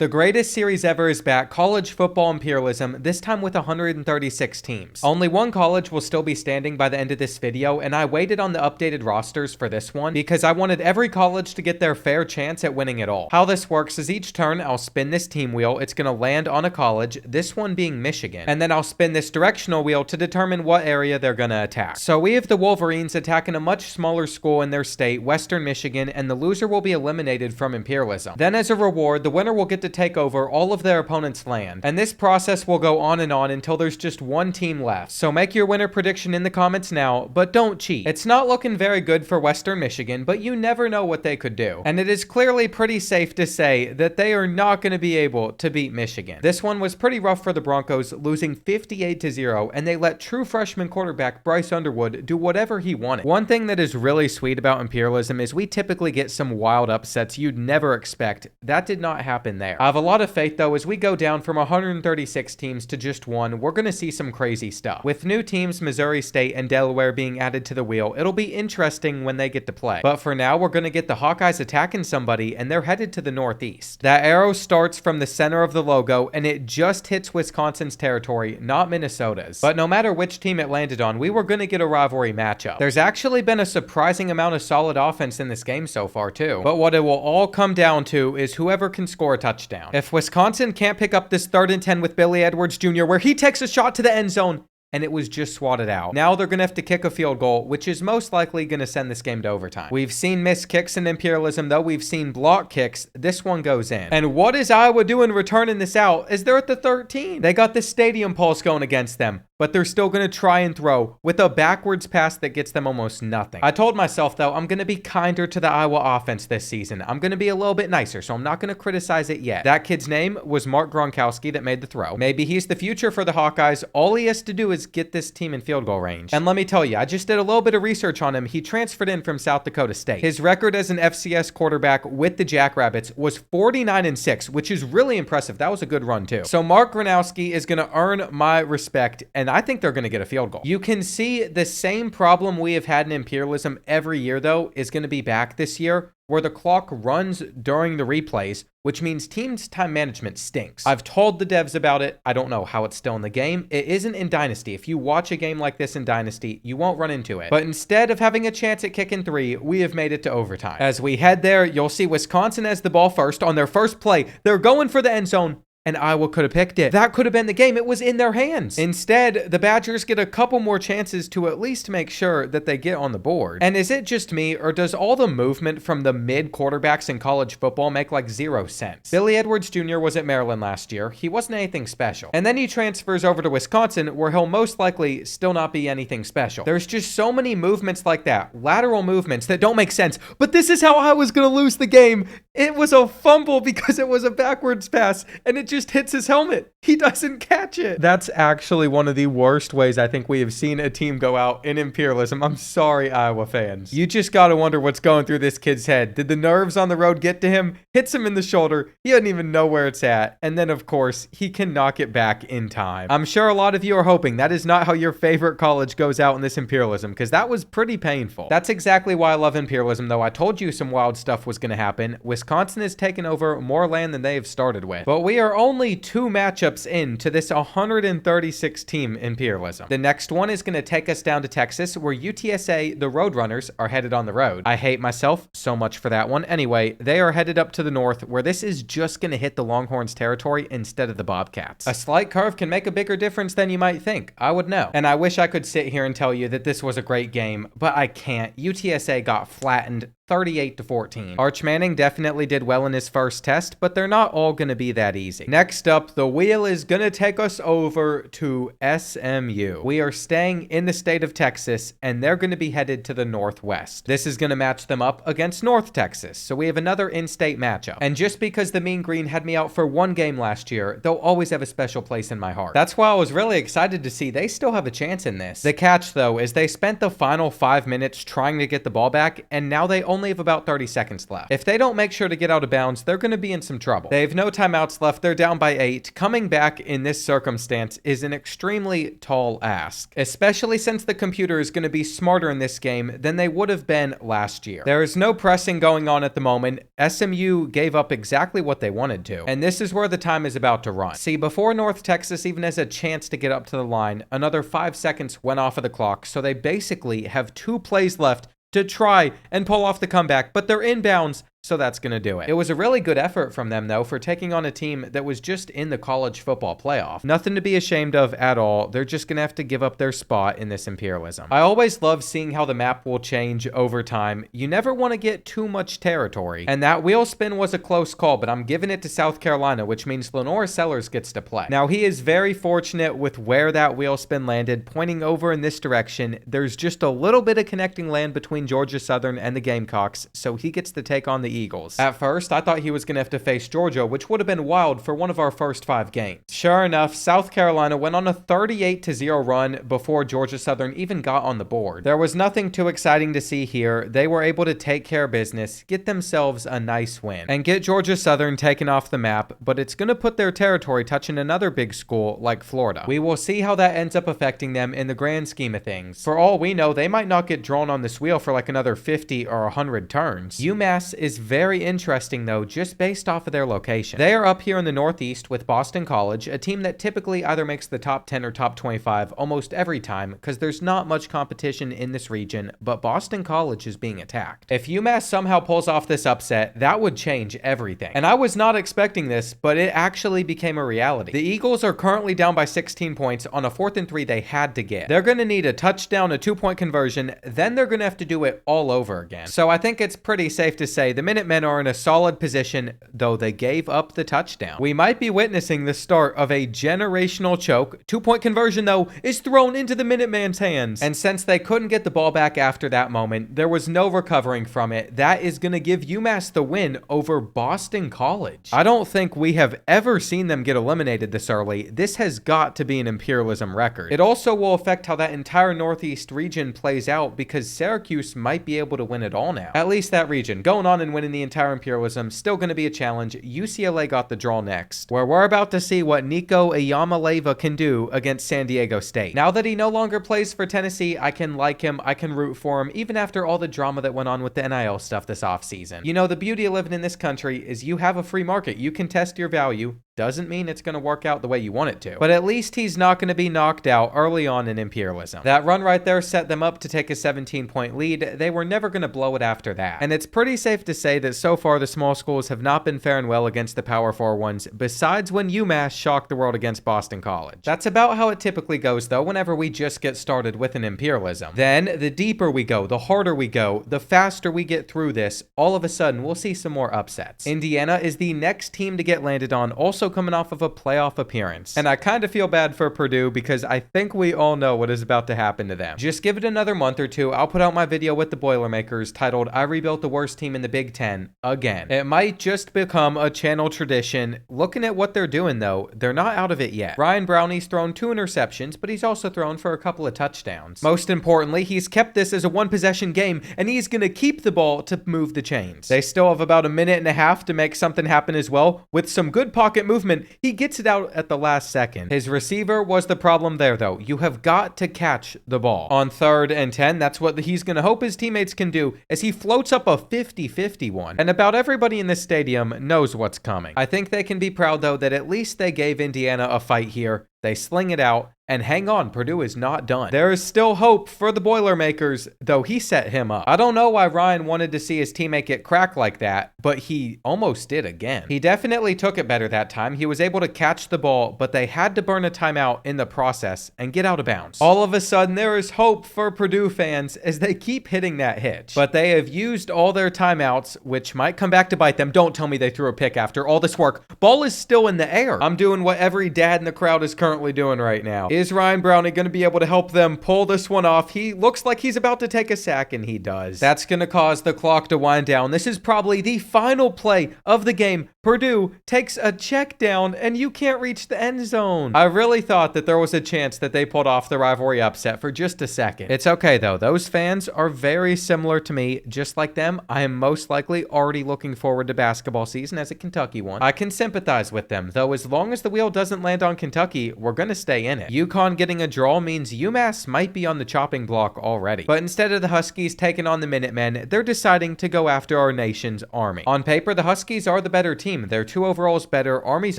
The greatest series ever is back, college football imperialism, this time with 136 teams. Only one college will still be standing by the end of this video, and I waited on the updated rosters for this one because I wanted every college to get their fair chance at winning it all. How this works is each turn I'll spin this team wheel, it's going to land on a college, this one being Michigan, and then I'll spin this directional wheel to determine what area they're going to attack. So we have the Wolverines attacking a much smaller school in their state, Western Michigan, and the loser will be eliminated from Imperialism. Then as a reward, the winner will get to take over all of their opponent's land, and this process will go on and on until there's just one team left. So make your winner prediction in the comments now, but don't cheat. It's not looking very good for Western Michigan, but you never know what they could do, and it is clearly pretty safe to say that they are not going to be able to beat Michigan. This one was pretty rough for the Broncos, losing 58-0, and they let true freshman quarterback Bryce Underwood do whatever he wanted. One thing that is really sweet about Imperialism is we typically get some wild upsets you'd never expect. That did not happen there. I have a lot of faith though, as we go down from 136 teams to just one, we're going to see some crazy stuff. With new teams, Missouri State and Delaware being added to the wheel, it'll be interesting when they get to play. But for now, we're going to get the Hawkeyes attacking somebody, and they're headed to the northeast. That arrow starts from the center of the logo, and it just hits Wisconsin's territory, not Minnesota's. But no matter which team it landed on, we were going to get a rivalry matchup. There's actually been a surprising amount of solid offense in this game so far too. But what it will all come down to is whoever can score a touchdown. If Wisconsin can't pick up this 3rd and 10 with Billy Edwards Jr., where he takes a shot to the end zone, and it was just swatted out. Now they're going to have to kick a field goal, which is most likely going to send this game to overtime. We've seen missed kicks in Imperialism, though. We've seen block kicks. This one goes in. And what is Iowa doing returning this out? Is they're at the 13. They got the stadium pulse going against them, but they're still going to try and throw with a backwards pass that gets them almost nothing. I told myself, though, I'm going to be kinder to the Iowa offense this season. I'm going to be a little bit nicer, so I'm not going to criticize it yet. That kid's name was Mark Gronkowski that made the throw. Maybe he's the future for the Hawkeyes. All he has to do is get this team in field goal range. And let me tell you, I just did a little bit of research on him. He transferred in from South Dakota State. His record as an FCS quarterback with the Jackrabbits was 49-6, which is really impressive. That was a good run too. So Mark Gronkowski is going to earn my respect, and I think they're going to get a field goal. You can see the same problem we have had in Imperialism every year, though, is going to be back this year, where the clock runs during the replays, which means teams' time management stinks. I've told the devs about it. I don't know how it's still in the game. It isn't in Dynasty. If you watch a game like this in Dynasty, you won't run into it. But instead of having a chance at kicking 3, we have made it to overtime. As we head there, you'll see Wisconsin has the ball first on their first play. They're going for the end zone, and Iowa could have picked it. That could have been the game. It was in their hands. Instead, the Badgers get a couple more chances to at least make sure that they get on the board. And is it just me, or does all the movement from the mid quarterbacks in college football make like 0 sense? Billy Edwards Jr. was at Maryland last year. He wasn't anything special. And then he transfers over to Wisconsin, where he'll most likely still not be anything special. There's just so many movements like that, lateral movements that don't make sense. But this is how I was going to lose the game. It was a fumble because it was a backwards pass, and it just hits his helmet. He doesn't catch it. That's actually one of the worst ways I think we have seen a team go out in Imperialism. I'm sorry, Iowa fans. You just gotta wonder what's going through this kid's head. Did the nerves on the road get to him? Hits him in the shoulder. He doesn't even know where it's at. And then, of course, he can knock it back in time. I'm sure a lot of you are hoping that is not how your favorite college goes out in this Imperialism, because that was pretty painful. That's exactly why I love Imperialism, though. I told you some wild stuff was going to happen. Wisconsin has taken over more land than they have started with. But we are only 2 matchups into this 136 team Imperialism. The next one is going to take us down to Texas, where UTSA, the Roadrunners, are headed on the road. I hate myself so much for that one. Anyway, they are headed up to the north, where this is just going to hit the Longhorns territory instead of the Bobcats. A slight curve can make a bigger difference than you might think. I would know. And I wish I could sit here and tell you that this was a great game, but I can't. UTSA got flattened 38-14. Arch Manning definitely did well in his first test, but they're not all going to be that easy. Next up, the wheel is going to take us over to SMU. We are staying in the state of Texas, and they're going to be headed to the northwest. This is going to match them up against North Texas, so we have another in-state matchup. And just because the Mean Green had me out for one game last year, they'll always have a special place in my heart. That's why I was really excited to see they still have a chance in this. The catch, though, is they spent the final 5 minutes trying to get the ball back, and now they only only have about 30 seconds left. If they don't make sure to get out of bounds, they're going to be in some trouble. They have no timeouts left. They're down by 8. Coming back in this circumstance is an extremely tall ask, especially since the computer is going to be smarter in this game than they would have been last year. There is no pressing going on at the moment. SMU gave up exactly what they wanted to, and this is where the time is about to run. See, before North Texas even has a chance to get up to the line, another 5 seconds went off of the clock, so they basically have 2 plays left to try and pull off the comeback, but they're inbounds, so that's going to do it. It was a really good effort from them, though, for taking on a team that was just in the college football playoff. Nothing to be ashamed of at all. They're just going to have to give up their spot in this Imperialism. I always love seeing how the map will change over time. You never want to get too much territory, and that wheel spin was a close call, but I'm giving it to South Carolina, which means Lenore Sellers gets to play. Now, he is very fortunate with where that wheel spin landed, pointing over in this direction. There's just a little bit of connecting land between Georgia Southern and the Gamecocks, so he gets to take on the Eagles. At first, I thought he was going to have to face Georgia, which would have been wild for one of our first 5 games. Sure enough, South Carolina went on a 38-0 run before Georgia Southern even got on the board. There was nothing too exciting to see here. They were able to take care of business, get themselves a nice win, and get Georgia Southern taken off the map, but it's going to put their territory touching another big school like Florida. We will see how that ends up affecting them in the grand scheme of things. For all we know, they might not get drawn on this wheel for like another 50 or 100 turns. UMass is very interesting though, just based off of their location. They are up here in the Northeast with Boston College, a team that typically either makes the top 10 or top 25 almost every time because there's not much competition in this region, but Boston College is being attacked. If UMass somehow pulls off this upset, that would change everything. And I was not expecting this, but it actually became a reality. The Eagles are currently down by 16 points on a 4th and 3 they had to get. They're going to need a touchdown, a 2-point conversion, then they're going to have to do it all over again. So I think it's pretty safe to say the Minutemen are in a solid position, though they gave up the touchdown. We might be witnessing the start of a generational choke. 2-point conversion, though, is thrown into the Minutemen's hands. And since they couldn't get the ball back after that moment, there was no recovering from it. That is going to give UMass the win over Boston College. I don't think we have ever seen them get eliminated this early. This has got to be an Imperialism record. It also will affect how that entire Northeast region plays out because Syracuse might be able to win it all now. At least that region. Going on and winning the entire Imperialism, still going to be a challenge. UCLA got the draw next, where we're about to see what Nico Iyamaleva can do against San Diego State. Now that he no longer plays for Tennessee, I can like him, I can root for him, even after all the drama that went on with the NIL stuff this offseason. You know, the beauty of living in this country is you have a free market. You can test your value. Doesn't mean it's going to work out the way you want it to. But at least he's not going to be knocked out early on in Imperialism. That run right there set them up to take a 17-point lead. They were never going to blow it after that. And it's pretty safe to say that so far the small schools have not been faring well against the Power 4 ones, besides when UMass shocked the world against Boston College. That's about how it typically goes though whenever we just get started with an Imperialism. Then, the deeper we go, the harder we go, the faster we get through this, all of a sudden we'll see some more upsets. Indiana is the next team to get landed on, also coming off of a playoff appearance. And I kind of feel bad for Purdue because I think we all know what is about to happen to them. Just give it another month or two, I'll put out my video with the Boilermakers titled I Rebuilt the Worst Team in the Big Ten again. It might just become a channel tradition. Looking at what they're doing though, they're not out of it yet. Ryan Brownie's thrown 2 interceptions, but he's also thrown for a couple of touchdowns. Most importantly, he's kept this as a 1-possession game, and he's going to keep the ball to move the chains. They still have about a minute and a half to make something happen as well. With some good pocket movement, he gets it out at the last second. His receiver was the problem there though. You have got to catch the ball. On 3rd and 10, that's what he's going to hope his teammates can do as he floats up a 50-50 one. And about everybody in this stadium knows what's coming. I think they can be proud though that at least they gave Indiana a fight here. They sling it out, and hang on, Purdue is not done. There is still hope for the Boilermakers, though he set him up. I don't know why Ryan wanted to see his teammate get cracked like that, but he almost did again. He definitely took it better that time. He was able to catch the ball, but they had to burn a timeout in the process and get out of bounds. All of a sudden, there is hope for Purdue fans as they keep hitting that hitch. But they have used all their timeouts, which might come back to bite them. Don't tell me they threw a pick after all this work. Ball is still in the air. I'm doing what every dad in the crowd is currently doing right now. Is Ryan Browning going to be able to help them pull this one off? He looks like he's about to take a sack, and he does. That's going to cause the clock to wind down. This is probably the final play of the game. Purdue takes a check down, and you can't reach the end zone. I really thought that there was a chance that they pulled off the rivalry upset for just a second. It's okay, though. Those fans are very similar to me. Just like them, I am most likely already looking forward to basketball season as a Kentucky one. I can sympathize with them, though as long as the wheel doesn't land on Kentucky, we're going to stay in it. UConn getting a draw means UMass might be on the chopping block already. But instead of the Huskies taking on the Minutemen, they're deciding to go after our nation's Army. On paper, the Huskies are the better team. They're 2 overalls better. Army's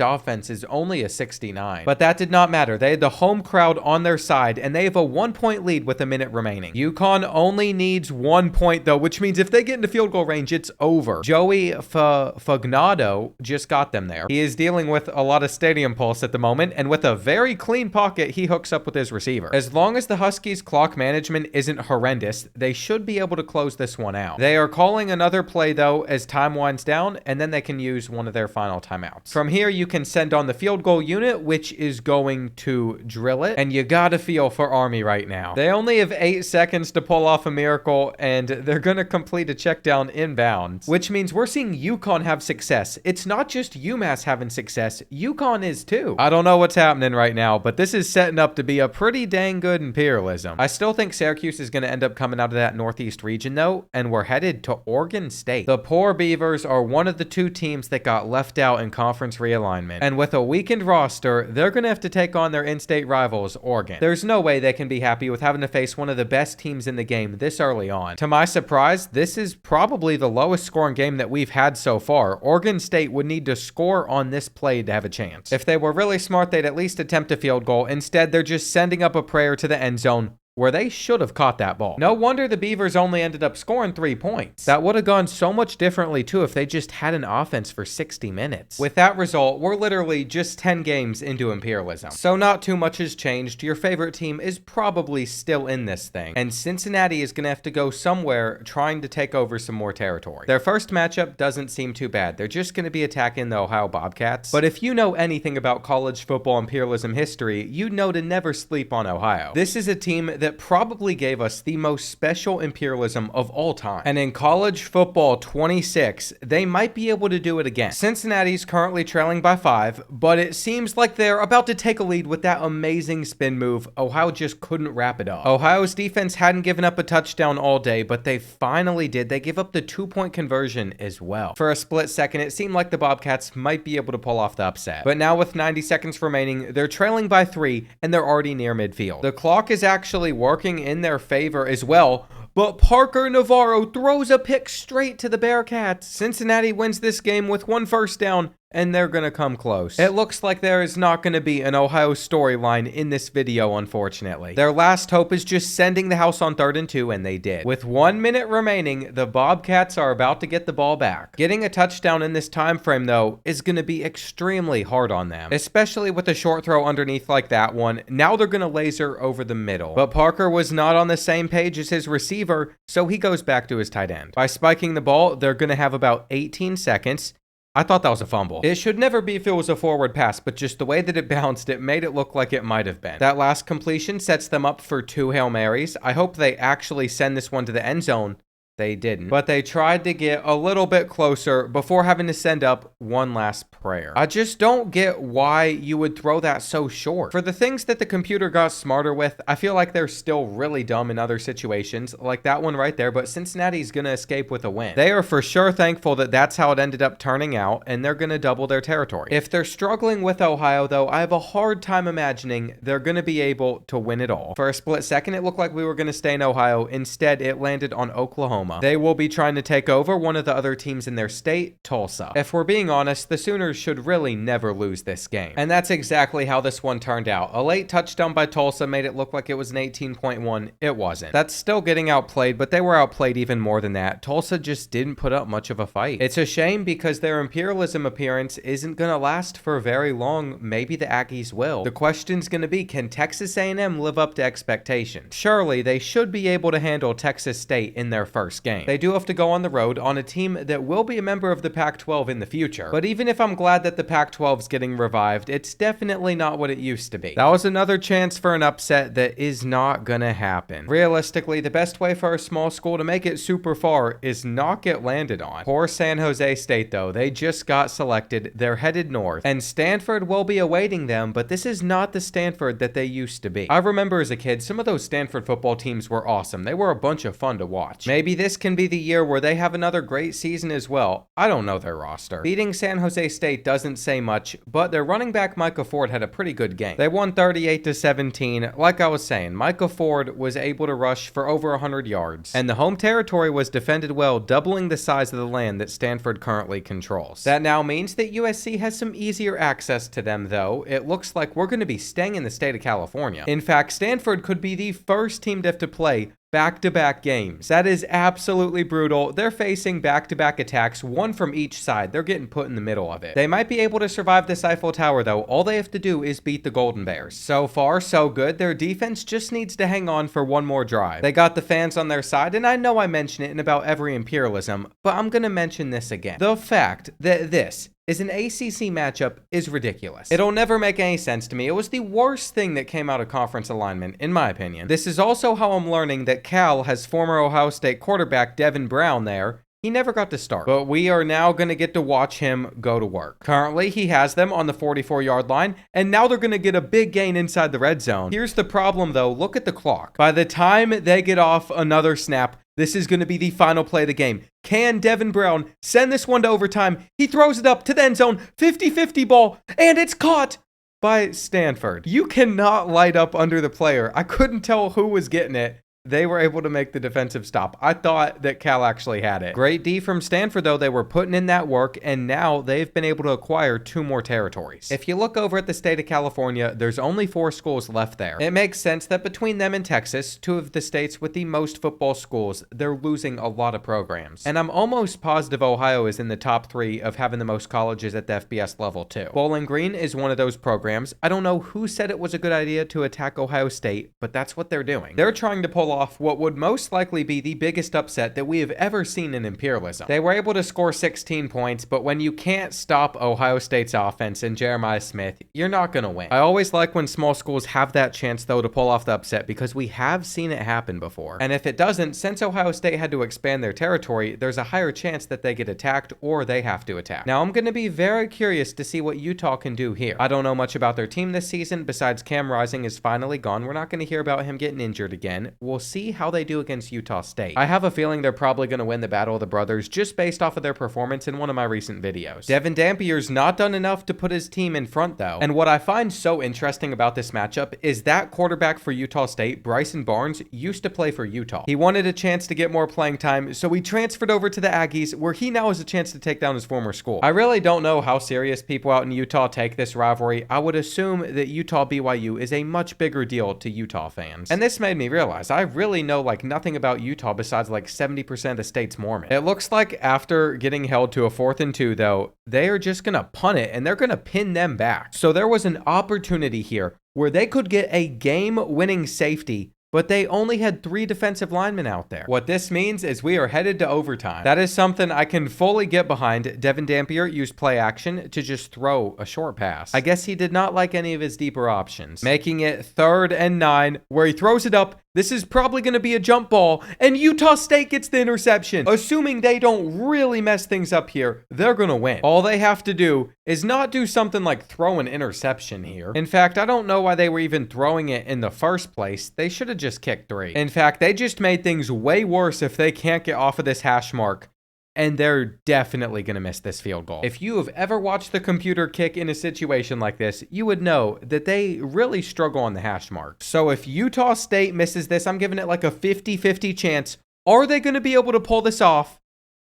offense is only a 69. But that did not matter. They had the home crowd on their side, and they have a 1-point lead with a minute remaining. UConn only needs 1 point, though, which means if they get into field goal range, it's over. Joey Fagnado just got them there. He is dealing with a lot of stadium pulse at the moment, and with a very clean pocket, he hooks up with his receiver. As long as the Huskies' clock management isn't horrendous, they should be able to close this one out. They are calling another play, though, as time winds down, and then they can use one of their final timeouts. From here, you can send on the field goal unit, which is going to drill it, and you gotta feel for Army right now. They only have 8 seconds to pull off a miracle, and they're gonna complete a check down inbounds, which means we're seeing UConn have success. It's not just UMass having success, UConn is too. I don't know what's happening right now, but this is setting up to be a pretty dang good Imperialism. I still think Syracuse is going to end up coming out of that Northeast region, though, and we're headed to Oregon State. The poor Beavers are one of the 2 teams that got left out in conference realignment, and with a weakened roster, they're going to have to take on their in-state rivals, Oregon. There's no way they can be happy with having to face one of the best teams in the game this early on. To my surprise, this is probably the lowest scoring game that we've had so far. Oregon State would need to score on this play to have a chance. If they were really smart, they'd at least attempt a field goal. Instead, they're just sending up a prayer to the end zone, where they should have caught that ball. No wonder the Beavers only ended up scoring 3 points. That would have gone so much differently too if they just had an offense for 60 minutes. With that result, we're literally just 10 games into Imperialism. So not too much has changed. Your favorite team is probably still in this thing, and Cincinnati is going to have to go somewhere trying to take over some more territory. Their first matchup doesn't seem too bad. They're just going to be attacking the Ohio Bobcats. But if you know anything about college football Imperialism history, you know to never sleep on Ohio. This is a team that probably gave us the most special Imperialism of all time. And in college football 26, they might be able to do it again. Cincinnati's currently trailing by 5, but it seems like they're about to take a lead with that amazing spin move. Ohio just couldn't wrap it up. Ohio's defense hadn't given up a touchdown all day, but they finally did. They gave up the 2-point conversion as well. For a split second, it seemed like the Bobcats might be able to pull off the upset. But now with 90 seconds remaining, they're trailing by 3, and they're already near midfield. The clock is actually working in their favor as well, but Parker Navarro throws a pick straight to the Bearcats. Cincinnati wins this game with 1 first down, and they're gonna come close. It looks like there is not gonna be an Ohio storyline in this video, unfortunately. Their last hope is just sending the house on 3rd and 2, and they did. With 1 minute remaining, the Bobcats are about to get the ball back. Getting a touchdown in this time frame, though, is gonna be extremely hard on them, especially with a short throw underneath like that one. Now they're gonna laser over the middle. But Parker was not on the same page as his receiver, so he goes back to his tight end. By spiking the ball, they're gonna have about 18 seconds. I thought that was a fumble. It should never be if it was a forward pass, but just the way that it bounced, it made it look like it might have been. That last completion sets them up for 2 Hail Marys. I hope they actually send this one to the end zone. They didn't, but they tried to get a little bit closer before having to send up one last prayer. I just don't get why you would throw that so short. For the things that the computer got smarter with, I feel like they're still really dumb in other situations, like that one right there, but Cincinnati's gonna escape with a win. They are for sure thankful that that's how it ended up turning out, and they're gonna double their territory. If they're struggling with Ohio, though, I have a hard time imagining they're gonna be able to win it all. For a split second, it looked like we were gonna stay in Ohio. Instead, it landed on Oklahoma. They will be trying to take over one of the other teams in their state, Tulsa. If we're being honest, the Sooners should really never lose this game. And that's exactly how this one turned out. A late touchdown by Tulsa made it look like it was an 18-point one. It wasn't. That's still getting outplayed, but they were outplayed even more than that. Tulsa just didn't put up much of a fight. It's a shame because their Imperialism appearance isn't going to last for very long. Maybe the Aggies will. The question's going to be, can Texas A&M live up to expectations? Surely they should be able to handle Texas State in their first first game. They do have to go on the road on a team that will be a member of the Pac-12 in the future. But even if I'm glad that the Pac-12 is getting revived, it's definitely not what it used to be. That was another chance for an upset that is not gonna happen. Realistically, the best way for a small school to make it super far is not get landed on. Poor San Jose State though, they just got selected, they're headed north, and Stanford will be awaiting them, but this is not the Stanford that they used to be. I remember as a kid, some of those Stanford football teams were awesome. They were a bunch of fun to watch. Maybe this can be the year where they have another great season as well. I don't know their roster. Beating San Jose State doesn't say much, but their running back Micah Ford had a pretty good game. They won 38-17. Like I was saying, Micah Ford was able to rush for over 100 yards, and the home territory was defended well, doubling the size of the land that Stanford currently controls. That now means that USC has some easier access to them though. It looks like we're going to be staying in the state of California. In fact, Stanford could be the first team to have to play back-to-back games. That is absolutely brutal. They're facing back-to-back attacks, one from each side. They're getting put in the middle of it. They might be able to survive this Eiffel Tower though. All they have to do is beat the Golden Bears. So far, so good. Their defense just needs to hang on for one more drive. They got the fans on their side, and I know I mention it in about every Imperialism, but I'm gonna mention this again. The fact that this is an ACC matchup is ridiculous. It'll never make any sense to me. It was the worst thing that came out of conference alignment, in my opinion. This is also how I'm learning that Cal has former Ohio State quarterback Devin Brown there. He never got to start, but we are now going to get to watch him go to work. Currently, he has them on the 44-yard line, and now they're going to get a big gain inside the red zone. Here's the problem, though. Look at the clock. By the time they get off another snap, this is going to be the final play of the game. Can Devin Brown send this one to overtime? He throws it up to the end zone, 50-50 ball, and it's caught by Stanford. You cannot light up under the player. I couldn't tell who was getting it. They were able to make the defensive stop. I thought that Cal actually had it. Great D from Stanford, though. They were putting in that work, and now they've been able to acquire 2 more territories. If you look over at the state of California, there's only 4 schools left there. It makes sense that between them and Texas, 2 of the states with the most football schools, they're losing a lot of programs. And I'm almost positive Ohio is in the top 3 of having the most colleges at the FBS level, too. Bowling Green is one of those programs. I don't know who said it was a good idea to attack Ohio State, but that's what they're doing. They're trying to pull off what would most likely be the biggest upset that we have ever seen in Imperialism. They were able to score 16 points, but when you can't stop Ohio State's offense and Jeremiah Smith, you're not going to win. I always like when small schools have that chance, though, to pull off the upset because we have seen it happen before. And if it doesn't, since Ohio State had to expand their territory, there's a higher chance that they get attacked or they have to attack. Now, I'm going to be very curious to see what Utah can do here. I don't know much about their team this season, besides Cam Rising is finally gone. We're not going to hear about him getting injured again. We'll see how they do against Utah State. I have a feeling they're probably going to win the Battle of the Brothers just based off of their performance in one of my recent videos. Devin Dampier's not done enough to put his team in front though. And what I find so interesting about this matchup is that quarterback for Utah State, Bryson Barnes, used to play for Utah. He wanted a chance to get more playing time, so he transferred over to the Aggies, where he now has a chance to take down his former school. I really don't know how serious people out in Utah take this rivalry. I would assume that Utah BYU is a much bigger deal to Utah fans. And this made me realize I really know like nothing about Utah besides like 70% of the state's Mormon. It looks like after getting held to a 4th and 2 though, they are just gonna punt it and they're gonna pin them back. So there was an opportunity here where they could get a game-winning safety, but they only had 3 defensive linemen out there. What this means is we are headed to overtime. That is something I can fully get behind. Devin Dampier used play action to just throw a short pass. I guess he did not like any of his deeper options, making it 3rd and 9, where he throws it up. This is probably going to be a jump ball, and Utah State gets the interception. Assuming they don't really mess things up here, they're going to win. All they have to do is not do something like throw an interception here. In fact, I don't know why they were even throwing it in the first place. They should have just kicked 3. In fact, they just made things way worse if they can't get off of this hash mark. And they're definitely going to miss this field goal. If you have ever watched the computer kick in a situation like this, you would know that they really struggle on the hash mark. So if Utah State misses this, I'm giving it like a 50-50 chance. Are they going to be able to pull this off?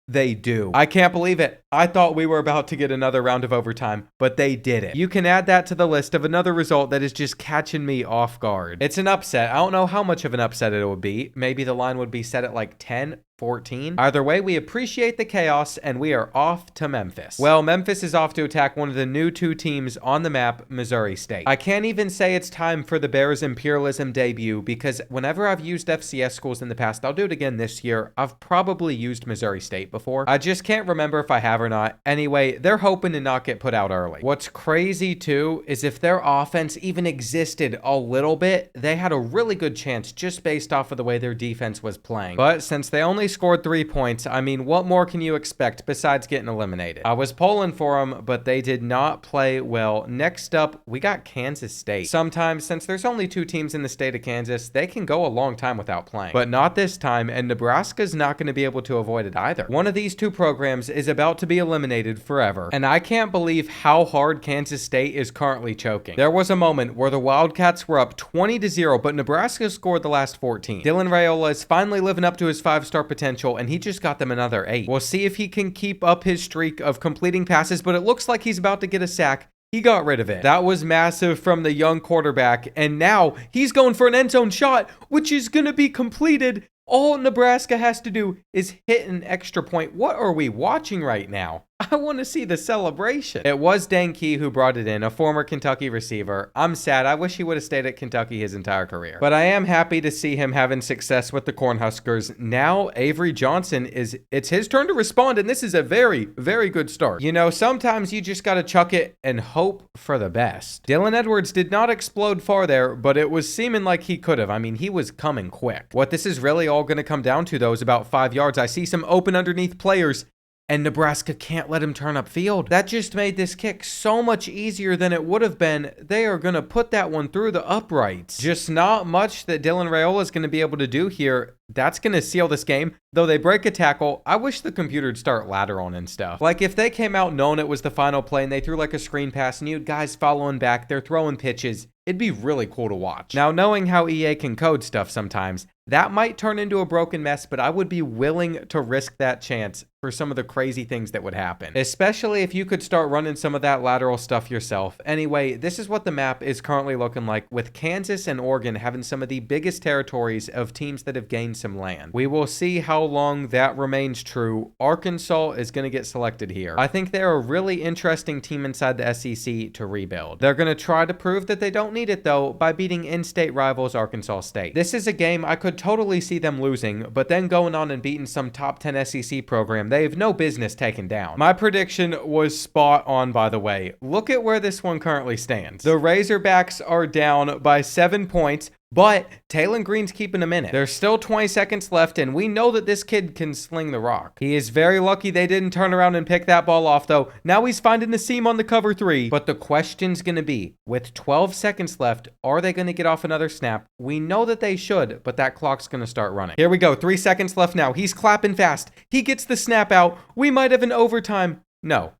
They do. I can't believe it. I thought we were about to get another round of overtime, but they did it. You can add that to the list of another result that is just catching me off guard. It's an upset. I don't know how much of an upset it would be. Maybe the line would be set at like 10, 14. Either way, we appreciate the chaos, and we are off to Memphis. Well, Memphis is off to attack one of the new 2 teams on the map, Missouri State. I can't even say it's time for the Bears' Imperialism debut, because whenever I've used FCS schools in the past, I'll do it again this year, I've probably used Missouri State before. I just can't remember if I have or not. Anyway, they're hoping to not get put out early. What's crazy too is if their offense even existed a little bit, they had a really good chance just based off of the way their defense was playing. But since they only scored 3 points, I mean, what more can you expect besides getting eliminated? I was pulling for them, but they did not play well. Next up, we got Kansas State. Sometimes, since there's only 2 teams in the state of Kansas, they can go a long time without playing. But not this time, and Nebraska's not going to be able to avoid it either. One of these 2 programs is about to be eliminated forever, and I can't believe how hard Kansas State is currently choking. There was a moment where the Wildcats were up 20-0, but Nebraska scored the last 14. Dylan Raiola is finally living up to his 5-star potential, and he just got them another 8. We'll see if he can keep up his streak of completing passes, but it looks like he's about to get a sack. He got rid of it. That was massive from the young quarterback, and now he's going for an end zone shot, which is going to be completed. All Nebraska has to do is hit an extra point. What are we watching right now? I want to see the celebration. It was Dan Key who brought it in, a former Kentucky receiver. I'm sad. I wish he would have stayed at Kentucky his entire career. But I am happy to see him having success with the Cornhuskers. Now, Avery Johnson it's his turn to respond, and this is a very, very good start. You know, sometimes you just got to chuck it and hope for the best. Dylan Edwards did not explode far there, but it was seeming like he could have. I mean, he was coming quick. What this is really all going to come down to, though, is about 5 yards. I see some open underneath players, and Nebraska can't let him turn upfield. That just made this kick so much easier than it would have been. They are going to put that one through the uprights. Just not much that Dylan Raiola is going to be able to do here. That's going to seal this game. Though they break a tackle, I wish the computer'd start lateralling and stuff. Like if they came out knowing it was the final play and they threw like a screen pass and you had guys following back, they're throwing pitches, it'd be really cool to watch. Now, knowing how EA can code stuff sometimes, that might turn into a broken mess, but I would be willing to risk that chance for some of the crazy things that would happen. Especially if you could start running some of that lateral stuff yourself. Anyway, this is what the map is currently looking like, with Kansas and Oregon having some of the biggest territories of teams that have gained some land. We will see how long that remains true. Arkansas is going to get selected here. I think they're a really interesting team inside the SEC to rebuild. They're going to try to prove that they don't need it, though, by beating in-state rivals Arkansas State. This is a game I could totally see them losing, but then going on and beating some top 10 SEC program they have no business taking down. My prediction was spot on, by the way. Look at where this one currently stands. The Razorbacks are down by 7 points, but Taylon Green's keeping them in it. There's still 20 seconds left, and we know that this kid can sling the rock. He is very lucky they didn't turn around and pick that ball off, though. Now he's finding the seam on the cover 3. But the question's going to be, with 12 seconds left, are they going to get off another snap? We know that they should, but that clock's going to start running. Here we go. 3 seconds left now. He's clapping fast. He gets the snap out. We might have an overtime. No,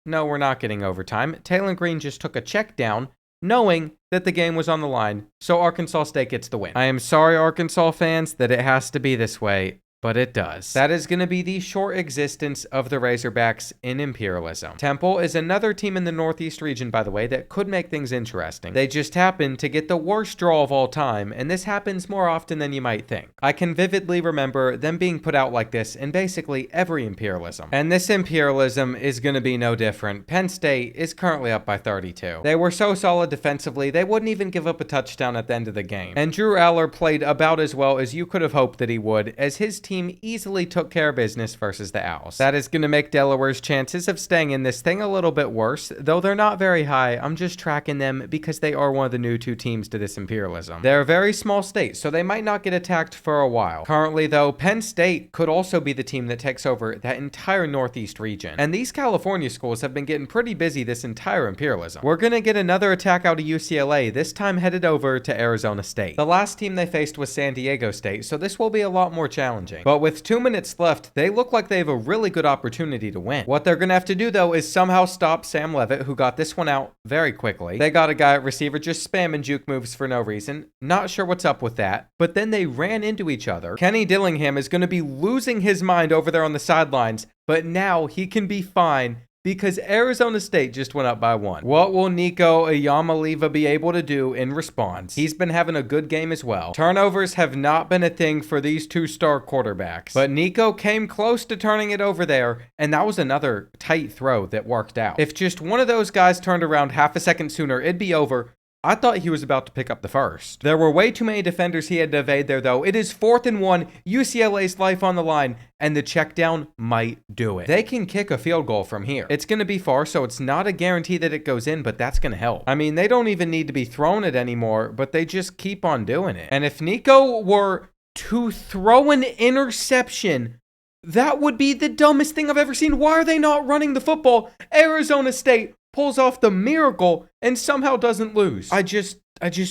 we're not getting overtime. Taylon Green just took a check down, knowing that the game was on the line, so Arkansas State gets the win. I am sorry, Arkansas fans, that it has to be this way, but it does. That is going to be the short existence of the Razorbacks in Imperialism. Temple is another team in the Northeast region, by the way, that could make things interesting. They just happen to get the worst draw of all time, and this happens more often than you might think. I can vividly remember them being put out like this in basically every Imperialism. And this Imperialism is going to be no different. Penn State is currently up by 32. They were so solid defensively, they wouldn't even give up a touchdown at the end of the game. And Drew Aller played about as well as you could have hoped that he would, as his team easily took care of business versus the Owls. That is going to make Delaware's chances of staying in this thing a little bit worse, though they're not very high. I'm just tracking them because they are one of the new 2 teams to this Imperialism. They're a very small state, so they might not get attacked for a while. Currently, though, Penn State could also be the team that takes over that entire Northeast region. And these California schools have been getting pretty busy this entire Imperialism. We're going to get another attack out of UCLA, this time headed over to Arizona State. The last team they faced was San Diego State, so this will be a lot more challenging. challenging. But with 2 minutes left, they look like they have a really good opportunity to win. What they're going to have to do, though, is somehow stop Sam Levitt, who got this one out very quickly. They got a guy at receiver just spamming juke moves for no reason. Not sure what's up with that. But then they ran into each other. Kenny Dillingham is going to be losing his mind over there on the sidelines, but now he can be fine because Arizona State just went up by 1. What will Nico Iamaleava be able to do in response? He's been having a good game as well. Turnovers have not been a thing for these two-star quarterbacks, but Nico came close to turning it over there, and that was another tight throw that worked out. If just one of those guys turned around half a second sooner, it'd be over. I thought he was about to pick up the first. There were way too many defenders he had to evade there, though. It is 4th and 1, UCLA's life on the line, and the check down might do it. They can kick a field goal from here. It's going to be far, so it's not a guarantee that it goes in, but that's going to help. I mean, they don't even need to be throwing it anymore, but they just keep on doing it. And if Nico were to throw an interception, that would be the dumbest thing I've ever seen. Why are they not running the football? Arizona State pulls off the miracle and somehow doesn't lose. I just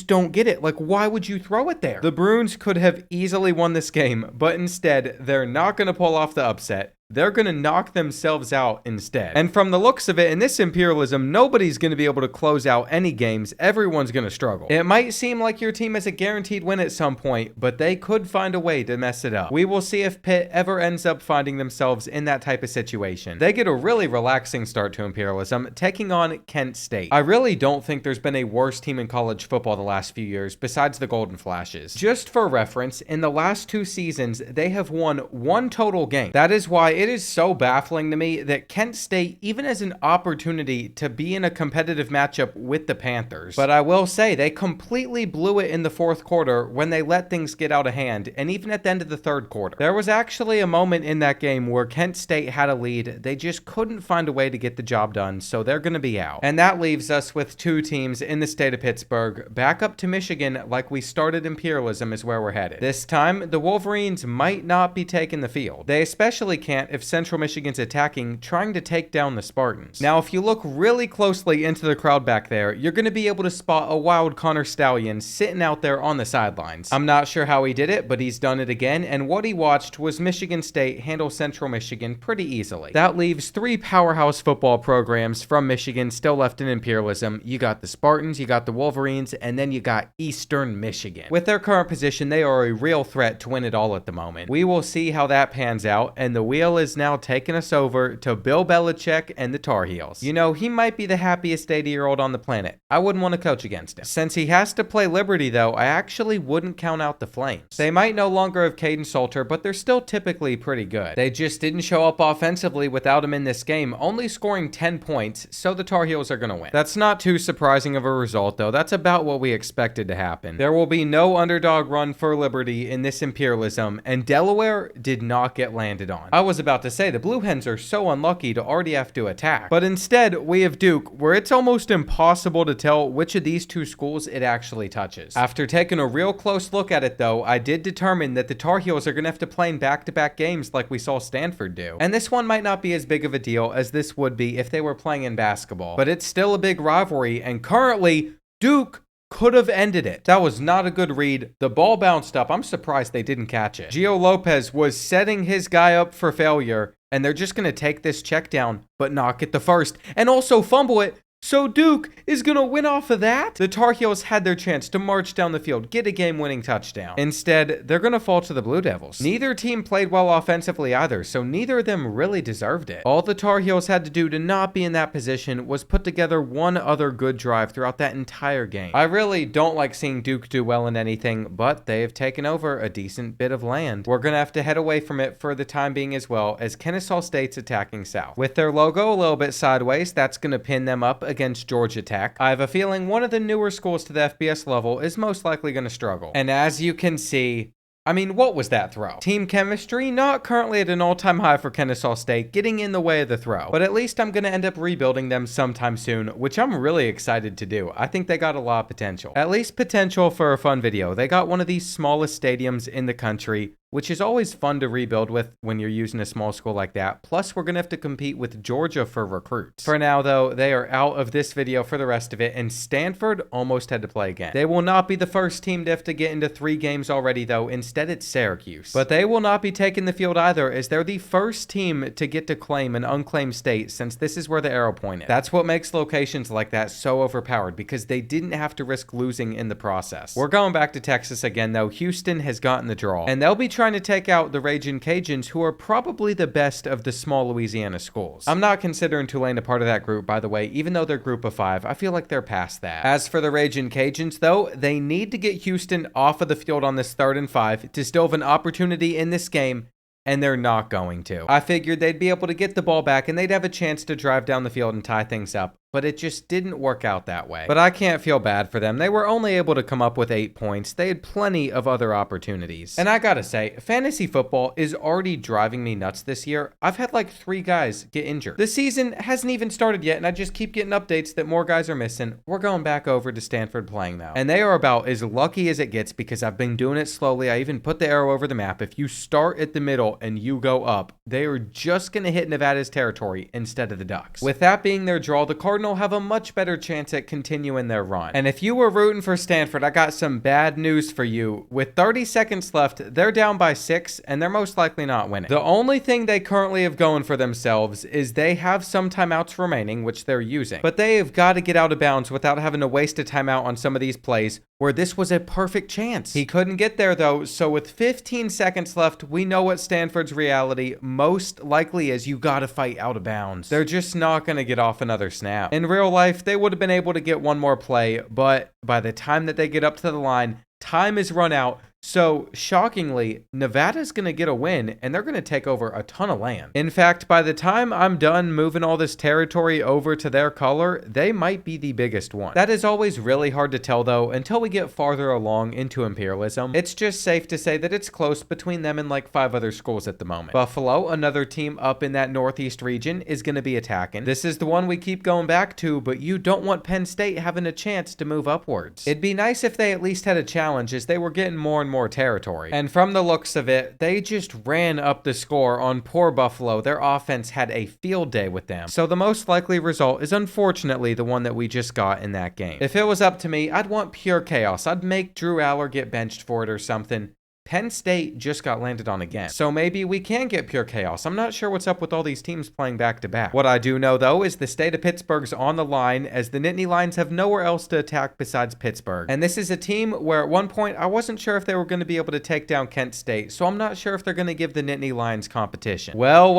don't get it. Like, why would you throw it there? The Bruins could have easily won this game, but instead, they're not going to pull off the upset. They're going to knock themselves out instead. And from the looks of it, in this Imperialism, nobody's going to be able to close out any games. Everyone's going to struggle. It might seem like your team has a guaranteed win at some point, but they could find a way to mess it up. We will see if Pitt ever ends up finding themselves in that type of situation. They get a really relaxing start to Imperialism, taking on Kent State. I really don't think there's been a worse team in college football the last few years, besides the Golden Flashes. Just for reference, in the last 2 seasons, they have won 1 total game. That is why it is so baffling to me that Kent State even has an opportunity to be in a competitive matchup with the Panthers. But I will say they completely blew it in the 4th quarter when they let things get out of hand, and even at the end of the 3rd quarter. There was actually a moment in that game where Kent State had a lead. They just couldn't find a way to get the job done, so they're going to be out. And that leaves us with 2 teams in the state of Pittsburgh. Back up to Michigan, like we started Imperialism is where we're headed. This time, the Wolverines might not be taking the field. They especially can't if Central Michigan's attacking, trying to take down the Spartans. Now, if you look really closely into the crowd back there, you're going to be able to spot a wild Connor Stallion sitting out there on the sidelines. I'm not sure how he did it, but he's done it again, and what he watched was Michigan State handle Central Michigan pretty easily. That leaves 3 powerhouse football programs from Michigan still left in Imperialism. You got the Spartans, you got the Wolverines, and then you got Eastern Michigan. With their current position, they are a real threat to win it all at the moment. We will see how that pans out, and the wheel is now taking us over to Bill Belichick and the Tar Heels. You know, he might be the happiest 80-year-old on the planet. I wouldn't want to coach against him. Since he has to play Liberty, though, I actually wouldn't count out the Flames. They might no longer have Caden Salter, but they're still typically pretty good. They just didn't show up offensively without him in this game, only scoring 10 points, so the Tar Heels are going to win. That's not too surprising of a result, though. That's about what we expected to happen. There will be no underdog run for Liberty in this Imperialism, and Delaware did not get landed on. I was about to say, the Blue Hens are so unlucky to already have to attack. But instead, we have Duke, where it's almost impossible to tell which of these 2 schools it actually touches. After taking a real close look at it, though, I did determine that the Tar Heels are going to have to play in back-to-back games like we saw Stanford do. And this one might not be as big of a deal as this would be if they were playing in basketball. But it's still a big rivalry, and currently, Duke could have ended it. That was not a good read. The ball bounced up. I'm surprised they didn't catch it. Gio Lopez was setting his guy up for failure, and they're just going to take this check down, but not get the first, and also fumble it. So Duke is going to win off of that? The Tar Heels had their chance to march down the field, get a game-winning touchdown. Instead, they're going to fall to the Blue Devils. Neither team played well offensively either, so neither of them really deserved it. All the Tar Heels had to do to not be in that position was put together one other good drive throughout that entire game. I really don't like seeing Duke do well in anything, but they have taken over a decent bit of land. We're going to have to head away from it for the time being as well, as Kennesaw State's attacking south. With their logo a little bit sideways, that's going to pin them up against Georgia Tech. I have a feeling one of the newer schools to the FBS level is most likely going to struggle. And as you can see, I mean, what was that throw? Team chemistry, not currently at an all-time high for Kennesaw State, getting in the way of the throw. But at least I'm going to end up rebuilding them sometime soon, which I'm really excited to do. I think they got a lot of potential. At least potential for a fun video. They got one of the smallest stadiums in the country, which is always fun to rebuild with when you're using a small school like that. Plus, we're going to have to compete with Georgia for recruits. For now, though, they are out of this video for the rest of it, and Stanford almost had to play again. They will not be the first team to have to get into 3 games already, though. Instead, it's Syracuse. But they will not be taking the field either, as they're the first team to get to claim an unclaimed state, since this is where the arrow pointed. That's what makes locations like that so overpowered, because they didn't have to risk losing in the process. We're going back to Texas again, though. Houston has gotten the draw, and they'll be trying to take out the Ragin' Cajuns, who are probably the best of the small Louisiana schools. I'm not considering Tulane a part of that group, by the way, even though they're group of 5. I feel like they're past that. As for the Ragin' Cajuns, though, they need to get Houston off of the field on this 3rd and 5 to still have an opportunity in this game, and they're not going to. I figured they'd be able to get the ball back and they'd have a chance to drive down the field and tie things up, but it just didn't work out that way. But I can't feel bad for them. They were only able to come up with 8 points. They had plenty of other opportunities. And I gotta say, fantasy football is already driving me nuts this year. I've had like 3 guys get injured. The season hasn't even started yet, and I just keep getting updates that more guys are missing. We're going back over to Stanford playing though. And they are about as lucky as it gets, because I've been doing it slowly. I even put the arrow over the map. If you start at the middle and you go up, they are just gonna hit Nevada's territory instead of the Ducks. With that being their draw, the Cardinals have a much better chance at continuing their run. And if you were rooting for Stanford, I got some bad news for you. With 30 seconds left, they're down by 6, and they're most likely not winning. The only thing they currently have going for themselves is they have some timeouts remaining, which they're using. But they have got to get out of bounds without having to waste a timeout on some of these plays where this was a perfect chance. He couldn't get there though, so with 15 seconds left, we know what Stanford's reality most likely is. You gotta fight out of bounds. They're just not gonna get off another snap. In real life, they would have been able to get one more play, but by the time that they get up to the line, time is run out. So, shockingly, Nevada's going to get a win, and they're going to take over a ton of land. In fact, by the time I'm done moving all this territory over to their color, they might be the biggest one. That is always really hard to tell, though, until we get farther along into Imperialism. It's just safe to say that it's close between them and like 5 other schools at the moment. Buffalo, another team up in that northeast region, is going to be attacking. This is the one we keep going back to, but you don't want Penn State having a chance to move upwards. It'd be nice if they at least had a challenge, as they were getting more and more territory. And from the looks of it, they just ran up the score on poor Buffalo. Their offense had a field day with them. So the most likely result is unfortunately the one that we just got in that game. If it was up to me, I'd want pure chaos. I'd make Drew Aller get benched for it or something. Penn State just got landed on again. So maybe we can get pure chaos. I'm not sure what's up with all these teams playing back to back. What I do know though is the state of Pittsburgh's on the line, as the Nittany Lions have nowhere else to attack besides Pittsburgh. And this is a team where at one point I wasn't sure if they were going to be able to take down Kent State, so I'm not sure if they're going to give the Nittany Lions competition. Well,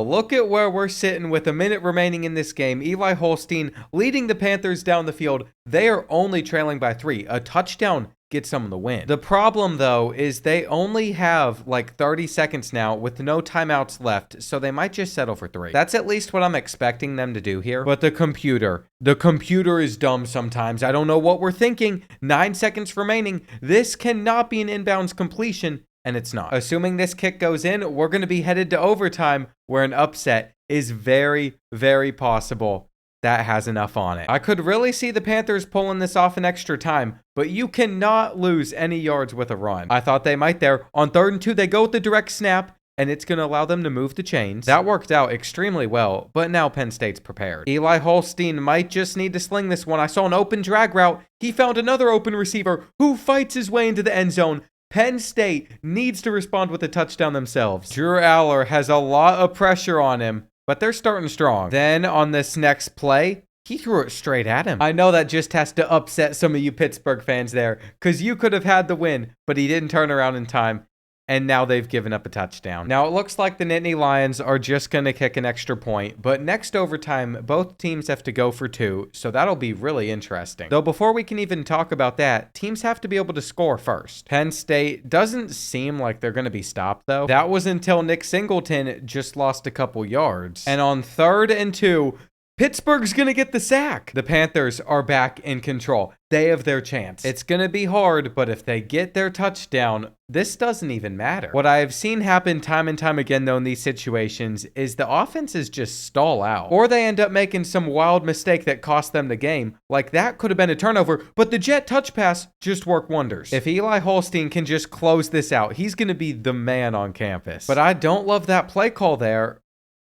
look at where we're sitting with a minute remaining in this game. Eli Holstein leading the Panthers down the field. They are only trailing by 3. A touchdown gets them the win. The problem though is they only have like 30 seconds now with no timeouts left, so they might just settle for 3. That's at least what I'm expecting them to do here. But the computer is dumb sometimes. I don't know what we're thinking. 9 seconds remaining. This cannot be an inbounds completion, and it's not. Assuming this kick goes in, we're going to be headed to overtime, where an upset is very, very possible. That has enough on it. I could really see the Panthers pulling this off in extra time, but you cannot lose any yards with a run. I thought they might there. On 3rd and 2, they go with the direct snap, and it's going to allow them to move the chains. That worked out extremely well, but now Penn State's prepared. Eli Holstein might just need to sling this one. I saw an open drag route. He found another open receiver who fights his way into the end zone. Penn State needs to respond with a touchdown themselves. Drew Aller has a lot of pressure on him, but they're starting strong. Then on this next play, he threw it straight at him. I know that just has to upset some of you Pittsburgh fans there, because you could have had the win, but he didn't turn around in time, and now they've given up a touchdown. Now it looks like the Nittany Lions are just going to kick an extra point, but next overtime, both teams have to go for 2, so that'll be really interesting. Though before we can even talk about that, teams have to be able to score first. Penn State doesn't seem like they're going to be stopped though. That was until Nick Singleton just lost a couple yards. And on 3rd and 2, Pittsburgh's gonna get the sack. The Panthers are back in control. They have their chance. It's gonna be hard, but if they get their touchdown, this doesn't even matter. What I have seen happen time and time again, though, in these situations is the offenses just stall out. Or they end up making some wild mistake that cost them the game. Like that could have been a turnover, but the jet touch pass just worked wonders. If Eli Holstein can just close this out, he's gonna be the man on campus. But I don't love that play call there.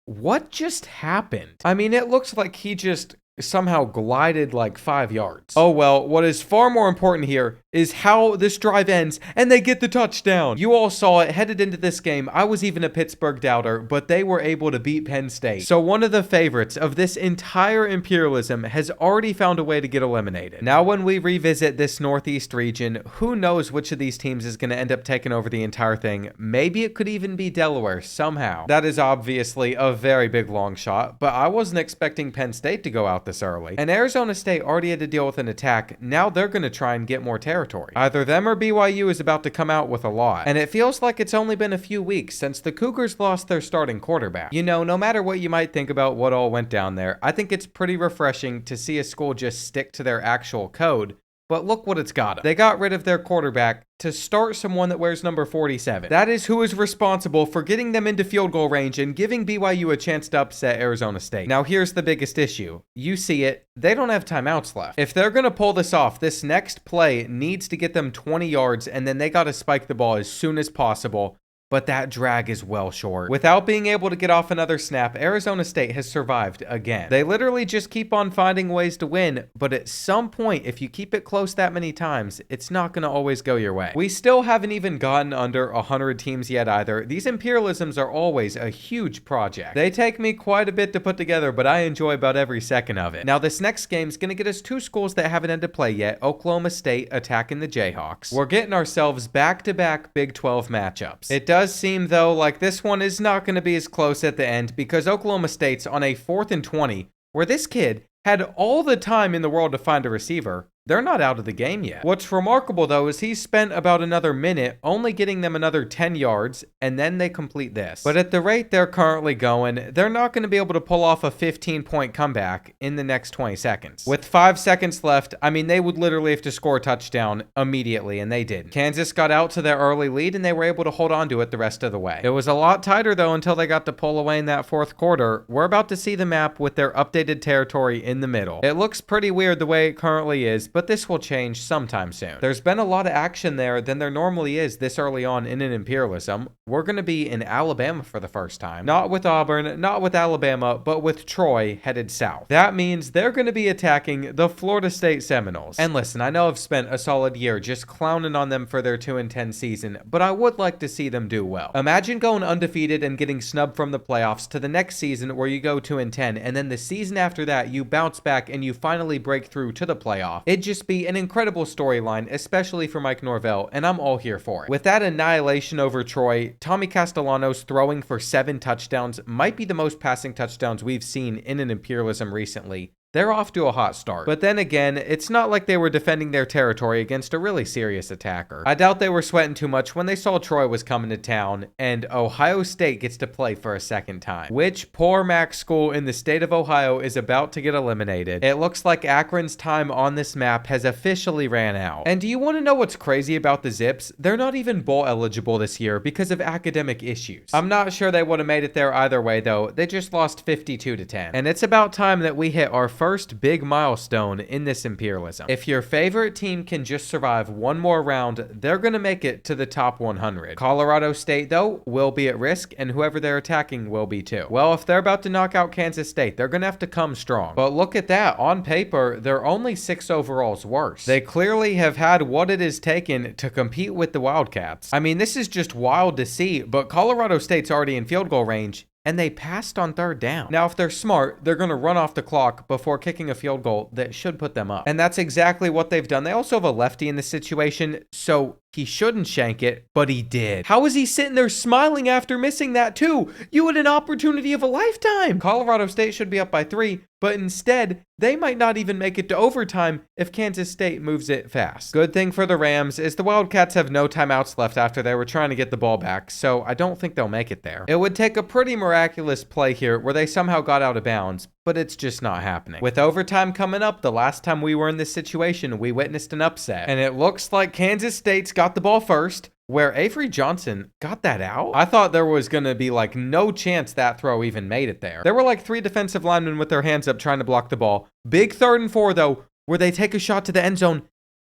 What just happened? I mean, it looks like he just somehow glided like 5 yards. Oh well, what is far more important here is how this drive ends and they get the touchdown. You all saw it headed into this game. I was even a Pittsburgh doubter, but they were able to beat Penn State. So one of the favorites of this entire Imperialism has already found a way to get eliminated. Now when we revisit this Northeast region, who knows which of these teams is going to end up taking over the entire thing. Maybe it could even be Delaware somehow. That is obviously a very big long shot, but I wasn't expecting Penn State to go out this early. And Arizona State already had to deal with an attack. Now they're going to try and get more territory. Either them or BYU is about to come out with a lot. And it feels like it's only been a few weeks since the Cougars lost their starting quarterback. You know, no matter what you might think about what all went down there, I think it's pretty refreshing to see a school just stick to their actual code. But look what it's got them. They got rid of their quarterback to start someone that wears number 47. That is who is responsible for getting them into field goal range and giving BYU a chance to upset Arizona State. Now here's the biggest issue. You see it, they don't have timeouts left. If they're going to pull this off, this next play needs to get them 20 yards and then they got to spike the ball as soon as possible. But that drag is well short. Without being able to get off another snap, Arizona State has survived again. They literally just keep on finding ways to win, but at some point, if you keep it close that many times, it's not going to always go your way. We still haven't even gotten under 100 teams yet either. These Imperialisms are always a huge project. They take me quite a bit to put together, but I enjoy about every second of it. Now, this next game is going to get us two schools that haven't had to play yet. Oklahoma State attacking the Jayhawks. We're getting ourselves back-to-back Big 12 matchups. It does seem, though, like this one is not going to be as close at the end because Oklahoma State's on a 4th and 20, where this kid had all the time in the world to find a receiver. They're not out of the game yet. What's remarkable, though, is he's spent about another minute only getting them another 10 yards, and then they complete this. But at the rate they're currently going, they're not going to be able to pull off a 15-point comeback in the next 20 seconds. With 5 seconds left, I mean, they would literally have to score a touchdown immediately, and they did. Kansas got out to their early lead, and they were able to hold on to it the rest of the way. It was a lot tighter, though, until they got to pull away in that 4th quarter. We're about to see the map with their updated territory in the middle. It looks pretty weird the way it currently is, but this will change sometime soon. There's been a lot of action there than there normally is this early on in an Imperialism. We're going to be in Alabama for the first time. Not with Auburn, not with Alabama, but with Troy headed south. That means they're going to be attacking the Florida State Seminoles. And listen, I know I've spent a solid year just clowning on them for their 2-10 season, but I would like to see them do well. Imagine going undefeated and getting snubbed from the playoffs to the next season where you go 2-10, and then the season after that you bounce back and you finally break through to the playoff. It'd just be an incredible storyline, especially for Mike Norvell, and I'm all here for it. With that annihilation over Troy, Tommy Castellanos throwing for 7 touchdowns might be the most passing touchdowns we've seen in an Imperialism recently. They're off to a hot start. But then again, it's not like they were defending their territory against a really serious attacker. I doubt they were sweating too much when they saw Troy was coming to town, and Ohio State gets to play for a second time. Which poor MAC school in the state of Ohio is about to get eliminated. It looks like Akron's time on this map has officially ran out. And do you want to know what's crazy about the Zips? They're not even bowl eligible this year because of academic issues. I'm not sure they would have made it there either way, though. They just lost 52-10. And it's about time that we hit our first big milestone in this Imperialism. If your favorite team can just survive one more round, they're going to make it to the top 100. Colorado State, though, will be at risk, and whoever they're attacking will be too. Well, if they're about to knock out Kansas State, they're going to have to come strong. But look at that. On paper, they're only 6 overalls worse. They clearly have had what it has taken to compete with the Wildcats. I mean, this is just wild to see, but Colorado State's already in field goal range, and they passed on 3rd down. Now, if they're smart, they're going to run off the clock before kicking a field goal that should put them up. And that's exactly what they've done. They also have a lefty in this situation, so he shouldn't shank it, but he did. How is he sitting there smiling after missing that too? You had an opportunity of a lifetime. Colorado State should be up by 3, but instead, they might not even make it to overtime if Kansas State moves it fast. Good thing for the Rams is the Wildcats have no timeouts left after they were trying to get the ball back, so I don't think they'll make it there. It would take a pretty miraculous play here where they somehow got out of bounds, but it's just not happening. With overtime coming up, the last time we were in this situation, we witnessed an upset, and it looks like Kansas State's got the ball first, where Avery Johnson got that out. I thought there was going to be like no chance that throw even made it there. There were like 3 defensive linemen with their hands up trying to block the ball. Big 3rd and 4 though, where they take a shot to the end zone.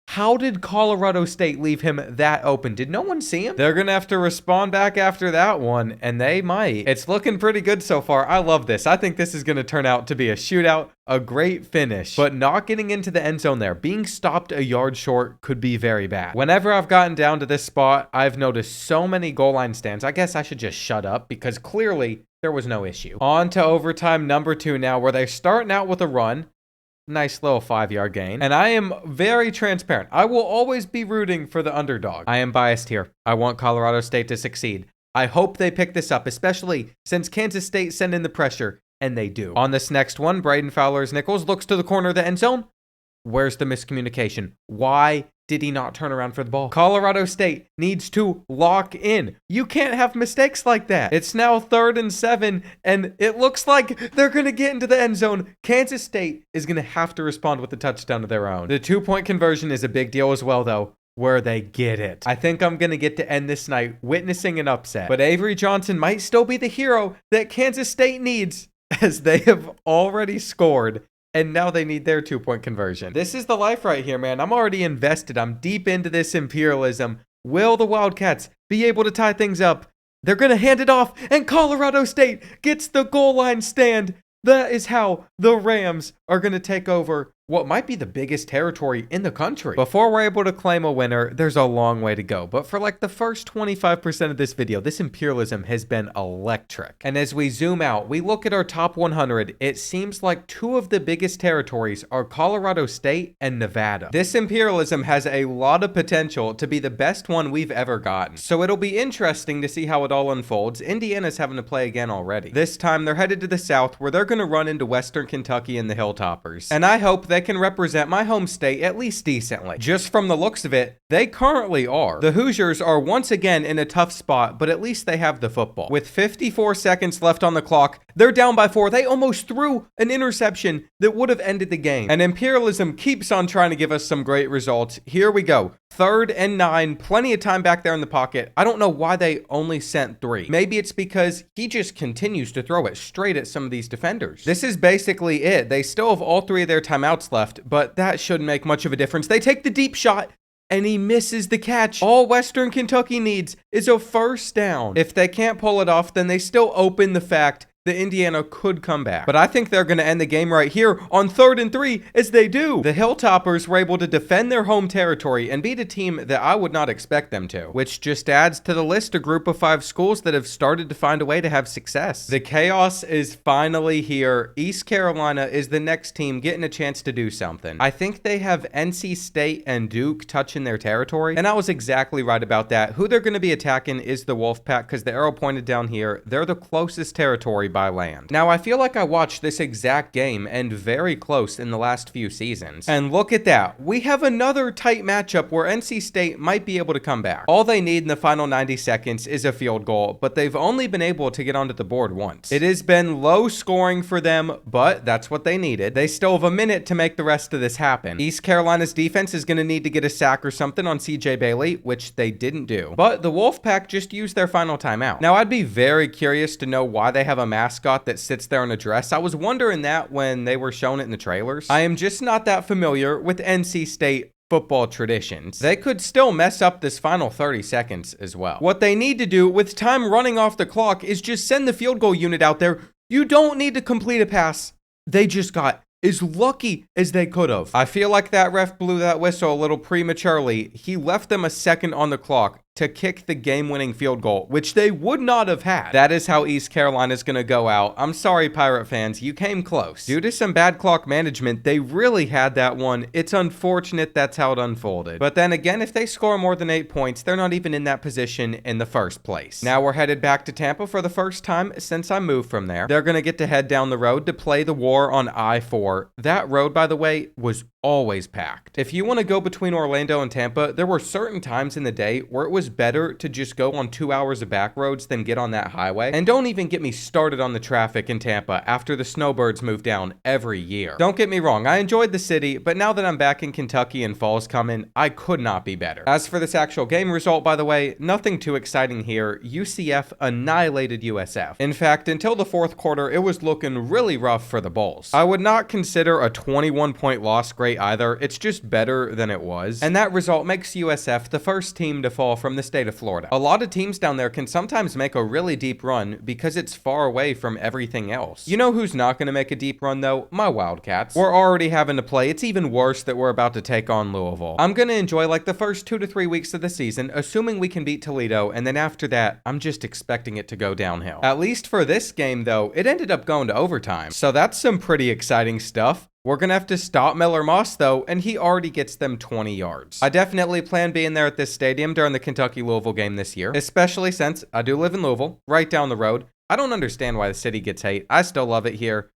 How did Colorado State leave him that open? Did no one see him? They're going to have to respond back after that one, and they might. It's looking pretty good so far. I love this. I think this is going to turn out to be a shootout, a great finish, but not getting into the end zone there. Being stopped a yard short could be very bad. Whenever I've gotten down to this spot, I've noticed so many goal line stands. I guess I should just shut up because clearly there was no issue. On to overtime number 2 now, where they're starting out with a run. Nice little 5-yard gain. And I am very transparent. I will always be rooting for the underdog. I am biased here. I want Colorado State to succeed. I hope they pick this up, especially since Kansas State sent in the pressure, and they do. On this next one, Braden Fowler's-Nichols looks to the corner of the end zone. Where's the miscommunication? Why did he not turn around for the ball? Colorado State needs to lock in. You can't have mistakes like that. It's now 3rd and 7, and it looks like they're going to get into the end zone. Kansas State is going to have to respond with a touchdown of their own. The 2-point conversion is a big deal as well, though, where they get it. I think I'm going to get to end this night witnessing an upset. But Avery Johnson might still be the hero that Kansas State needs, as they have already scored. And now they need their 2-point conversion. This is the life right here, man. I'm already invested. I'm deep into this imperialism. Will the Wildcats be able to tie things up? They're going to hand it off, and Colorado State gets the goal line stand. That is how the Rams are going to take over what might be the biggest territory in the country. Before we're able to claim a winner, there's a long way to go. But for like the first 25% of this video, this imperialism has been electric. And as we zoom out, we look at our top 100, it seems like 2 of the biggest territories are Colorado State and Nevada. This imperialism has a lot of potential to be the best one we've ever gotten. So it'll be interesting to see how it all unfolds. Indiana's having to play again already. This time they're headed to the south, where they're going to run into Western Kentucky and the Hilltoppers. And I hope they can represent my home state at least decently. Just from the looks of it, they currently are. The Hoosiers are once again in a tough spot, but at least they have the football. With 54 seconds left on the clock, they're down by 4. They almost threw an interception that would have ended the game. And imperialism keeps on trying to give us some great results. Here we go. 3rd and 9, plenty of time back there in the pocket. I don't know why they only sent 3. Maybe it's because he just continues to throw it straight at some of these defenders. This is basically it. They still have all 3 of their timeouts left, but that shouldn't make much of a difference. They take the deep shot, and he misses the catch. All Western Kentucky needs is a 1st down. If they can't pull it off, then they still open the fact that Indiana could come back. But I think they're going to end the game right here on 3rd and 3, as they do. The Hilltoppers were able to defend their home territory and beat a team that I would not expect them to, which just adds to the list a group of 5 schools that have started to find a way to have success. The chaos is finally here. East Carolina is the next team getting a chance to do something. I think they have NC State and Duke touching their territory, and I was exactly right about that. Who they're going to be attacking is the Wolfpack, because the arrow pointed down here. They're the closest territory by land. Now, I feel like I watched this exact game and very close in the last few seasons. And look at that. We have another tight matchup where NC State might be able to come back. All they need in the final 90 seconds is a field goal, but they've only been able to get onto the board once. It has been low scoring for them, but that's what they needed. They still have a minute to make the rest of this happen. East Carolina's defense is going to need to get a sack or something on CJ Bailey, which they didn't do. But the Wolfpack just used their final timeout. Now, I'd be very curious to know why they have a mascot that sits there in a dress. I was wondering that when they were showing it in the trailers. I am just not that familiar with NC State football traditions. They could still mess up this final 30 seconds as well. What they need to do with time running off the clock is just send the field goal unit out there. You don't need to complete a pass. They just got as lucky as they could have. I feel like that ref blew that whistle a little prematurely. He left them a second on the clock to kick the game-winning field goal, which they would not have had. That is how East Carolina is going to go out. I'm sorry, Pirate fans, you came close. Due to some bad clock management, they really had that one. It's unfortunate that's how it unfolded. But then again, if they score more than 8 points, they're not even in that position in the first place. Now we're headed back to Tampa for the first time since I moved from there. They're going to get to head down the road to play the war on I-4. That road, by the way, was always packed. If you want to go between Orlando and Tampa, there were certain times in the day where it was better to just go on 2 hours of back roads than get on that highway. And don't even get me started on the traffic in Tampa after the snowbirds move down every year. Don't get me wrong, I enjoyed the city, but now that I'm back in Kentucky and fall's coming, I could not be better. As for this actual game result, by the way, nothing too exciting here. UCF annihilated USF. In fact, until the fourth quarter, it was looking really rough for the Bulls. I would not consider a 21-point loss great either. It's just better than it was. And that result makes USF the first team to fall from the state of Florida. A lot of teams down there can sometimes make a really deep run because it's far away from everything else. You know who's not going to make a deep run though? My Wildcats. We're already having to play. It's even worse that we're about to take on Louisville. I'm going to enjoy like the first 2 to 3 weeks of the season, assuming we can beat Toledo, and then after that, I'm just expecting it to go downhill. At least for this game though, it ended up going to overtime. So that's some pretty exciting stuff. We're going to have to stop Miller Moss, though, and he already gets them 20 yards. I definitely plan being there at this stadium during the Kentucky-Louisville game this year, especially since I do live in Louisville, right down the road. I don't understand why the city gets hate. I still love it here.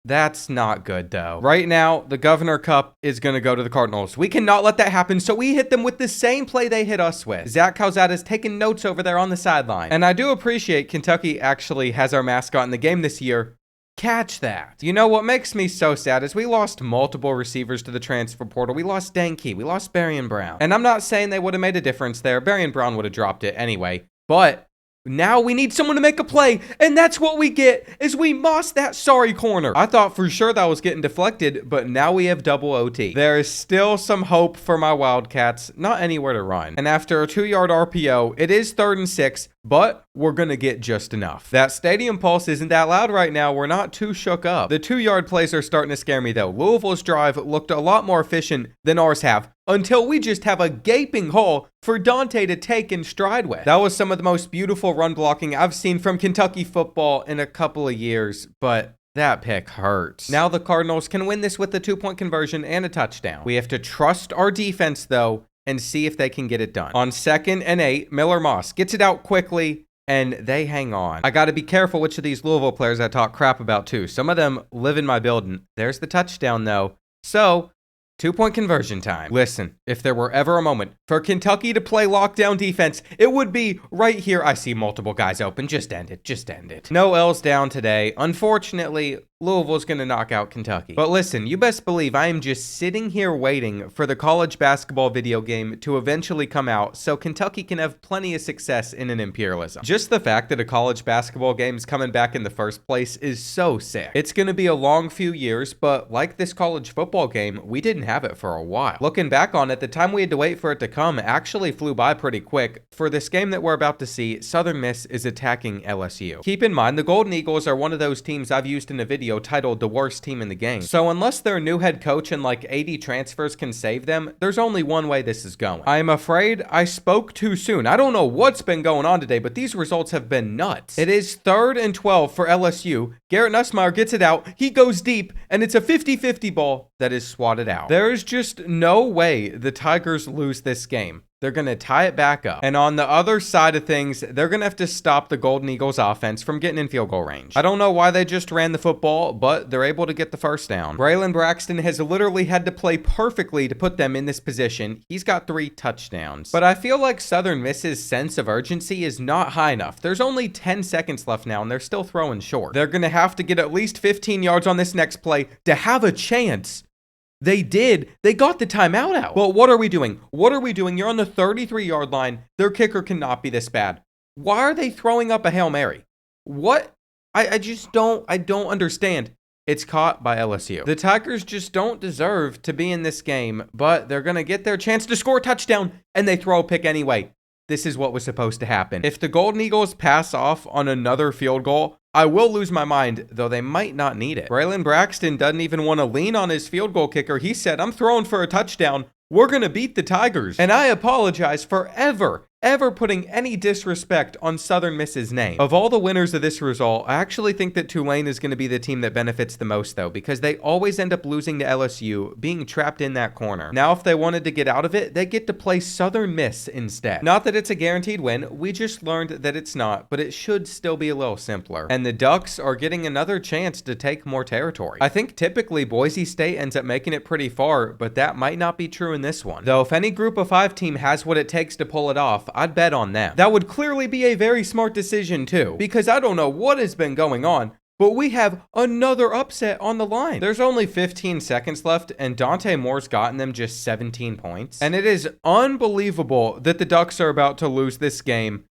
That's not good, though. Right now, the Governor Cup is going to go to the Cardinals. We cannot let that happen, so we hit them with the same play they hit us with. Zach Calzada's taking notes over there on the sideline. And I do appreciate Kentucky actually has our mascot in the game this year. Catch that. You know what makes me so sad is we lost multiple receivers to the transfer portal. We lost Denke. We lost Berrien Brown. And I'm not saying they would have made a difference there. Berrien Brown would have dropped it anyway. But now we need someone to make a play, and that's what we get, is we mossed that sorry corner. I thought for sure that was getting deflected, but now we have double OT. There is still some hope for my Wildcats, not anywhere to run. And after a 2-yard RPO, it is 3rd and 6, but we're going to get just enough. That stadium pulse isn't that loud right now. We're not too shook up. The 2-yard plays are starting to scare me, though. Louisville's drive looked a lot more efficient than ours have, until we just have a gaping hole for Dante to take in stride with. That was some of the most beautiful run blocking I've seen from Kentucky football in a couple of years, but that pick hurts. Now the Cardinals can win this with a 2-point conversion and a touchdown. We have to trust our defense, though, and see if they can get it done. On 2nd and 8, Miller Moss gets it out quickly, and they hang on. I got to be careful which of these Louisville players I talk crap about, too. Some of them live in my building. There's the touchdown, though. So 2-point conversion time. Listen, if there were ever a moment for Kentucky to play lockdown defense, it would be right here. I see multiple guys open. Just end it. Just end it. No L's down today. Unfortunately, Louisville's going to knock out Kentucky. But listen, you best believe I am just sitting here waiting for the college basketball video game to eventually come out so Kentucky can have plenty of success in an Imperialism. Just the fact that a college basketball game is coming back in the first place is so sick. It's going to be a long few years, but like this college football game, we didn't have it for a while. Looking back on it, the time we had to wait for it to come actually flew by pretty quick. For this game that we're about to see, Southern Miss is attacking LSU. Keep in mind, the Golden Eagles are one of those teams I've used in a video titled the worst team in the game. So unless their new head coach and like 80 transfers can save them, there's only one way this is going. I'm afraid I spoke too soon. I don't know what's been going on today, but these results have been nuts. It is 3rd and 12 for LSU. Garrett Nussmeier gets it out. He goes deep, and it's a 50-50 ball that is swatted out. There is just no way the Tigers lose this game. They're going to tie it back up. And on the other side of things, they're going to have to stop the Golden Eagles offense from getting in field goal range. I don't know why they just ran the football, but they're able to get the first down. Braylon Braxton has literally had to play perfectly to put them in this position. He's got 3 touchdowns. But I feel like Southern Miss's sense of urgency is not high enough. There's only 10 seconds left now, and they're still throwing short. They're going to have to get at least 15 yards on this next play to have a chance. They did. They got the timeout out. But what are we doing? What are we doing? You're on the 33-yard line. Their kicker cannot be this bad. Why are they throwing up a Hail Mary? What? I don't understand. It's caught by LSU. The Tigers just don't deserve to be in this game, but they're going to get their chance to score a touchdown, and they throw a pick anyway. This is what was supposed to happen. If the Golden Eagles pass off on another field goal, I will lose my mind, though they might not need it. Braylon Braxton doesn't even want to lean on his field goal kicker. He said, I'm throwing for a touchdown. We're going to beat the Tigers. And I apologize for ever ever putting any disrespect on Southern Miss's name. Of all the winners of this result, I actually think that Tulane is going to be the team that benefits the most though, because they always end up losing to LSU, being trapped in that corner. Now, if they wanted to get out of it, they get to play Southern Miss instead. Not that it's a guaranteed win, we just learned that it's not, but it should still be a little simpler. And the Ducks are getting another chance to take more territory. I think typically Boise State ends up making it pretty far, but that might not be true in this one. Though if any group of 5 team has what it takes to pull it off, I'd bet on them. That would clearly be a very smart decision too, because I don't know what has been going on, but we have another upset on the line. There's only 15 seconds left, and Dante Moore's gotten them just 17 points. And it is unbelievable that the Ducks are about to lose this game,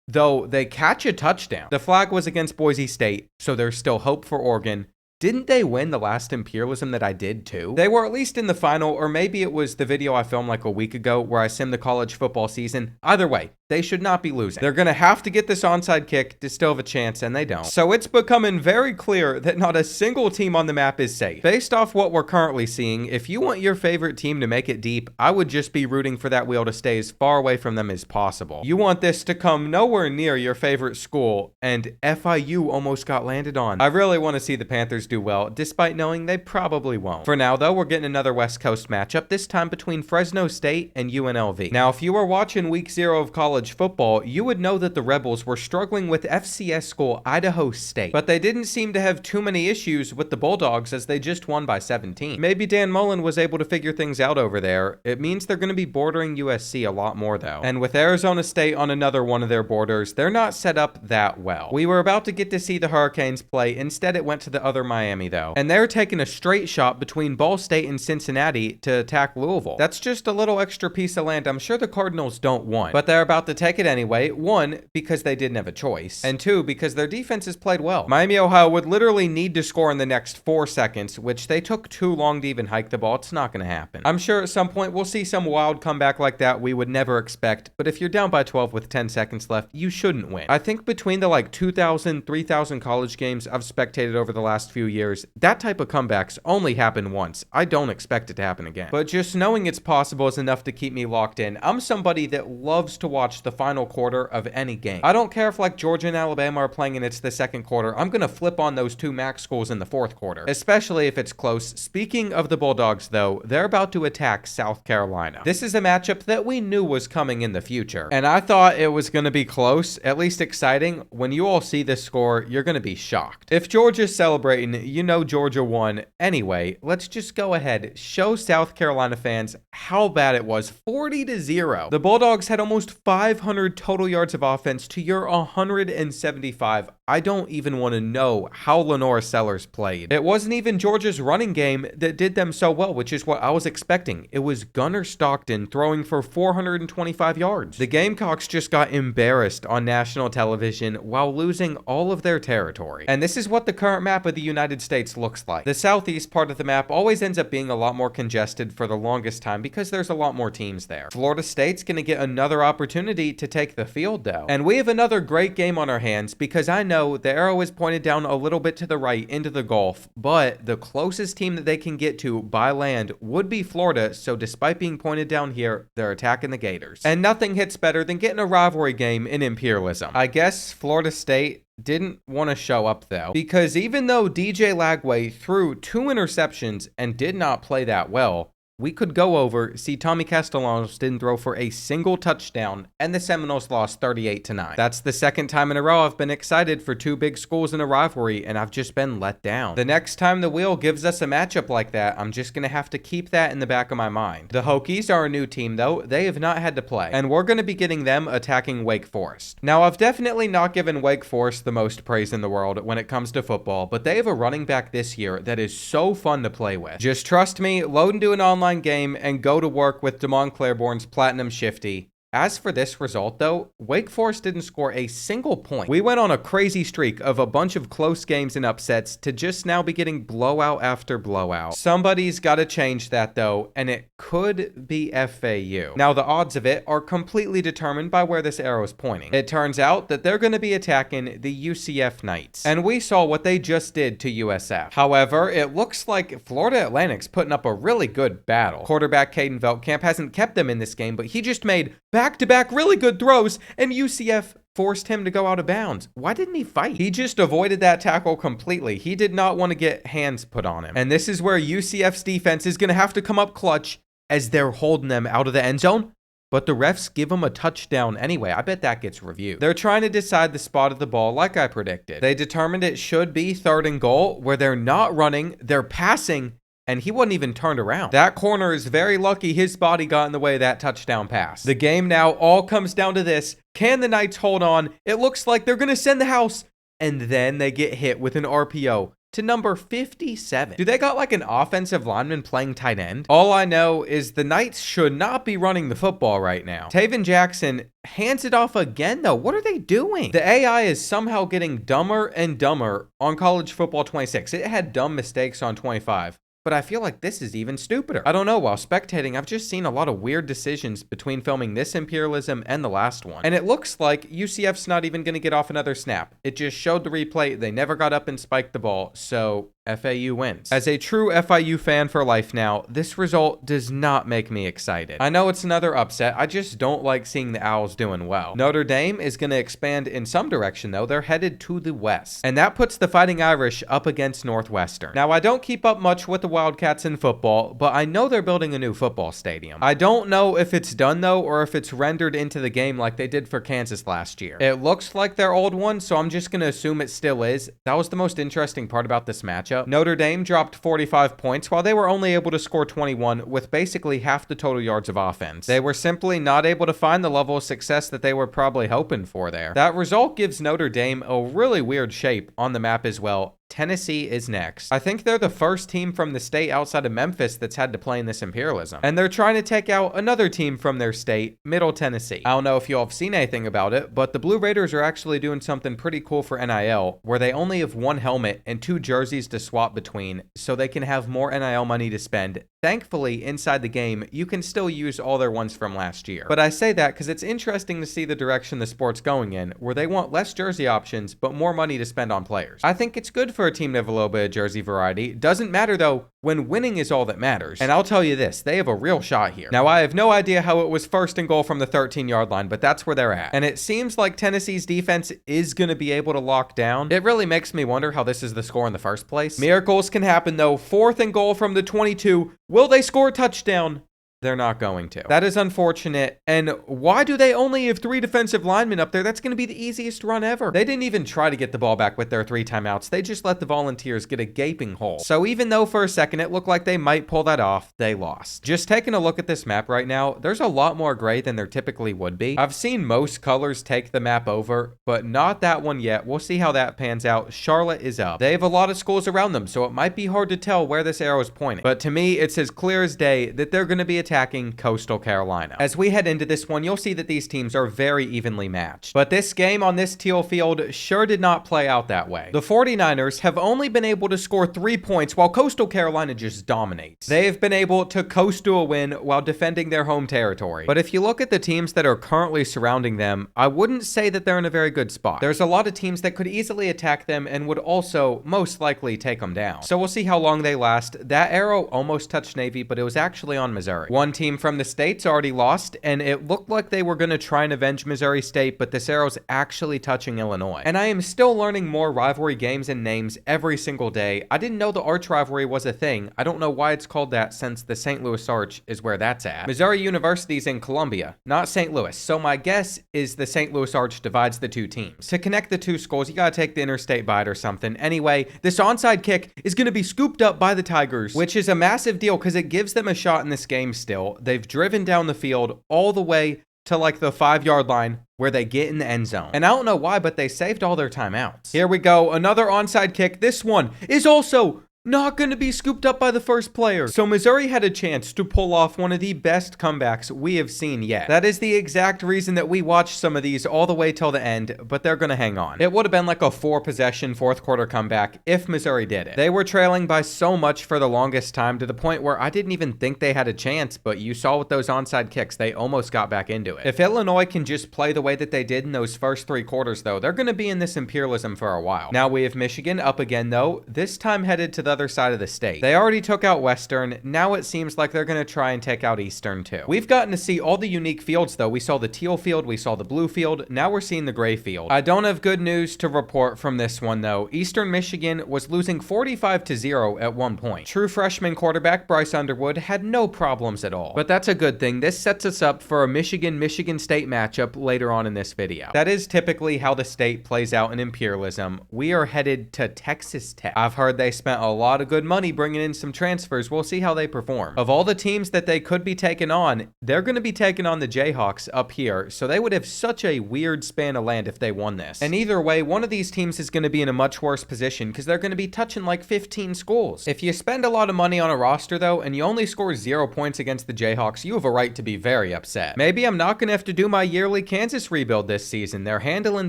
though they catch a touchdown. The flag was against Boise State, so there's still hope for Oregon. Didn't they win the last Imperialism that I did too? They were at least in the final, or maybe it was the video I filmed like a week ago where I simmed the college football season. Either way, they should not be losing. They're going to have to get this onside kick to still have a chance, and they don't. So it's becoming very clear that not a single team on the map is safe. Based off what we're currently seeing, if you want your favorite team to make it deep, I would just be rooting for that wheel to stay as far away from them as possible. You want this to come nowhere near your favorite school, and FIU almost got landed on. I really want to see the Panthers do well, despite knowing they probably won't. For now, though, we're getting another West Coast matchup, this time between Fresno State and UNLV. Now, if you were watching week 0 of college football, you would know that the Rebels were struggling with FCS school Idaho State, but they didn't seem to have too many issues with the Bulldogs as they just won by 17. Maybe Dan Mullen was able to figure things out over there. It means they're going to be bordering USC a lot more though. And with Arizona State on another one of their borders, they're not set up that well. We were about to get to see the Hurricanes play, instead it went to the other Miami though. And they're taking a straight shot between Ball State and Cincinnati to attack Louisville. That's just a little extra piece of land I'm sure the Cardinals don't want, but they're about to take it anyway. 1, because they didn't have a choice, and 2, because their defense has played well. Miami, Ohio would literally need to score in the next 4 seconds, which they took too long to even hike the ball. It's not going to happen. I'm sure at some point we'll see some wild comeback like that we would never expect, but if you're down by 12 with 10 seconds left, you shouldn't win. I think between the 2,000, 3,000 college games I've spectated over the last few years, that type of comebacks only happen once. I don't expect it to happen again. But just knowing it's possible is enough to keep me locked in. I'm somebody that loves to watch the final quarter of any game. I don't care if Georgia and Alabama are playing and it's the second quarter. I'm going to flip on those 2 MAC schools in the 4th quarter, especially if it's close. Speaking of the Bulldogs though, they're about to attack South Carolina. This is a matchup that we knew was coming in the future, and I thought it was going to be close, at least exciting. When you all see this score, you're going to be shocked. If Georgia's celebrating, you know Georgia won. Anyway, let's just go ahead, show South Carolina fans how bad it was. 40-0. The Bulldogs had almost 500 total yards of offense to your 175. I don't even want to know how Lenora Sellers played. It wasn't even Georgia's running game that did them so well, which is what I was expecting. It was Gunnar Stockton throwing for 425 yards. The Gamecocks just got embarrassed on national television while losing all of their territory. And this is what the current map of the United States looks like. The southeast part of the map always ends up being a lot more congested for the longest time because there's a lot more teams there. Florida State's going to get another opportunity to take the field though. And we have another great game on our hands because I know the arrow is pointed down a little bit to the right into the Gulf, but the closest team that they can get to by land would be Florida, so despite being pointed down here, they're attacking the Gators. And nothing hits better than getting a rivalry game in Imperialism. I guess Florida State didn't want to show up though, because even though DJ Lagway threw 2 interceptions and did not play that well, we could go over, see Tommy Castellanos didn't throw for a single touchdown, and the Seminoles lost 38-9. That's the second time in a row I've been excited for 2 big schools in a rivalry, and I've just been let down. The next time the wheel gives us a matchup like that, I'm just going to have to keep that in the back of my mind. The Hokies are a new team though. They have not had to play, and we're going to be getting them attacking Wake Forest. Now, I've definitely not given Wake Forest the most praise in the world when it comes to football, but they have a running back this year that is so fun to play with. Just trust me, load into an online game and go to work with Damon Claiborne's Platinum Shifty. As for this result though, Wake Forest didn't score a single point. We went on a crazy streak of a bunch of close games and upsets to just now be getting blowout after blowout. Somebody's got to change that though, and it could be FAU. Now the odds of it are completely determined by where this arrow is pointing. It turns out that they're going to be attacking the UCF Knights, and we saw what they just did to USF. However, it looks like Florida Atlantic's putting up a really good battle. Quarterback Caden Veltkamp hasn't kept them in this game, but he just made back-to-back really good throws, and UCF forced him to go out of bounds. Why didn't he fight? He just avoided that tackle completely. He did not want to get hands put on him. And this is where UCF's defense is going to have to come up clutch as they're holding them out of the end zone. But the refs give them a touchdown anyway. I bet that gets reviewed. They're trying to decide the spot of the ball like I predicted. They determined it should be 3rd and goal, where they're not running, they're passing, and he wasn't even turned around. That corner is very lucky his body got in the way of that touchdown pass. The game now all comes down to this. Can the Knights hold on? It looks like they're going to send the house, and then they get hit with an RPO to number 57. Do they got like an offensive lineman playing tight end? All I know is the Knights should not be running the football right now. Taven Jackson hands it off again though. What are they doing? The AI is somehow getting dumber and dumber on College Football 26. It had dumb mistakes on 25. But I feel like this is even stupider. I don't know, while spectating, I've just seen a lot of weird decisions between filming this Imperialism and the last one. And it looks like UCF's not even going to get off another snap. It just showed the replay. They never got up and spiked the ball, so FAU wins. As a true FIU fan for life now, this result does not make me excited. I know it's another upset. I just don't like seeing the Owls doing well. Notre Dame is going to expand in some direction, though. They're headed to the west. And that puts the Fighting Irish up against Northwestern. Now, I don't keep up much with the Wildcats in football, but I know they're building a new football stadium. I don't know if it's done, though, or if it's rendered into the game like they did for Kansas last year. It looks like their old one, so I'm just going to assume it still is. That was the most interesting part about this matchup. Notre Dame dropped 45 points while they were only able to score 21 with basically half the total yards of offense. They were simply not able to find the level of success that they were probably hoping for there. That result gives Notre Dame a really weird shape on the map as well. Tennessee is next. I think they're the first team from the state outside of Memphis that's had to play in this Imperialism. And they're trying to take out another team from their state, Middle Tennessee. I don't know if you all have seen anything about it, but the Blue Raiders are actually doing something pretty cool for NIL, where they only have one helmet and 2 jerseys to swap between, so they can have more NIL money to spend. Thankfully, inside the game, you can still use all their ones from last year. But I say that because it's interesting to see the direction the sport's going in, where they want less jersey options, but more money to spend on players. I think it's good for a team to have a little bit of jersey variety. Doesn't matter though, when winning is all that matters. And I'll tell you this, they have a real shot here. Now, I have no idea how it was 1st and goal from the 13-yard line, but that's where they're at. And it seems like Tennessee's defense is going to be able to lock down. It really makes me wonder how this is the score in the first place. Miracles can happen though. 4th and goal from the 22. Will they score a touchdown? They're not going to. That is unfortunate. And why do they only have 3 defensive linemen up there? That's going to be the easiest run ever. They didn't even try to get the ball back with their 3 timeouts. They just let the Volunteers get a gaping hole. So even though for a second it looked like they might pull that off, they lost. Just taking a look at this map right now, there's a lot more gray than there typically would be. I've seen most colors take the map over, but not that one yet. We'll see how that pans out. Charlotte is up. They have a lot of schools around them, so it might be hard to tell where this arrow is pointing. But to me, it's as clear as day that they're going to be attacking Coastal Carolina. As we head into this one, you'll see that these teams are very evenly matched. But this game on this teal field sure did not play out that way. The 49ers have only been able to score 3 points while Coastal Carolina just dominates. They have been able to coast to a win while defending their home territory. But if you look at the teams that are currently surrounding them, I wouldn't say that they're in a very good spot. There's a lot of teams that could easily attack them and would also most likely take them down. So we'll see how long they last. That arrow almost touched Navy, but it was actually on Missouri. One team from the state's already lost, and it looked like they were going to try and avenge Missouri State, but this arrow's actually touching Illinois. And I am still learning more rivalry games and names every single day. I didn't know the arch rivalry was a thing. I don't know why it's called that, since the St. Louis Arch is where that's at. Missouri University's in Columbia, not St. Louis, so my guess is the St. Louis Arch divides the 2 teams. To connect the 2 schools, you gotta take the interstate bite or something. Anyway, this onside kick is gonna be scooped up by the Tigers, which is a massive deal because it gives them a shot in this game still. They've driven down the field all the way to like the 5-yard line where they get in the end zone. And I don't know why, but they saved all their timeouts. Here we go, another onside kick. This one is also not going to be scooped up by the first player. So Missouri had a chance to pull off one of the best comebacks we have seen yet. That is the exact reason that we watched some of these all the way till the end, but they're going to hang on. It would have been like a 4-possession 4th quarter comeback if Missouri did it. They were trailing by so much for the longest time to the point where I didn't even think they had a chance, but you saw with those onside kicks, they almost got back into it. If Illinois can just play the way that they did in those first 3 quarters though, they're going to be in this Imperialism for a while. Now we have Michigan up again though, this time headed to the other side of the state. They already took out Western, now it seems like they're going to try and take out Eastern too. We've gotten to see all the unique fields though. We saw the teal field, we saw the blue field, now we're seeing the gray field. I don't have good news to report from this one though. Eastern Michigan was losing 45-0 at one point. True freshman quarterback Bryce Underwood had no problems at all. But that's a good thing. This sets us up for a Michigan State matchup later on in this video. That is typically how the state plays out in Imperialism. We are headed to Texas Tech. I've heard they spent a lot of good money bringing in some transfers. We'll see how they perform. Of all the teams that they could be taking on, they're going to be taking on the Jayhawks up here, so they would have such a weird span of land if they won this. And either way, one of these teams is going to be in a much worse position because they're going to be touching like 15 schools. If you spend a lot of money on a roster though, and you only score 0 points against the Jayhawks, you have a right to be very upset. Maybe I'm not going to have to do my yearly Kansas rebuild this season. They're handling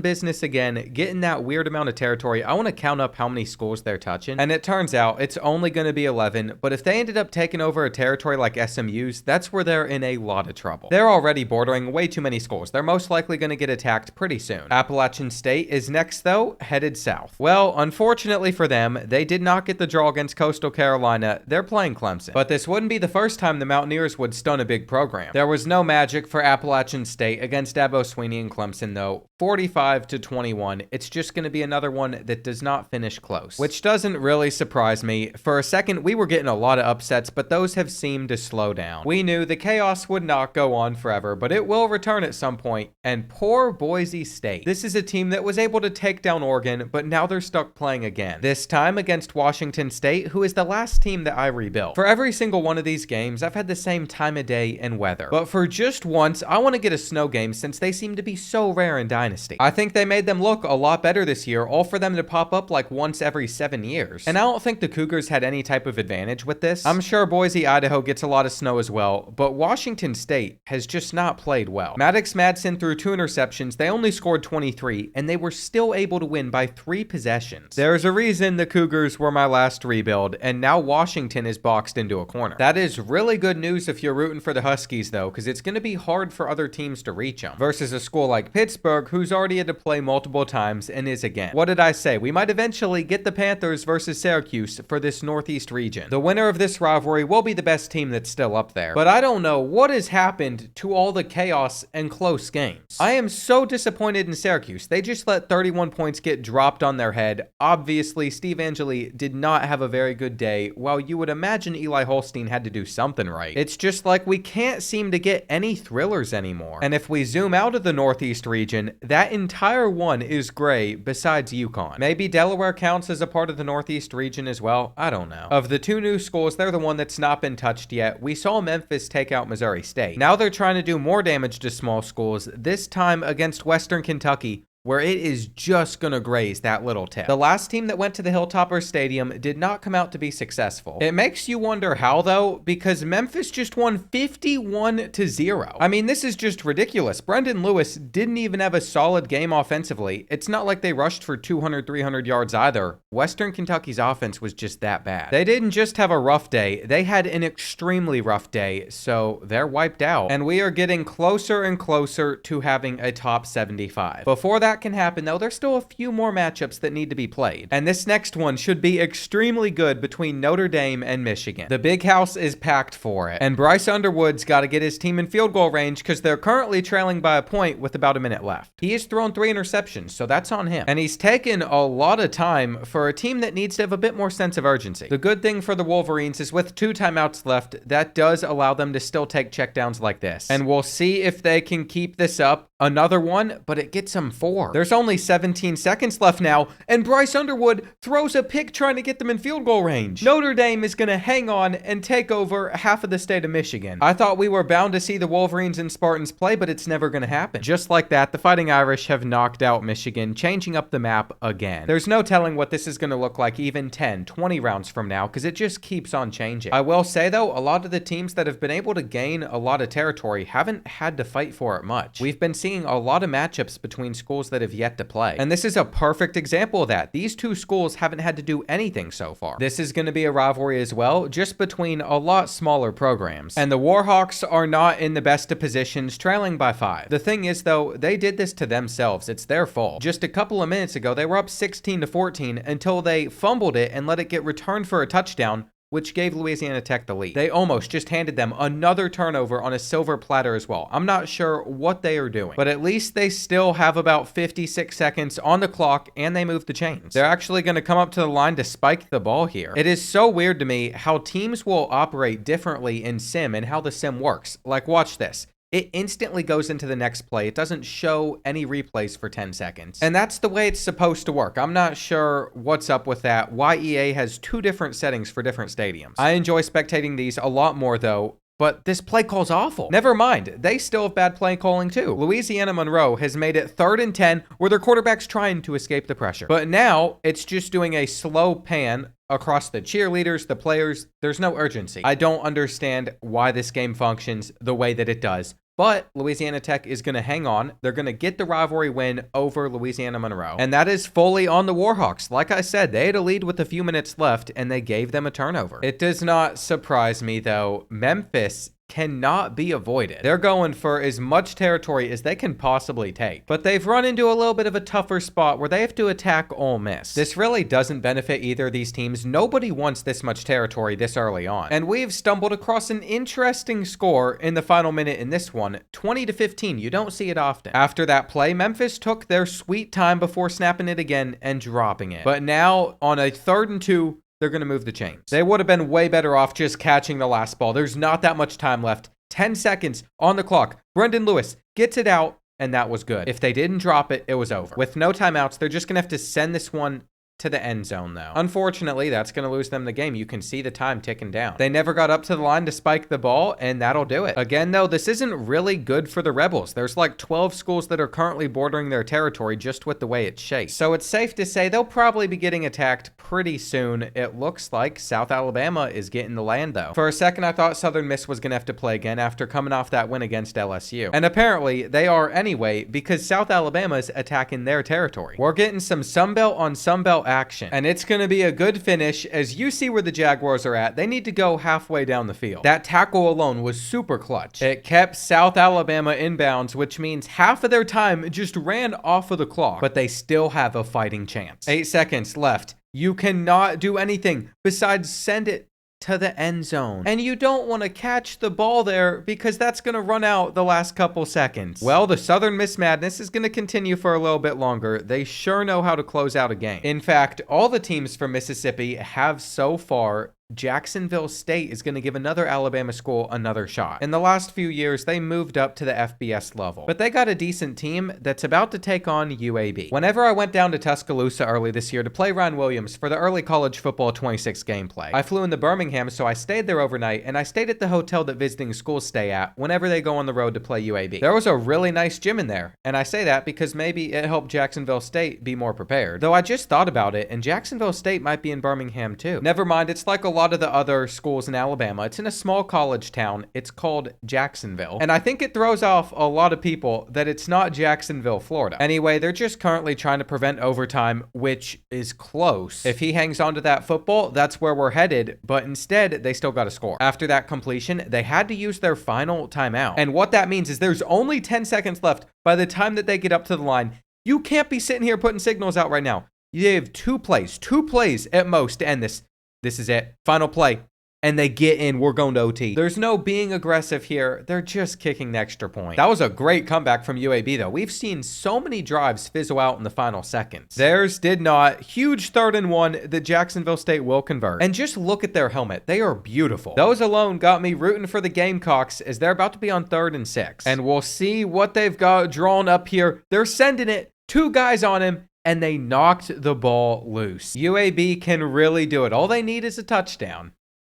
business again, getting that weird amount of territory. I want to count up how many schools they're touching, and it turns out it's only going to be 11, but if they ended up taking over a territory like SMU's, that's where they're in a lot of trouble. They're already bordering way too many schools. They're most likely going to get attacked pretty soon. Appalachian State is next though, headed south. Well, unfortunately for them, they did not get the draw against Coastal Carolina. They're playing Clemson. But this wouldn't be the first time the Mountaineers would stun a big program. There was no magic for Appalachian State against Dabo Swinney and Clemson though. 45-21. It's just going to be another one that does not finish close, which doesn't really surprise me. For a second, we were getting a lot of upsets, but those have seemed to slow down. We knew the chaos would not go on forever, but it will return at some point. And poor Boise State. This is a team that was able to take down Oregon, but now they're stuck playing again. This time against Washington State, who is the last team that I rebuilt. For every single one of these games, I've had the same time of day and weather. But for just once, I want to get a snow game since they seem to be so rare in Dynasty. I think they made them look a lot better this year, all for them to pop up like once every 7 years. And I don't think the Cougars had any type of advantage with this. I'm sure Boise, Idaho gets a lot of snow as well, but Washington State has just not played well. Maddox Madsen threw 2 interceptions, they only scored 23, and they were still able to win by 3 possessions. There's a reason the Cougars were my last rebuild, and now Washington is boxed into a corner. That is really good news if you're rooting for the Huskies though, because it's going to be hard for other teams to reach them, versus a school like Pittsburgh, who's already had to play multiple times and is again. What did I say? We might eventually get the Panthers versus Syracuse for this Northeast region. The winner of this rivalry will be the best team that's still up there. But I don't know what has happened to all the chaos and close games. I am so disappointed in Syracuse. They just let 31 points get dropped on their head. Obviously, Steve Angeli did not have a very good day, while you would imagine Eli Holstein had to do something right. It's just like we can't seem to get any thrillers anymore. And if we zoom out of the Northeast region, that entire one is gray besides UConn. Maybe Delaware counts as a part of the Northeast region as well. I don't know. Of the 2 new schools, they're the one that's not been touched yet. We saw Memphis take out Missouri State. Now they're trying to do more damage to small schools, this time against Western Kentucky, where it is just gonna graze that little tip. The last team that went to the Hilltopper Stadium did not come out to be successful. It makes you wonder how though, because Memphis just won 51-0. I mean, this is just ridiculous. Brendan Lewis didn't even have a solid game offensively. It's not like they rushed for 200, 300 yards either. Western Kentucky's offense was just that bad. They didn't just have a rough day, they had an extremely rough day, so they're wiped out. And we are getting closer and closer to having a top 75. Before that can happen though, there's still a few more matchups that need to be played. And this next one should be extremely good between Notre Dame and Michigan. The big house is packed for it. And Bryce Underwood's got to get his team in field goal range because they're currently trailing by a point with about a minute left. He has thrown 3 interceptions, so that's on him. And he's taken a lot of time for a team that needs to have a bit more sense of urgency. The good thing for the Wolverines is with 2 timeouts left, that does allow them to still take checkdowns like this. And we'll see if they can keep this up. Another one, but it gets them 4. There's only 17 seconds left now, and Bryce Underwood throws a pick trying to get them in field goal range. Notre Dame is going to hang on and take over half of the state of Michigan. I thought we were bound to see the Wolverines and Spartans play, but it's never going to happen. Just like that, the Fighting Irish have knocked out Michigan, changing up the map again. There's no telling what this is going to look like even 10, 20 rounds from now, because it just keeps on changing. I will say, though, a lot of the teams that have been able to gain a lot of territory haven't had to fight for it much. We've been seeing seeing a lot of matchups between schools that have yet to play. And this is a perfect example of that. These two schools haven't had to do anything so far. This is going to be a rivalry as well, just between a lot smaller programs. And the Warhawks are not in the best of positions, trailing by 5. The thing is, though, they did this to themselves. It's their fault. Just a couple of minutes ago, they were up 16-14 until they fumbled it and let it get returned for a touchdown, which gave Louisiana Tech the lead. They almost just handed them another turnover on a silver platter as well. I'm not sure what they are doing, but at least they still have about 56 seconds on the clock and they moved the chains. They're actually going to come up to the line to spike the ball here. It is so weird to me how teams will operate differently in sim and how the sim works. Like, watch this. It instantly goes into the next play. It doesn't show any replays for 10 seconds. And that's the way it's supposed to work. I'm not sure what's up with that. Why EA has 2 different settings for different stadiums. I enjoy spectating these a lot more though, but this play call's awful. Never mind, they still have bad play calling too. Louisiana Monroe has made it 3rd and 10 where their quarterback's trying to escape the pressure. But now it's just doing a slow pan across the cheerleaders, the players. There's no urgency. I don't understand why this game functions the way that it does. But Louisiana Tech is going to hang on. They're going to get the rivalry win over Louisiana Monroe. And that is fully on the Warhawks. Like I said, they had a lead with a few minutes left, and they gave them a turnover. It does not surprise me, though. Memphis cannot be avoided. They're going for as much territory as they can possibly take. But they've run into a little bit of a tougher spot where they have to attack Ole Miss. This really doesn't benefit either of these teams. Nobody wants this much territory this early on. And we've stumbled across an interesting score in the final minute in this one, 20-15. You don't see it often. After that play, Memphis took their sweet time before snapping it again and dropping it. But now on a 3rd and 2, they're going to move the chains. They would have been way better off just catching the last ball. There's not that much time left. 10 seconds on the clock. Brendan Lewis gets it out, and that was good. If they didn't drop it, it was over. With no timeouts, they're just going to have to send this one to the end zone, though. Unfortunately, that's going to lose them the game. You can see the time ticking down. They never got up to the line to spike the ball, and that'll do it. Again, though, this isn't really good for the Rebels. There's like 12 schools that are currently bordering their territory just with the way it's shaped. So it's safe to say they'll probably be getting attacked pretty soon. It looks like South Alabama is getting the land, though. For a second, I thought Southern Miss was going to have to play again after coming off that win against LSU. And apparently, they are anyway, because South Alabama's attacking their territory. We're getting some Sunbelt on Sunbelt action, and it's going to be a good finish. As you see where the Jaguars are at, they need to go halfway down the field. That tackle alone was super clutch. It kept South Alabama in bounds, which means half of their time just ran off of the clock, but they still have a fighting chance. 8 seconds left. You cannot do anything besides send it to the end zone. And you don't want to catch the ball there because that's going to run out the last couple seconds. Well, the Southern Miss madness is going to continue for a little bit longer. They sure know how to close out a game. In fact, all the teams from Mississippi have so far. Jacksonville State is going to give another Alabama school another shot. In the last few years, they moved up to the FBS level, but they got a decent team that's about to take on UAB. Whenever I went down to Tuscaloosa early this year to play Ryan Williams for the early college football 26 gameplay, I flew into Birmingham, so I stayed there overnight, and I stayed at the hotel that visiting schools stay at whenever they go on the road to play UAB. There was a really nice gym in there, and I say that because maybe it helped Jacksonville State be more prepared. Though I just thought about it, and Jacksonville State might be in Birmingham too. Never mind, it's like a lot of the other schools in Alabama. It's in a small college town. It's called Jacksonville. And I think it throws off a lot of people that it's not Jacksonville, Florida. Anyway, they're just currently trying to prevent overtime, which is close. If he hangs on to that football, that's where we're headed. But instead, they still got to score. After that completion, they had to use their final timeout. And what that means is there's only 10 seconds left by the time that they get up to the line. You can't be sitting here putting signals out right now. You have two plays at most to end this. This is it. Final play. And they get in. We're going to OT. There's no being aggressive here. They're just kicking the extra point. That was a great comeback from UAB, though. We've seen so many drives fizzle out in the final seconds. Theirs did not. Huge 3rd and 1 that Jacksonville State will convert. And just look at their helmet. They are beautiful. Those alone got me rooting for the Gamecocks as they're about to be on 3rd and 6. And we'll see what they've got drawn up here. They're sending it. 2 guys on him. And they knocked the ball loose. UAB can really do it. All they need is a touchdown.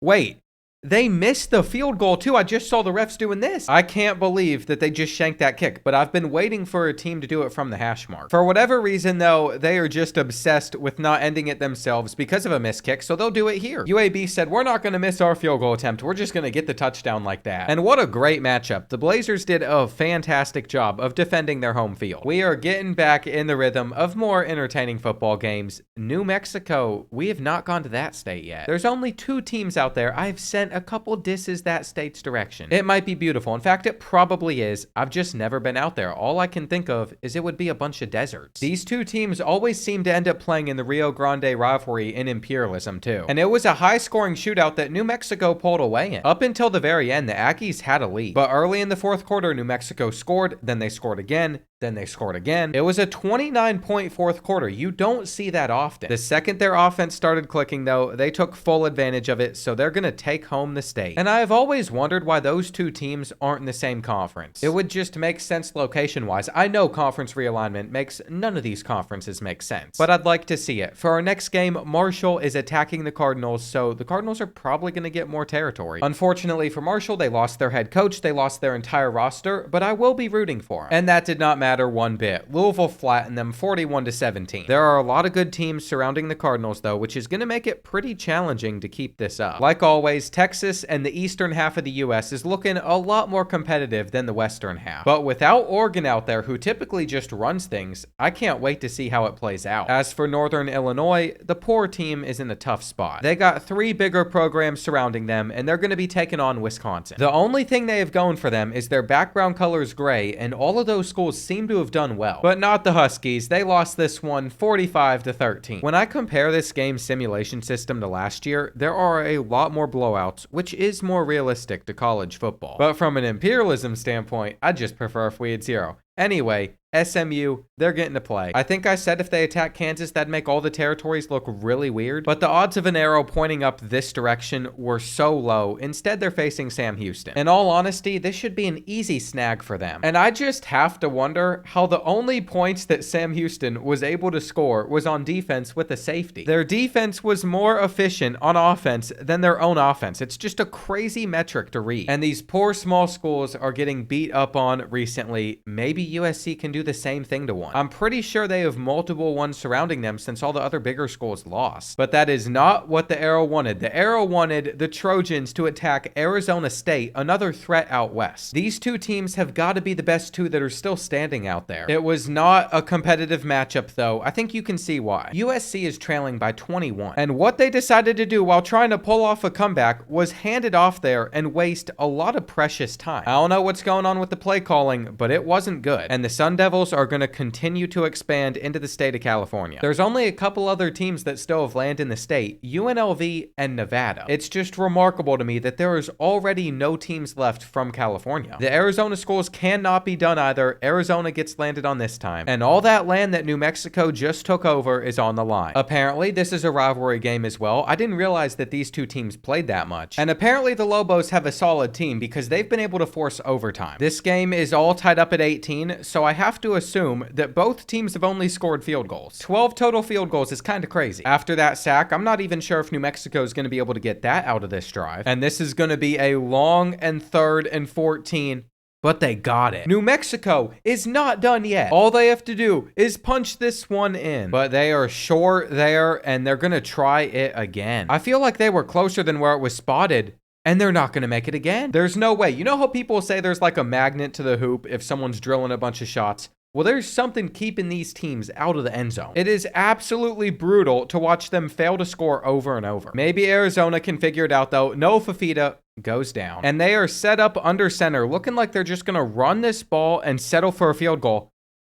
Wait, they missed the field goal too. I just saw the refs doing this. I can't believe that they just shanked that kick, but I've been waiting for a team to do it from the hash mark. For whatever reason though, they are just obsessed with not ending it themselves because of a missed kick, so they'll do it here. UAB said, we're not going to miss our field goal attempt. We're just going to get the touchdown like that. And what a great matchup. The Blazers did a fantastic job of defending their home field. We are getting back in the rhythm of more entertaining football games. New Mexico, we have not gone to that state yet. There's only 2 teams out there. I've sent a couple disses that state's direction. It might be beautiful. In fact, it probably is. I've just never been out there. All I can think of is it would be a bunch of deserts. These 2 teams always seem to end up playing in the Rio Grande rivalry in Imperialism too. And it was a high-scoring shootout that New Mexico pulled away in. Up until the very end, the Aggies had a lead. But early in the 4th quarter, New Mexico scored, then they scored again, then they scored again. It was a 29-point 4th quarter. You don't see that often. The second their offense started clicking, though, they took full advantage of it, so they're going to take home the state. And I have always wondered why those 2 teams aren't in the same conference. It would just make sense location-wise. I know conference realignment makes none of these conferences make sense, but I'd like to see it. For our next game, Marshall is attacking the Cardinals, so the Cardinals are probably going to get more territory. Unfortunately for Marshall, they lost their head coach, they lost their entire roster, but I will be rooting for them. And that did not matter one bit. Louisville flattened them 41-17. There are a lot of good teams surrounding the Cardinals though, which is going to make it pretty challenging to keep this up. Like always, Texas and the eastern half of the US is looking a lot more competitive than the western half. But without Oregon out there, who typically just runs things, I can't wait to see how it plays out. As for Northern Illinois, the poor team is in a tough spot. They got 3 bigger programs surrounding them, and they're going to be taking on Wisconsin. The only thing they have going for them is their background color is gray, and all of those schools seem to have done well. But not the Huskies. They lost this one 45-13. When I compare this game's simulation system to last year, there are a lot more blowouts, which is more realistic to college football. But from an imperialism standpoint, I just prefer if we had 0. Anyway, SMU, they're getting to play. I think I said if they attack Kansas, that'd make all the territories look really weird, but the odds of an arrow pointing up this direction were so low. Instead, they're facing Sam Houston. In all honesty, this should be an easy snag for them. And I just have to wonder how the only points that Sam Houston was able to score was on defense with a safety. Their defense was more efficient on offense than their own offense. It's just a crazy metric to read. And these poor small schools are getting beat up on recently. Maybe USC can do the same thing to one. I'm pretty sure they have multiple ones surrounding them since all the other bigger schools lost. But that is not what the arrow wanted. The arrow wanted the Trojans to attack Arizona State, another threat out west. These 2 teams have got to be the best 2 that are still standing out there. It was not a competitive matchup though. I think you can see why. USC is trailing by 21. And what they decided to do while trying to pull off a comeback was hand it off there and waste a lot of precious time. I don't know what's going on with the play calling, but it wasn't good. And the Sun Devils are going to continue to expand into the state of California. There's only a couple other teams that still have land in the state, UNLV and Nevada. It's just remarkable to me that there is already no teams left from California. The Arizona schools cannot be done either. Arizona gets landed on this time. And all that land that New Mexico just took over is on the line. Apparently, this is a rivalry game as well. I didn't realize that these 2 teams played that much. And apparently the Lobos have a solid team because they've been able to force overtime. This game is all tied up at 18, so I have to assume that both teams have only scored field goals. 12 total field goals is kind of crazy. After that sack, I'm not even sure if New Mexico is going to be able to get that out of this drive. And this is going to be a long and 3rd and 14. But they got it. New Mexico is not done yet. All they have to do is punch this one in. But they are short there, and they're going to try it again. I feel like they were closer than where it was spotted, and they're not going to make it again. There's no way. You know how people say there's like a magnet to the hoop if someone's drilling a bunch of shots? Well, there's something keeping these teams out of the end zone. It is absolutely brutal to watch them fail to score over and over. Maybe Arizona can figure it out, though. No, Fafita goes down. And they are set up under center, looking like they're just going to run this ball and settle for a field goal.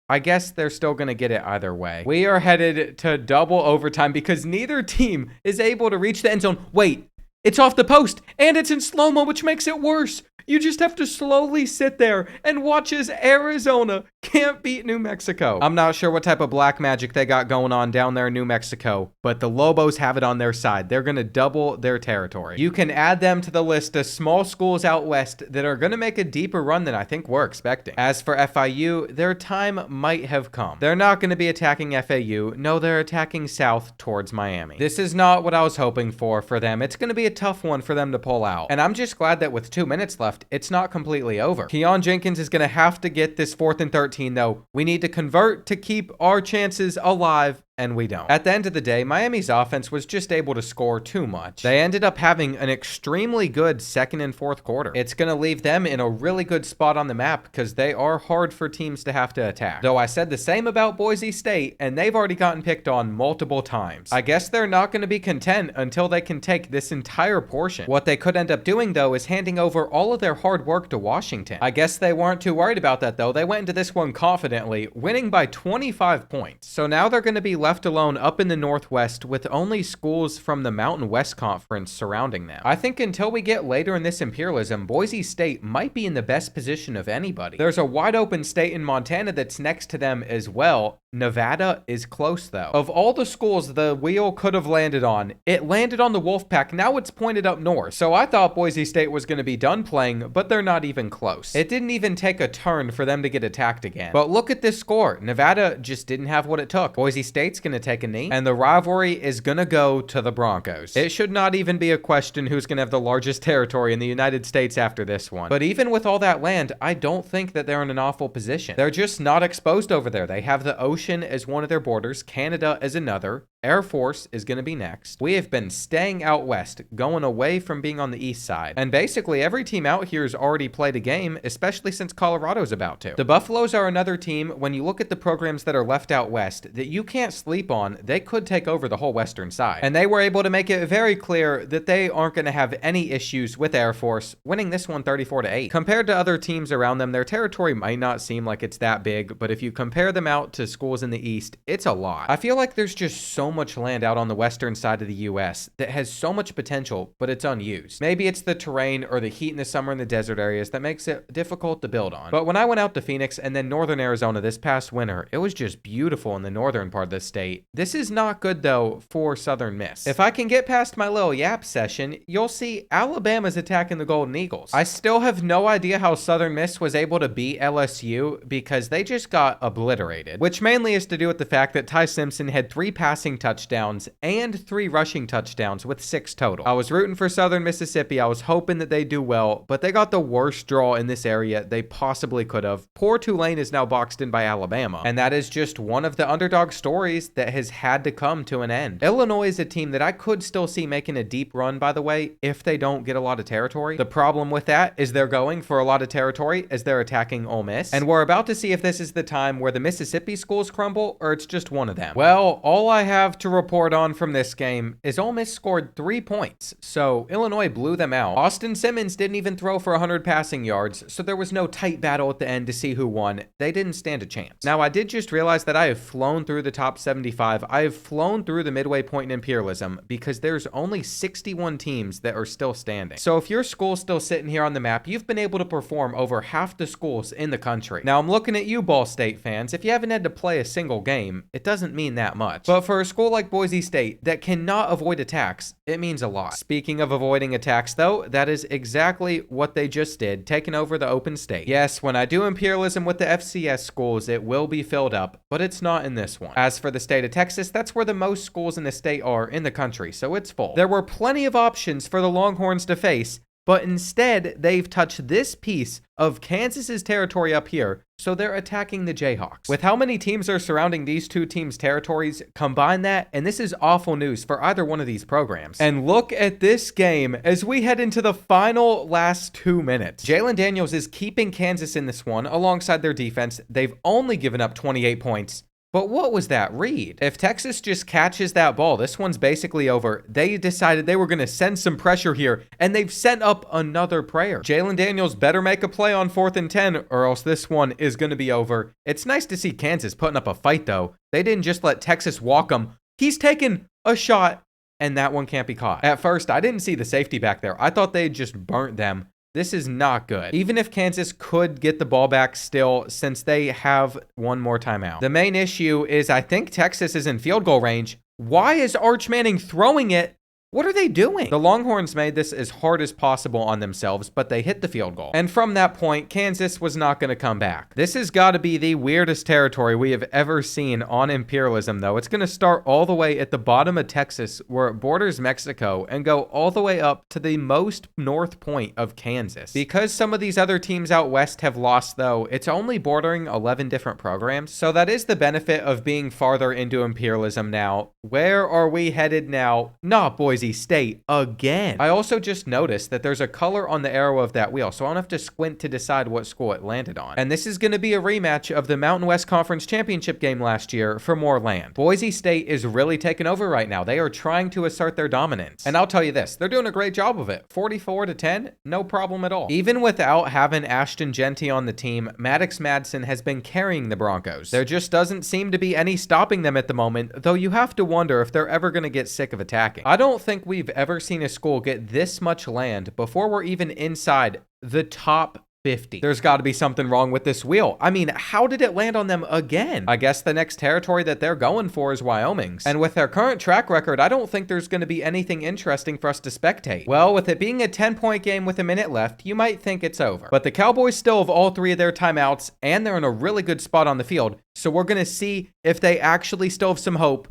I guess they're still going to get it either way. We are headed to double overtime because neither team is able to reach the end zone. Wait, it's off the post, and it's in slow-mo, which makes it worse. You just have to slowly sit there and watch as Arizona can't beat New Mexico. I'm not sure what type of black magic they got going on down there in New Mexico, but the Lobos have it on their side. They're going to double their territory. You can add them to the list of small schools out west that are going to make a deeper run than I think we're expecting. As for FIU, their time might have come. They're not going to be attacking FAU. No, they're attacking south towards Miami. This is not what I was hoping for them. It's going to be a a tough one for them to pull out. And I'm just glad that with 2 minutes left, it's not completely over. Keon Jenkins is going to have to get this 4th and 13, though. We need to convert to keep our chances alive, and we don't. At the end of the day, Miami's offense was just able to score too much. They ended up having an extremely good second and fourth quarter. It's going to leave them in a really good spot on the map because they are hard for teams to have to attack. Though I said the same about Boise State, and they've already gotten picked on multiple times. I guess they're not going to be content until they can take this entire portion. What they could end up doing, though, is handing over all of their hard work to Washington. I guess they weren't too worried about that, though. They went into this one confidently, winning by 25 points. So now they're going to be left alone up in the Northwest with only schools from the Mountain West Conference surrounding them. I think until we get later in this Imperialism, Boise State might be in the best position of anybody. There's a wide open state in Montana that's next to them as well. Nevada is close, though. Of all the schools the wheel could have landed on, it landed on the Wolfpack. Now it's pointed up north. So I thought Boise State was going to be done playing, but they're not even close. It didn't even take a turn for them to get attacked again. But look at this score. Nevada just didn't have what it took. Boise State's going to take a knee, and the rivalry is going to go to the Broncos. It should not even be a question who's going to have the largest territory in the United States after this one. But even with all that land, I don't think that they're in an awful position. They're just not exposed over there. They have the ocean as one of their borders, Canada as another. Air Force is going to be next. We have been staying out west, going away from being on the east side. And basically every team out here has already played a game, especially since Colorado's about to. The Buffaloes are another team, when you look at the programs that are left out west, that you can't sleep on. They could take over the whole western side. And they were able to make it very clear that they aren't going to have any issues with Air Force, winning this one 34-8. Compared to other teams around them, their territory might not seem like it's that big, but if you compare them out to schools in the east, it's a lot. I feel like there's just so much land out on the western side of the US that has so much potential, but it's unused. Maybe it's the terrain or the heat in the summer in the desert areas that makes it difficult to build on. But when I went out to Phoenix and then northern Arizona this past winter, it was just beautiful in the northern part of the state. This is not good, though, for Southern Miss. If I can get past my little yap session, you'll see Alabama's attacking the Golden Eagles. I still have no idea how Southern Miss was able to beat LSU because they just got obliterated, which mainly is to do with the fact that Ty Simpson had 3 passing touchdowns and 3 rushing touchdowns with 6 total. I was rooting for Southern Mississippi. I was hoping that they do well, but they got the worst draw in this area they possibly could have. Poor Tulane is now boxed in by Alabama, and that is just one of the underdog stories that has had to come to an end. Illinois is a team that I could still see making a deep run, by the way, if they don't get a lot of territory. The problem with that is they're going for a lot of territory as they're attacking Ole Miss, and we're about to see if this is the time where the Mississippi schools crumble or it's just one of them. Well, all I have to report on from this game is Ole Miss scored 3 points, so Illinois blew them out. Austin Simmons didn't even throw for 100 passing yards, so there was no tight battle at the end to see who won. They didn't stand a chance. Now, I did just realize that I have flown through the top 75. I have flown through the midway point in Imperialism because there's only 61 teams that are still standing. So if your school's still sitting here on the map, you've been able to perform over half the schools in the country. Now, I'm looking at you, Ball State fans. If you haven't had to play a single game, it doesn't mean that much. But for a school like Boise State that cannot avoid attacks, it means a lot. Speaking of avoiding attacks, though, that is exactly what they just did, taking over the open state. Yes, when I do Imperialism with the FCS schools, it will be filled up, but it's not in this one. As for the state of Texas, that's where the most schools in the state are in the country, so it's full. There were plenty of options for the Longhorns to face, but instead, they've touched this piece of Kansas's territory up here, so they're attacking the Jayhawks. With how many teams are surrounding these two teams' territories, combine that, and this is awful news for either one of these programs. And look at this game as we head into the final last 2 minutes. Jalen Daniels is keeping Kansas in this one alongside their defense. They've only given up 28 points. But what was that read? If Texas just catches that ball, this one's basically over. They decided they were going to send some pressure here, and they've sent up another prayer. Jalen Daniels better make a play on 4th and 10, or else this one is going to be over. It's nice to see Kansas putting up a fight, though. They didn't just let Texas walk them. He's taken a shot, and that one can't be caught. At first, I didn't see the safety back there. I thought they just burnt them. This is not good. Even if Kansas could get the ball back still, since they have one more timeout. The main issue is I think Texas is in field goal range. Why is Arch Manning throwing it What are they doing? The Longhorns made this as hard as possible on themselves, but they hit the field goal. And from that point, Kansas was not going to come back. This has got to be the weirdest territory we have ever seen on Imperialism, though. It's going to start all the way at the bottom of Texas, where it borders Mexico, and go all the way up to the most north point of Kansas. Because some of these other teams out west have lost, though, it's only bordering 11 different programs. So that is the benefit of being farther into Imperialism now. Where are we headed now? Not Boise State again. I also just noticed that there's a color on the arrow of that wheel, so I don't have to squint to decide what school it landed on. And this is going to be a rematch of the Mountain West Conference Championship game last year for more land. Boise State is really taking over right now. They are trying to assert their dominance. And I'll tell you this, they're doing a great job of it. 44-10, no problem at all. Even without having Ashton Genty on the team, Maddox Madsen has been carrying the Broncos. There just doesn't seem to be any stopping them at the moment, though you have to wonder if they're ever going to get sick of attacking. I don't think we've ever seen a school get this much land before we're even inside the top 50. There's got to be something wrong with this wheel. I mean, how did it land on them again? I guess the next territory that they're going for is Wyoming's. And with their current track record, I don't think there's going to be anything interesting for us to spectate. Well, with it being a 10-point game with a minute left, you might think it's over. But the Cowboys still have all 3 of their timeouts, and they're in a really good spot on the field. So we're going to see if they actually still have some hope.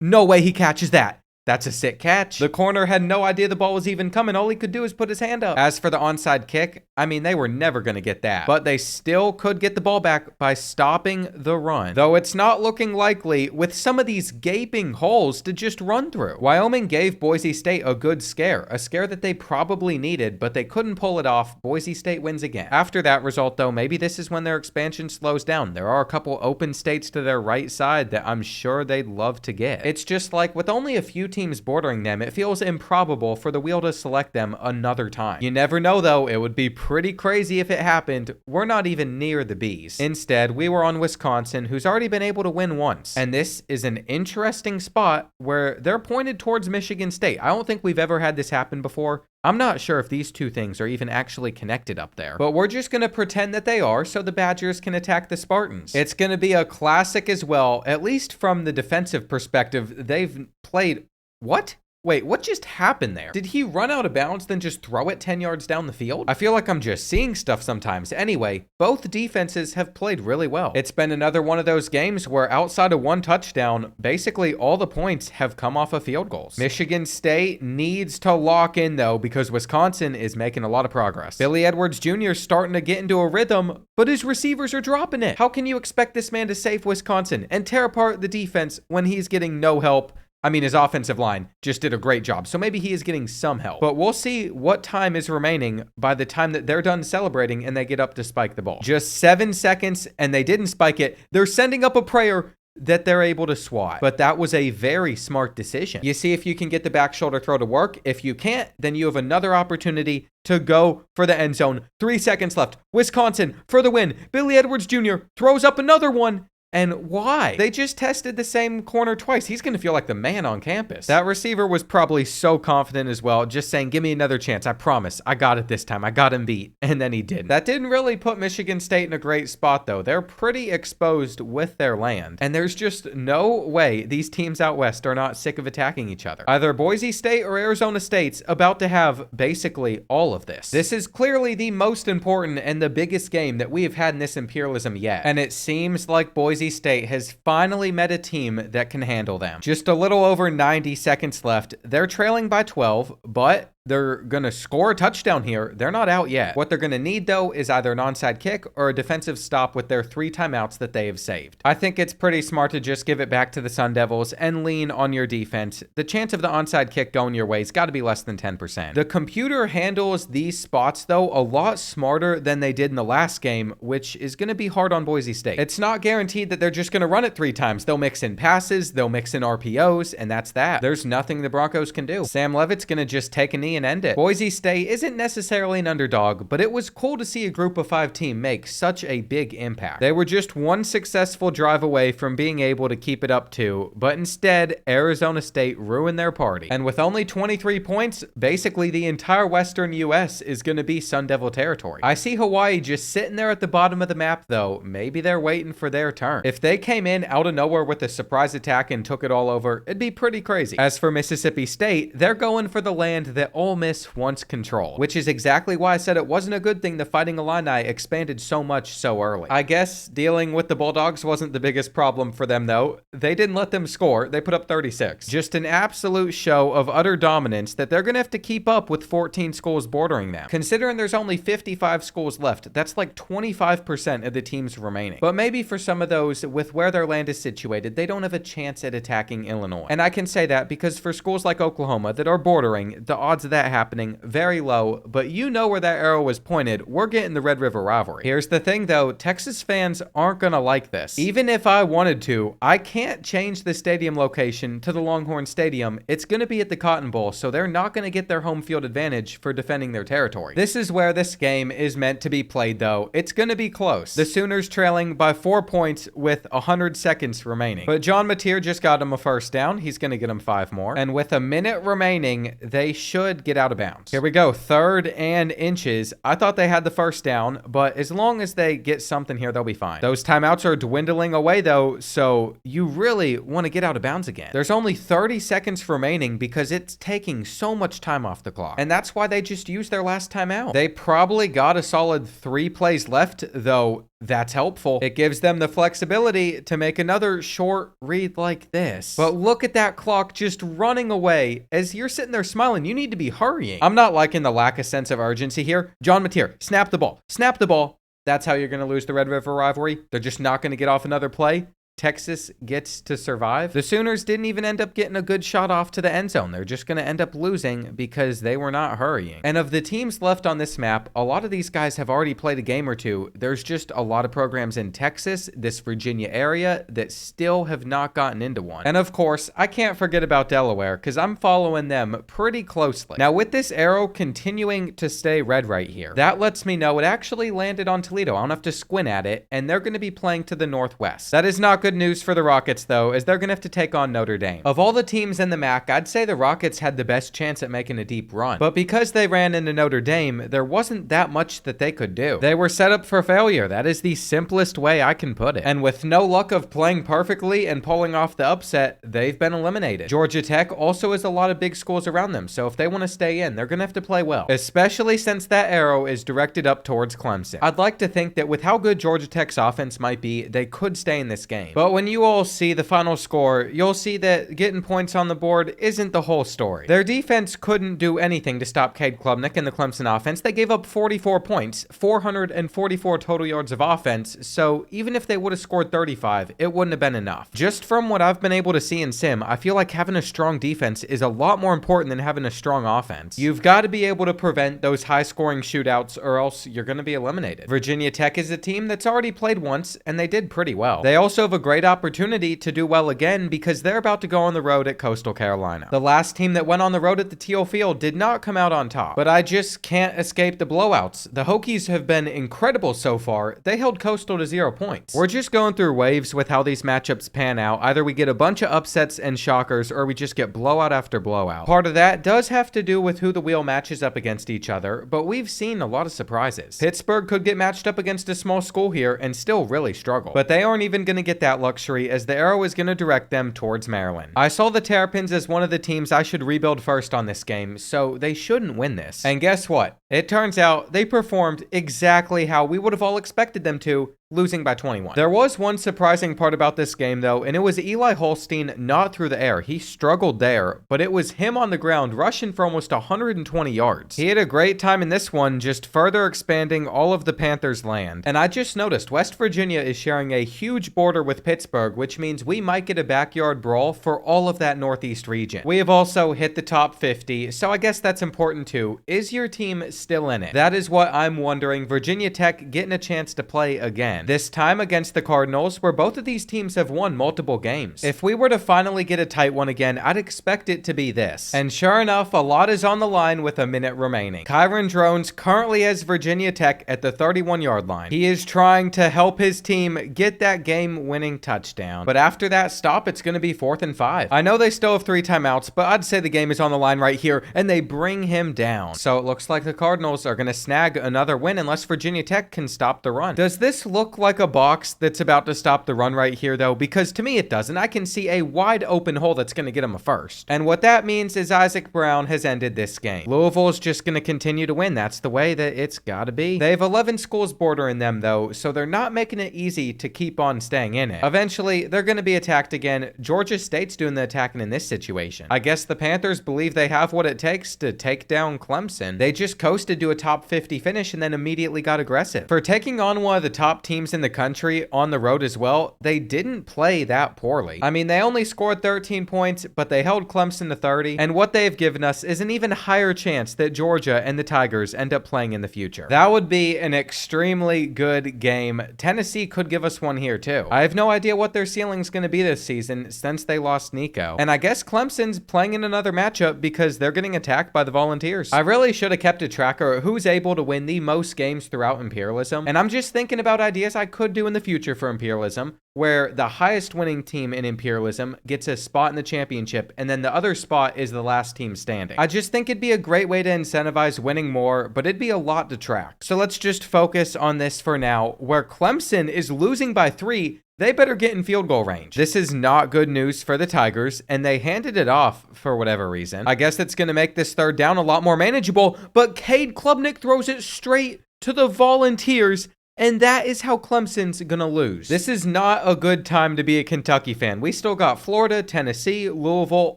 No way he catches that. That's a sick catch. The corner had no idea the ball was even coming. All he could do is put his hand up. As for the onside kick, I mean, they were never going to get that. But they still could get the ball back by stopping the run. Though it's not looking likely with some of these gaping holes to just run through. Wyoming gave Boise State a good scare. A scare that they probably needed, but they couldn't pull it off. Boise State wins again. After that result, though, maybe this is when their expansion slows down. There are a couple open states to their right side that I'm sure they'd love to get. It's just like with only a few teams bordering them, it feels improbable for the wheel to select them another time. You never know, though. It would be pretty crazy if it happened. We're not even near the Bees. Instead, we were on Wisconsin, who's already been able to win once. And this is an interesting spot where they're pointed towards Michigan State. I don't think we've ever had this happen before. I'm not sure if these two things are even actually connected up there, but we're just going to pretend that they are so the Badgers can attack the Spartans. It's going to be a classic as well, at least from the defensive perspective. They've played... What? Wait, what just happened there? Did he run out of bounds then just throw it 10 yards down the field? I feel like I'm just seeing stuff sometimes. Anyway, both defenses have played really well. It's been another one of those games where outside of one touchdown, basically all the points have come off of field goals. Michigan State needs to lock in though, because Wisconsin is making a lot of progress. Billy Edwards Jr. is starting to get into a rhythm, but his receivers are dropping it. How can you expect this man to save Wisconsin and tear apart the defense when he's getting no help? I mean, his offensive line just did a great job, so maybe he is getting some help. But we'll see what time is remaining by the time that they're done celebrating and they get up to spike the ball. Just 7 seconds, and they didn't spike it. They're sending up a prayer that they're able to swat. But that was a very smart decision. You see if you can get the back shoulder throw to work. If you can't, then you have another opportunity to go for the end zone. 3 seconds left. Wisconsin for the win. Billy Edwards Jr. throws up another one. And why? They just tested the same corner twice. He's going to feel like the man on campus. That receiver was probably so confident as well, just saying, give me another chance. I promise. I got it this time. I got him beat. And then he didn't. That didn't really put Michigan State in a great spot, though. They're pretty exposed with their land. And there's just no way these teams out west are not sick of attacking each other. Either Boise State or Arizona State's about to have basically all of this. This is clearly the most important and the biggest game that we have had in this Imperialism yet. And it seems like Boise State has finally met a team that can handle them. Just a little over 90 seconds left. They're trailing by 12, but they're going to score a touchdown here. They're not out yet. What they're going to need, though, is either an onside kick or a defensive stop with their 3 timeouts that they have saved. I think it's pretty smart to just give it back to the Sun Devils and lean on your defense. The chance of the onside kick going your way has got to be less than 10%. The computer handles these spots, though, a lot smarter than they did in the last game, which is going to be hard on Boise State. It's not guaranteed that they're just going to run it 3 times. They'll mix in passes, they'll mix in RPOs, and that's that. There's nothing the Broncos can do. Sam Levitt's going to just take a knee knee and end it. Boise State isn't necessarily an underdog, but it was cool to see a group of 5 team make such a big impact. They were just one successful drive away from being able to keep it up 2, but instead, Arizona State ruined their party. And with only 23 points, basically the entire Western US is going to be Sun Devil territory. I see Hawaii just sitting there at the bottom of the map though. Maybe they're waiting for their turn. If they came in out of nowhere with a surprise attack and took it all over, it'd be pretty crazy. As for Mississippi State, they're going for the land that Ole Miss once controlled, which is exactly why I said it wasn't a good thing the Fighting Illini expanded so much so early. I guess dealing with the Bulldogs wasn't the biggest problem for them though. They didn't let them score. They put up 36. Just an absolute show of utter dominance that they're going to have to keep up with 14 schools bordering them. Considering there's only 55 schools left, that's like 25% of the teams remaining. But maybe for some of those, with where their land is situated, they don't have a chance at attacking Illinois. And I can say that because for schools like Oklahoma that are bordering, the odds of that happening, very low, but you know where that arrow was pointed, we're getting the Red River rivalry. Here's the thing though, Texas fans aren't gonna like this. Even if I wanted to, I can't change the stadium location to the Longhorn Stadium. It's gonna be at the Cotton Bowl, so they're not gonna get their home field advantage for defending their territory. This is where this game is meant to be played though. It's gonna be close. The Sooners trailing by 4 points with 100 seconds remaining. But John Mateer just got him a first down. He's gonna get him 5 more. And with a minute remaining, they should get out of bounds. Here we go, 3rd and inches. I thought they had the first down, but as long as they get something here, they'll be fine. Those timeouts are dwindling away though, so you really want to get out of bounds again. There's only 30 seconds remaining because it's taking so much time off the clock. And that's why they just used their last timeout. They probably got a solid 3 plays left, though that's helpful. It gives them the flexibility to make another short read like this. But look at that clock just running away. As you're sitting there smiling, you need to be hurrying. I'm not liking the lack of sense of urgency here. John Mateer, snap the ball. Snap the ball. That's how you're going to lose the Red River rivalry. They're just not going to get off another play. Texas gets to survive. The Sooners didn't even end up getting a good shot off to the end zone. They're just going to end up losing because they were not hurrying. And of the teams left on this map, a lot of these guys have already played a game or two. There's just a lot of programs in Texas, this Virginia area, that still have not gotten into one. And of course, I can't forget about Delaware because I'm following them pretty closely. Now with this arrow continuing to stay red right here, that lets me know it actually landed on Toledo. I don't have to squint at it, and they're going to be playing to the northwest. That is not good news for the Rockets, though, as they're going to have to take on Notre Dame. Of all the teams in the MAC, I'd say the Rockets had the best chance at making a deep run. But because they ran into Notre Dame, there wasn't that much that they could do. They were set up for failure. That is the simplest way I can put it. And with no luck of playing perfectly and pulling off the upset, they've been eliminated. Georgia Tech also has a lot of big schools around them, so if they want to stay in, they're going to have to play well, especially since that arrow is directed up towards Clemson. I'd like to think that with how good Georgia Tech's offense might be, they could stay in this game. But when you all see the final score, you'll see that getting points on the board isn't the whole story. Their defense couldn't do anything to stop Cade Klubnik and the Clemson offense. They gave up 44 points, 444 total yards of offense, so even if they would have scored 35, it wouldn't have been enough. Just from what I've been able to see in Sim, I feel like having a strong defense is a lot more important than having a strong offense. You've got to be able to prevent those high-scoring shootouts or else you're going to be eliminated. Virginia Tech is a team that's already played once, and they did pretty well. They also have a great opportunity to do well again because they're about to go on the road at Coastal Carolina. The last team that went on the road at the Teal Field did not come out on top, but I just can't escape the blowouts. The Hokies have been incredible so far. They held Coastal to 0 points. We're just going through waves with how these matchups pan out. Either we get a bunch of upsets and shockers, or we just get blowout after blowout. Part of that does have to do with who the wheel matches up against each other, but we've seen a lot of surprises. Pittsburgh could get matched up against a small school here and still really struggle, but they aren't even going to get that luxury as the arrow is going to direct them towards Maryland. I saw the Terrapins as one of the teams I should rebuild first on this game, so they shouldn't win this. And guess what? It turns out they performed exactly how we would have all expected them to, losing by 21. There was one surprising part about this game though, and it was Eli Holstein not through the air. He struggled there, but it was him on the ground rushing for almost 120 yards. He had a great time in this one, just further expanding all of the Panthers' land. And I just noticed West Virginia is sharing a huge border with Pittsburgh, which means we might get a backyard brawl for all of that Northeast region. We have also hit the top 50, so I guess that's important too. Is your team still in it? That is what I'm wondering. Virginia Tech getting a chance to play again. again, this time against the Cardinals, where both of these teams have won multiple games. If we were to finally get a tight one again, I'd expect it to be this. And sure enough, a lot is on the line with a minute remaining. Kyron Drones currently has Virginia Tech at the 31-yard line. He is trying to help his team get that game-winning touchdown. But after that stop, it's going to be 4th and 5. I know they still have 3 timeouts, but I'd say the game is on the line right here, and they bring him down. So it looks like the Cardinals are going to snag another win unless Virginia Tech can stop the run. Does this look like a box that's about to stop the run right here, though? Because to me, it doesn't. I can see a wide open hole that's going to get him a first. And what that means is Isaac Brown has ended this game. Louisville's just going to continue to win. That's the way that it's got to be. They have 11 schools bordering them, though, so they're not making it easy to keep on staying in it. Eventually, they're going to be attacked again. Georgia State's doing the attacking in this situation. I guess the Panthers believe they have what it takes to take down Clemson. They just coasted to a top 50 finish and then immediately got aggressive. For taking on one of the top teams in the country on the road as well, they didn't play that poorly. I mean, they only scored 13 points, but they held Clemson to 30, and what they've given us is an even higher chance that Georgia and the Tigers end up playing in the future. That would be an extremely good game. Tennessee could give us one here too. I have no idea what their ceiling's going to be this season since they lost Nico. And I guess Clemson's playing in another matchup because they're getting attacked by the Volunteers. I really should have kept a tracker of who's able to win the most games throughout Imperialism, and I'm just thinking about ideas I could do in the future for Imperialism, where the highest winning team in Imperialism gets a spot in the championship, and then the other spot is the last team standing. I just think it'd be a great way to incentivize winning more, but it'd be a lot to track. So let's just focus on this for now, where Clemson is losing by 3. They better get in field goal range. This is not good news for the Tigers, and they handed it off for whatever reason. I guess it's going to make this 3rd down a lot more manageable, but Cade Klubnik throws it straight to the Volunteers, and that is how Clemson's gonna lose. This is not a good time to be a Kentucky fan. We still got Florida, Tennessee, Louisville,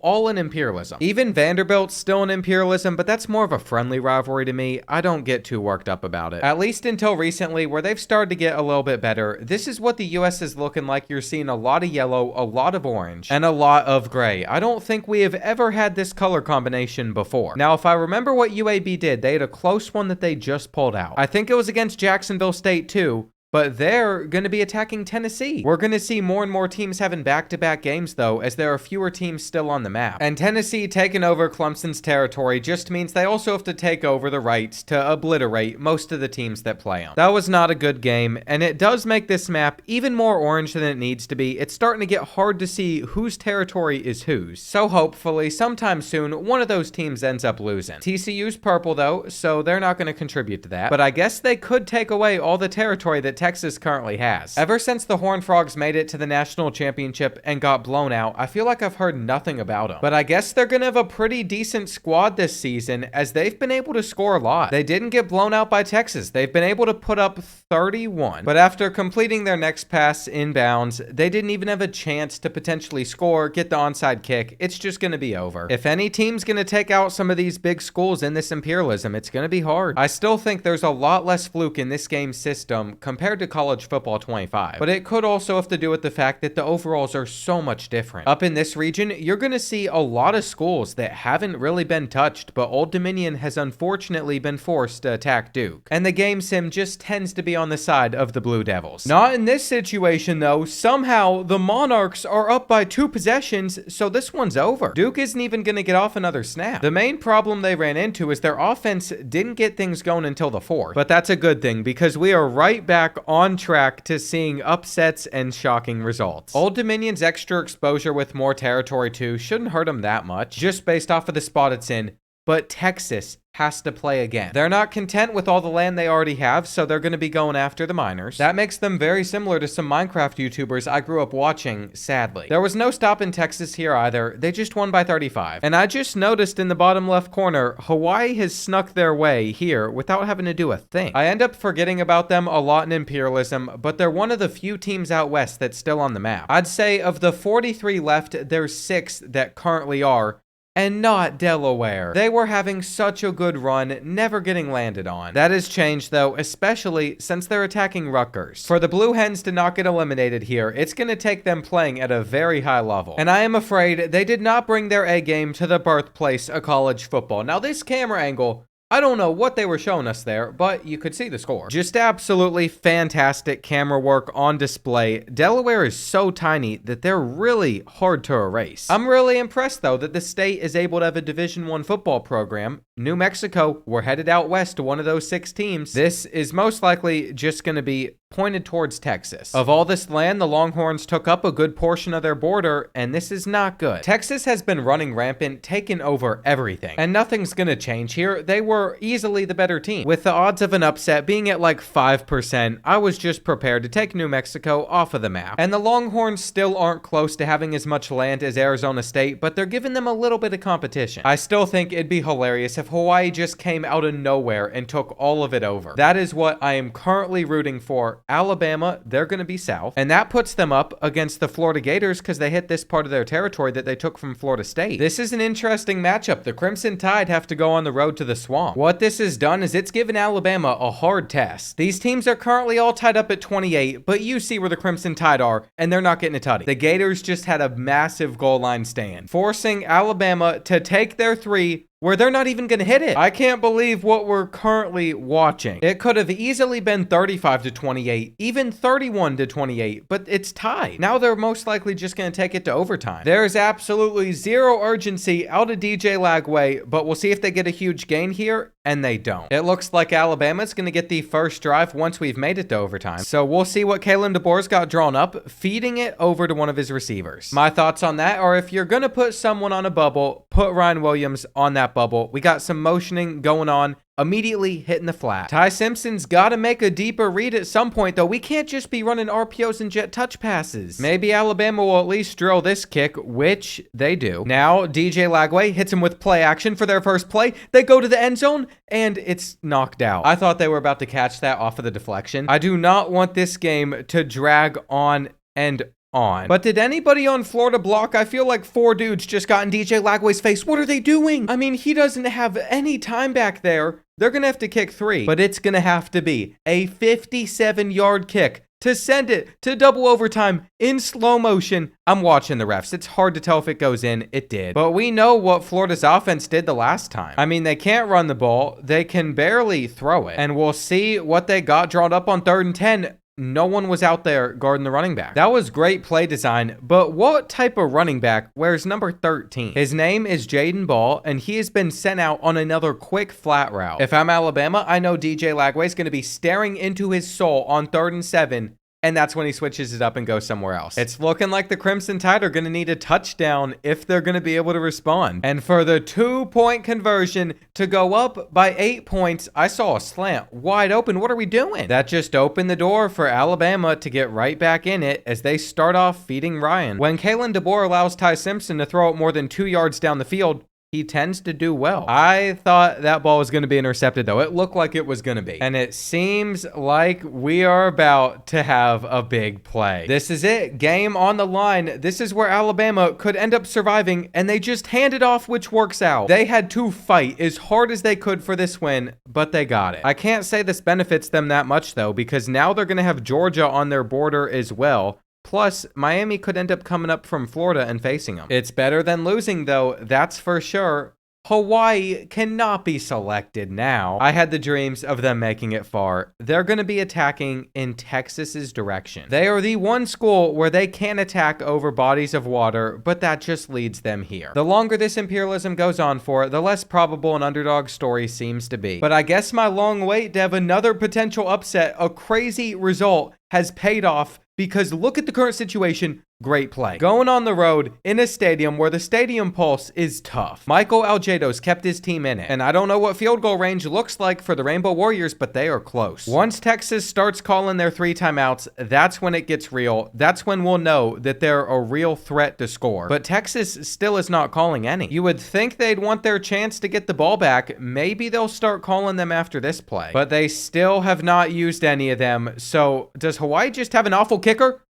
all in Imperialism. Even Vanderbilt's still in Imperialism, but that's more of a friendly rivalry to me. I don't get too worked up about it. At least until recently, where they've started to get a little bit better. This is what the US is looking like. You're seeing a lot of yellow, a lot of orange, and a lot of gray. I don't think we have ever had this color combination before. Now, if I remember what UAB did, they had a close one that they just pulled out. I think it was against Jacksonville State too, but they're going to be attacking Tennessee. We're going to see more and more teams having back-to-back games, though, as there are fewer teams still on the map. And Tennessee taking over Clemson's territory just means they also have to take over the rights to obliterate most of the teams that play them. That was not a good game, and it does make this map even more orange than it needs to be. It's starting to get hard to see whose territory is whose. So hopefully, sometime soon, one of those teams ends up losing. TCU's purple, though, so they're not going to contribute to that. But I guess they could take away all the territory that Texas currently has. Ever since the Horned Frogs made it to the national championship and got blown out, I feel like I've heard nothing about them. But I guess they're gonna have a pretty decent squad this season, as they've been able to score a lot. They didn't get blown out by Texas. They've been able to put up 31. But after completing their next pass inbounds, they didn't even have a chance to potentially score, get the onside kick. It's just gonna be over. If any team's gonna take out some of these big schools in this Imperialism, it's gonna be hard. I still think there's a lot less fluke in this game system compared to college football 25, but it could also have to do with the fact that the overalls are so much different. Up in this region, you're going to see a lot of schools that haven't really been touched, but Old Dominion has unfortunately been forced to attack Duke, and the game sim just tends to be on the side of the Blue Devils. Not in this situation though. Somehow the Monarchs are up by 2 possessions, so this one's over. Duke isn't even going to get off another snap. The main problem they ran into is their offense didn't get things going until the 4th, but that's a good thing because we are right back on track to seeing upsets and shocking results. Old Dominion's extra exposure with more territory too shouldn't hurt them that much, just based off of the spot it's in, but Texas has to play again. They're not content with all the land they already have, so they're going to be going after the miners. That makes them very similar to some Minecraft YouTubers I grew up watching, sadly. There was no stop in Texas here either. They just won by 35. And I just noticed in the bottom left corner, Hawaii has snuck their way here without having to do a thing. I end up forgetting about them a lot in Imperialism, but they're one of the few teams out west that's still on the map. I'd say of the 43 left, there's 6 that currently are, and not Delaware. They were having such a good run, never getting landed on. That has changed though, especially since they're attacking Rutgers. For the Blue Hens to not get eliminated here, it's going to take them playing at a very high level. And I am afraid they did not bring their A game to the birthplace of college football. Now this camera angle I don't know what they were showing us there, but you could see the score. Just absolutely fantastic camera work on display. Delaware is so tiny that they're really hard to erase. I'm really impressed, though, that the state is able to have a Division I football program. New Mexico, we're headed out west to one of those 6 teams. This is most likely just going to be pointed towards Texas. Of all this land, the Longhorns took up a good portion of their border, and this is not good. Texas has been running rampant, taking over everything, and nothing's going to change here. They were easily the better team. With the odds of an upset being at like 5%, I was just prepared to take New Mexico off of the map. And the Longhorns still aren't close to having as much land as Arizona State, but they're giving them a little bit of competition. I still think it'd be hilarious if Hawaii just came out of nowhere and took all of it over. That is what I am currently rooting for. Alabama, they're going to be south, and that puts them up against the Florida Gators because they hit this part of their territory that they took from Florida State. This is an interesting matchup. The Crimson Tide have to go on the road to the swamp. What this has done is it's given Alabama a hard test. These teams are currently all tied up at 28, but you see where the Crimson Tide are, and they're not getting a tutty. The Gators just had a massive goal line stand, forcing Alabama to take their 3 where they're not even going to hit it. I can't believe what we're currently watching. It could have easily been 35-28, even 31-28, but it's tied. Now they're most likely just going to take it to overtime. There's absolutely zero urgency out of DJ Lagway, but we'll see if they get a huge gain here, and they don't. It looks like Alabama's going to get the first drive once we've made it to overtime. So we'll see what Kalen DeBoer's got drawn up, feeding it over to one of his receivers. My thoughts on that are if you're going to put someone on a bubble, put Ryan Williams on that bubble. We got some motioning going on, immediately hitting the flat. Ty Simpson's got to make a deeper read at some point, though. We can't just be running RPOs and jet touch passes. Maybe Alabama will at least drill this kick, which they do. Now, DJ Lagway hits him with play action for their first play. They go to the end zone, and it's knocked out. I thought they were about to catch that off of the deflection. I do not want this game to drag on and on. But did anybody on Florida block? I feel like 4 dudes just got in DJ Lagway's face. What are they doing? I mean, he doesn't have any time back there. They're going to have to kick 3, but it's going to have to be a 57-yard kick to send it to double overtime in slow motion. I'm watching the refs. It's hard to tell if it goes in. It did. But we know what Florida's offense did the last time. I mean, they can't run the ball. They can barely throw it. And we'll see what they got drawn up on 3rd and 10. No one was out there guarding the running back. That was great play design, but what type of running back wears number 13? His name is Jaden Ball, and he has been sent out on another quick flat route. If I'm Alabama, I know DJ Lagway is going to be staring into his soul on 3rd and 7, and that's when he switches it up and goes somewhere else. It's looking like the Crimson Tide are going to need a touchdown if they're going to be able to respond. And for the 2-point conversion to go up by 8 points, I saw a slant wide open. What are we doing? That just opened the door for Alabama to get right back in it as they start off feeding Ryan. When Kalen DeBoer allows Ty Simpson to throw it more than 2 yards down the field, he tends to do well. I thought that ball was going to be intercepted, though. It looked like it was going to be. And it seems like we are about to have a big play. This is it. Game on the line. This is where Alabama could end up surviving, and they just hand it off, which works out. They had to fight as hard as they could for this win, but they got it. I can't say this benefits them that much, though, because now they're going to have Georgia on their border as well. Plus, Miami could end up coming up from Florida and facing them. It's better than losing, though, that's for sure. Hawaii cannot be selected now. I had the dreams of them making it far. They're going to be attacking in Texas's direction. They are the one school where they can attack over bodies of water, but that just leads them here. The longer this imperialism goes on for, the less probable an underdog story seems to be. But I guess my long wait to have another potential upset, a crazy result, has paid off. Because look at the current situation. Great play. Going on the road in a stadium where the stadium pulse is tough. Michael Aljado's kept his team in it. And I don't know what field goal range looks like for the Rainbow Warriors, but they are close. Once Texas starts calling their 3 timeouts, that's when it gets real. That's when we'll know that they're a real threat to score. But Texas still is not calling any. You would think they'd want their chance to get the ball back. Maybe they'll start calling them after this play. But they still have not used any of them. So does Hawaii just have an awful kicker?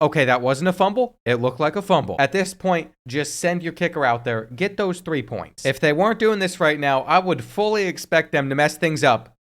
Okay, that wasn't a fumble. It looked like a fumble. At this point, just send your kicker out there. Get those 3 points. If they weren't doing this right now, I would fully expect them to mess things up.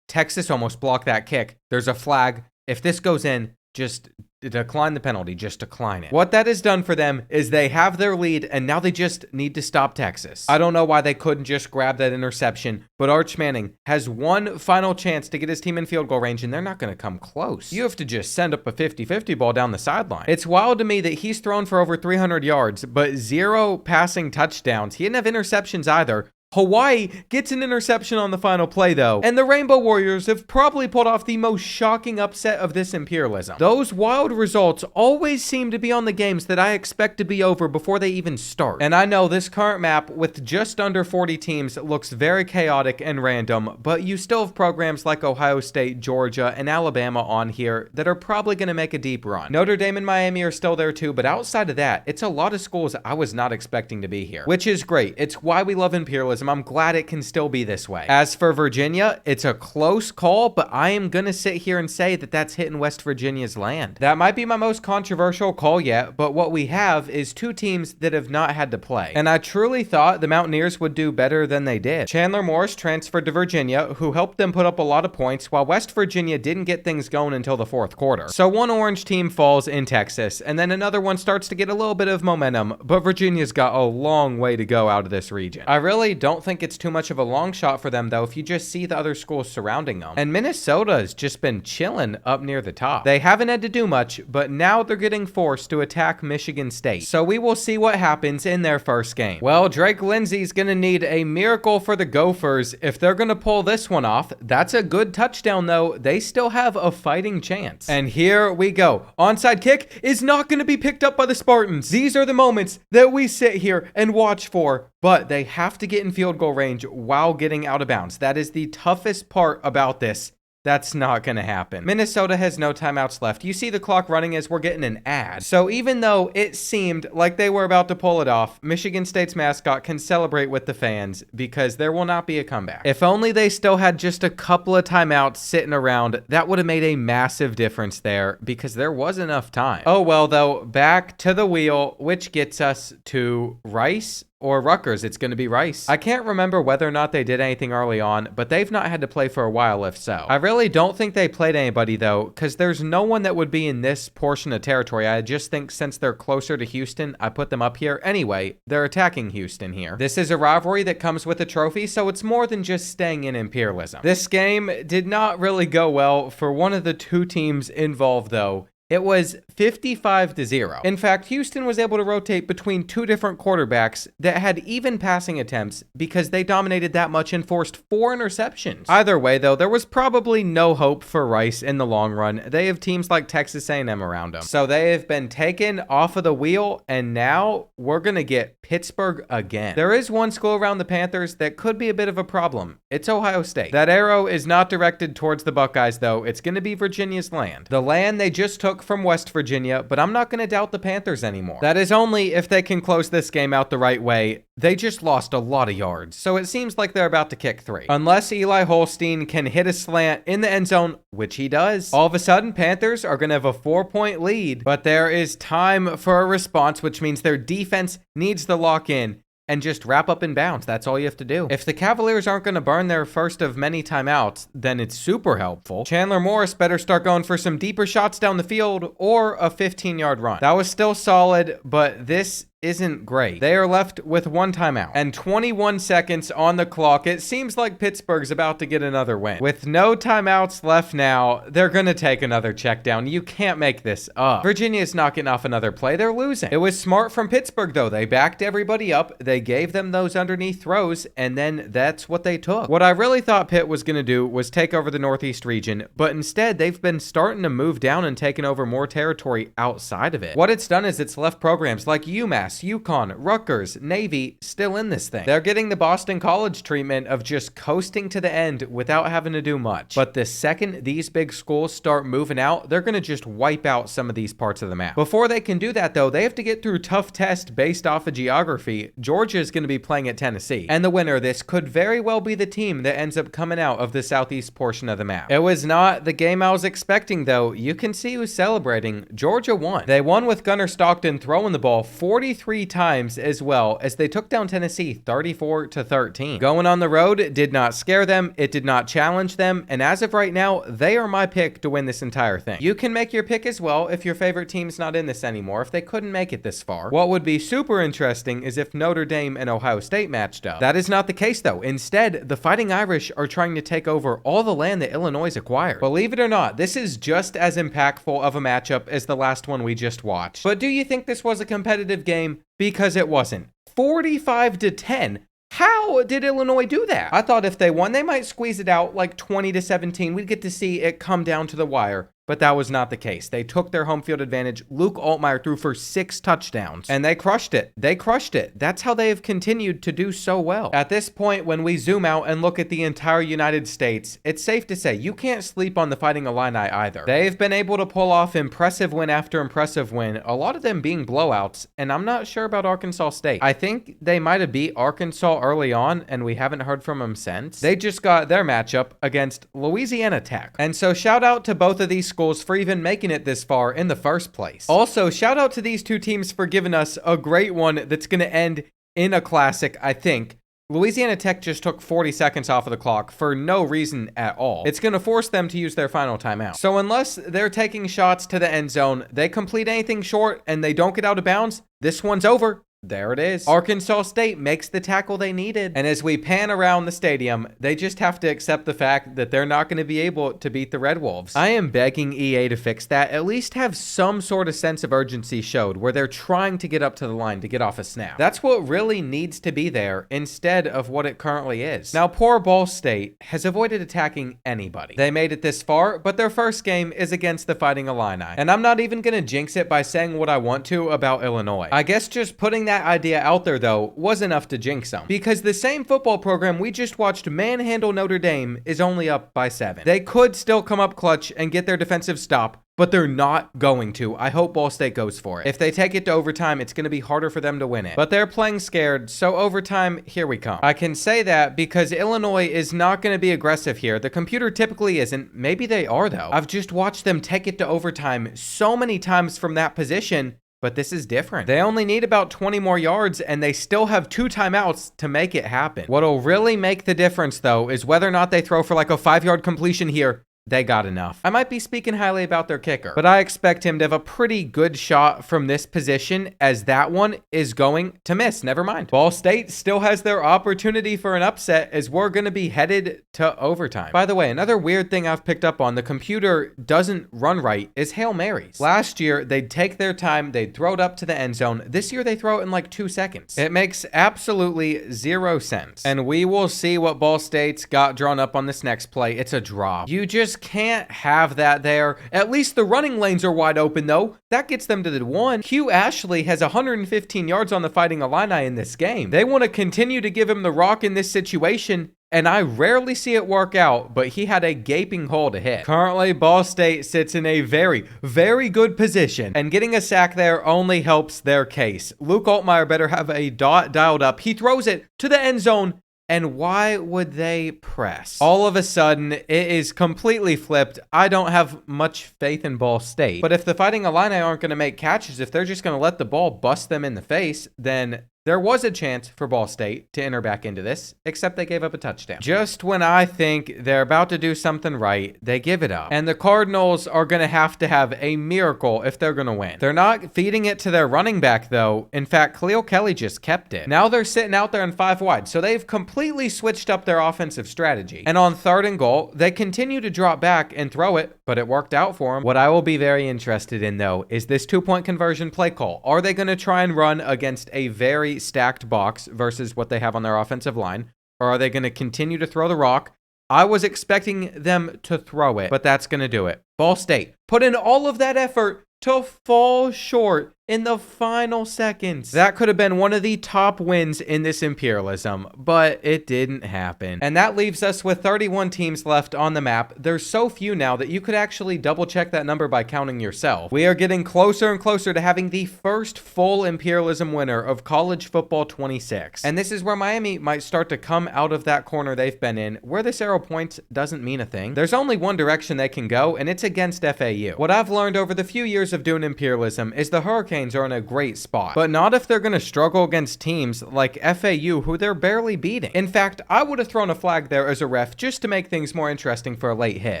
Texas almost blocked that kick. There's a flag. If this goes in, just decline the penalty, just decline it. What that has done for them is they have their lead, and now they just need to stop Texas. I don't know why they couldn't just grab that interception, but Arch Manning has one final chance to get his team in field goal range, and they're not going to come close. You have to just send up a 50-50 ball down the sideline. It's wild to me that he's thrown for over 300 yards, but 0 passing touchdowns. He didn't have interceptions either. Hawaii gets an interception on the final play, though, and the Rainbow Warriors have probably pulled off the most shocking upset of this imperialism. Those wild results always seem to be on the games that I expect to be over before they even start. And I know this current map with just under 40 teams looks very chaotic and random, but you still have programs like Ohio State, Georgia, and Alabama on here that are probably going to make a deep run. Notre Dame and Miami are still there too, but outside of that, it's a lot of schools I was not expecting to be here, which is great. It's why we love imperialism. I'm glad it can still be this way. As for Virginia, it's a close call, but I am gonna sit here and say that that's hitting West Virginia's land. That might be my most controversial call yet, but what we have is 2 teams that have not had to play. And I truly thought the Mountaineers would do better than they did. Chandler Morris transferred to Virginia, who helped them put up a lot of points, while West Virginia didn't get things going until the 4th quarter. So one orange team falls in Texas, and then another one starts to get a little bit of momentum, but Virginia's got a long way to go out of this region. I really don't think it's too much of a long shot for them, though, if you just see the other schools surrounding them. And Minnesota has just been chilling up near the top. They haven't had to do much, but now they're getting forced to attack Michigan State. So we will see what happens in their first game. Well, Drake Lindsey's gonna need a miracle for the Gophers if they're gonna pull this one off. That's a good touchdown, though. They still have a fighting chance. And here we go. Onside kick is not gonna be picked up by the Spartans. These are the moments that we sit here and watch for, but they have to get in field goal range while getting out of bounds. That is the toughest part about this. That's not going to happen. Minnesota has no timeouts left. You see the clock running as we're getting an ad. So even though it seemed like they were about to pull it off, Michigan State's mascot can celebrate with the fans because there will not be a comeback. If only they still had just a couple of timeouts sitting around, that would have made a massive difference there because there was enough time. Oh well, though, back to the wheel, which gets us to Rice or Rutgers. It's going to be Rice. I can't remember whether or not they did anything early on, but they've not had to play for a while if so. I really don't think they played anybody though, because there's no one that would be in this portion of territory. I just think since they're closer to Houston, I put them up here. Anyway, they're attacking Houston here. This is a rivalry that comes with a trophy, so it's more than just staying in imperialism. This game did not really go well for one of the 2 teams involved though. It was 55-0. In fact, Houston was able to rotate between 2 different quarterbacks that had even passing attempts because they dominated that much and forced 4 interceptions. Either way, though, there was probably no hope for Rice in the long run. They have teams like Texas A&M around them. So they have been taken off of the wheel, and now we're going to get Pittsburgh again. There is one school around the Panthers that could be a bit of a problem. It's Ohio State. That arrow is not directed towards the Buckeyes, though. It's going to be Virginia's land. The land they just took from West Virginia, but I'm not going to doubt the Panthers anymore. That is only if they can close this game out the right way. They just lost a lot of yards, so it seems like they're about to kick 3. Unless Eli Holstein can hit a slant in the end zone, which he does, all of a sudden Panthers are going to have a 4-point lead, but there is time for a response, which means their defense needs to lock in and just wrap up in bounds. That's all you have to do. If the Cavaliers aren't going to burn their first of many timeouts, then it's super helpful. Chandler Morris better start going for some deeper shots down the field or a 15-yard run. That was still solid, but this isn't great. They are left with 1 timeout and 21 seconds on the clock. It seems like Pittsburgh's about to get another win. With no timeouts left now, they're going to take another check down. You can't make this up. Virginia's not getting off another play. They're losing. It was smart from Pittsburgh, though. They backed everybody up. They gave them those underneath throws, and then that's what they took. What I really thought Pitt was going to do was take over the Northeast region, but instead they've been starting to move down and taking over more territory outside of it. What it's done is it's left programs like UMass, UConn, Rutgers, Navy still in this thing. They're getting the Boston College treatment of just coasting to the end without having to do much. But the second these big schools start moving out, they're going to just wipe out some of these parts of the map. Before they can do that, though, they have to get through tough tests based off of geography. Georgia is going to be playing at Tennessee, and the winner of this could very well be the team that ends up coming out of the southeast portion of the map. It was not the game I was expecting, though. You can see who's celebrating. Georgia won. They won with Gunnar Stockton throwing the ball 43 33 times as well as they took down Tennessee 34-13. Going on the road did not scare them, it did not challenge them, and as of right now, they are my pick to win this entire thing. You can make your pick as well if your favorite team's not in this anymore, if they couldn't make it this far. What would be super interesting is if Notre Dame and Ohio State matched up. That is not the case though. Instead, the Fighting Irish are trying to take over all the land that Illinois acquired. Believe it or not, this is just as impactful of a matchup as the last one we just watched. But do you think this was a competitive game? Because it wasn't. 45-10. How did Illinois do that? I thought if they won, they might squeeze it out like 20-17. We'd get to see it come down to the wire. But that was not the case. They took their home field advantage. Luke Altmaier threw for 6 touchdowns. And they crushed it. They crushed it. That's how they have continued to do so well. At this point, when we zoom out and look at the entire United States, it's safe to say you can't sleep on the Fighting Illini either. They've been able to pull off impressive win after impressive win, a lot of them being blowouts, and I'm not sure about Arkansas State. I think they might have beat Arkansas early on, and we haven't heard from them since. They just got their matchup against Louisiana Tech. And so shout out to both of these schools for even making it this far in the first place. Also, shout out to these two teams for giving us a great one that's going to end in a classic, I think. Louisiana Tech just took 40 seconds off of the clock for no reason at all. It's going to force them to use their final timeout. So unless they're taking shots to the end zone, they complete anything short and they don't get out of bounds, this one's over. There it is. Arkansas State makes the tackle they needed. And as we pan around the stadium, they just have to accept the fact that they're not going to be able to beat the Red Wolves. I am begging EA to fix that. At least have some sort of sense of urgency showed where they're trying to get up to the line to get off a snap. That's what really needs to be there instead of what it currently is. Now, poor Ball State has avoided attacking anybody. They made it this far, but their first game is against the Fighting Illini. And I'm not even going to jinx it by saying what I want to about Illinois. I guess just putting that idea out there though was enough to jinx them, because the same football program we just watched manhandle Notre Dame is only up by 7. They could still come up clutch and get their defensive stop, but they're not going to. I hope Ball State goes for it. If they take it to overtime, it's going to be harder for them to win it. But they're playing scared, so overtime, here we come. I can say that because Illinois is not going to be aggressive here. The computer typically isn't. Maybe they are though. I've just watched them take it to overtime so many times from that position. But this is different. They only need about 20 more yards, and they still have 2 timeouts to make it happen. What'll really make the difference, though, is whether or not they throw for like a 5-yard completion here. They got enough. I might be speaking highly about their kicker, but I expect him to have a pretty good shot from this position, as that one is going to miss. Never mind. Ball State still has their opportunity for an upset, as we're going to be headed to overtime. By the way, another weird thing I've picked up on, the computer doesn't run right, is Hail Marys. Last year, they'd take their time, they'd throw it up to the end zone. This year, they throw it in like 2 seconds. It makes absolutely 0 sense. And we will see what Ball State's got drawn up on this next play. It's a drop. You just can't have that there. At least the running lanes are wide open though. That gets them to the 1. Hugh Ashley has 115 yards on the Fighting Illini in this game. They want to continue to give him the rock in this situation, and I rarely see it work out, but he had a gaping hole to hit. Currently, Ball State sits in a very, very good position, and getting a sack there only helps their case. Luke Altmaier better have a dot dialed up. He throws it to the end zone. And why would they press? All of a sudden, it is completely flipped. I don't have much faith in Ball State. But if the Fighting Illini aren't going to make catches, if they're just going to let the ball bust them in the face, then there was a chance for Ball State to enter back into this, except they gave up a touchdown. Just when I think they're about to do something right, they give it up. And the Cardinals are going to have a miracle if they're going to win. They're not feeding it to their running back, though. In fact, Khalil Kelly just kept it. Now they're sitting out there in 5 wide, so they've completely switched up their offensive strategy. And on 3rd and goal, they continue to drop back and throw it, but it worked out for them. What I will be very interested in, though, is this 2-point conversion play call. Are they going to try and run against a very stacked box versus what they have on their offensive line? Or are they going to continue to throw the rock? I was expecting them to throw it, but that's going to do it. Ball State put in all of that effort to fall short in the final seconds. That could have been one of the top wins in this Imperialism, but it didn't happen. And that leaves us with 31 teams left on the map. There's so few now that you could actually double check that number by counting yourself. We are getting closer and closer to having the first full Imperialism winner of college football 26. And this is where Miami might start to come out of that corner they've been in, where this arrow points doesn't mean a thing. There's only one direction they can go, and it's against FAU. What I've learned over the few years of doing Imperialism is the Hurricanes Hurricanes are in a great spot, but not if they're going to struggle against teams like FAU, who they're barely beating. In fact, I would have thrown a flag there as a ref just to make things more interesting for a late hit,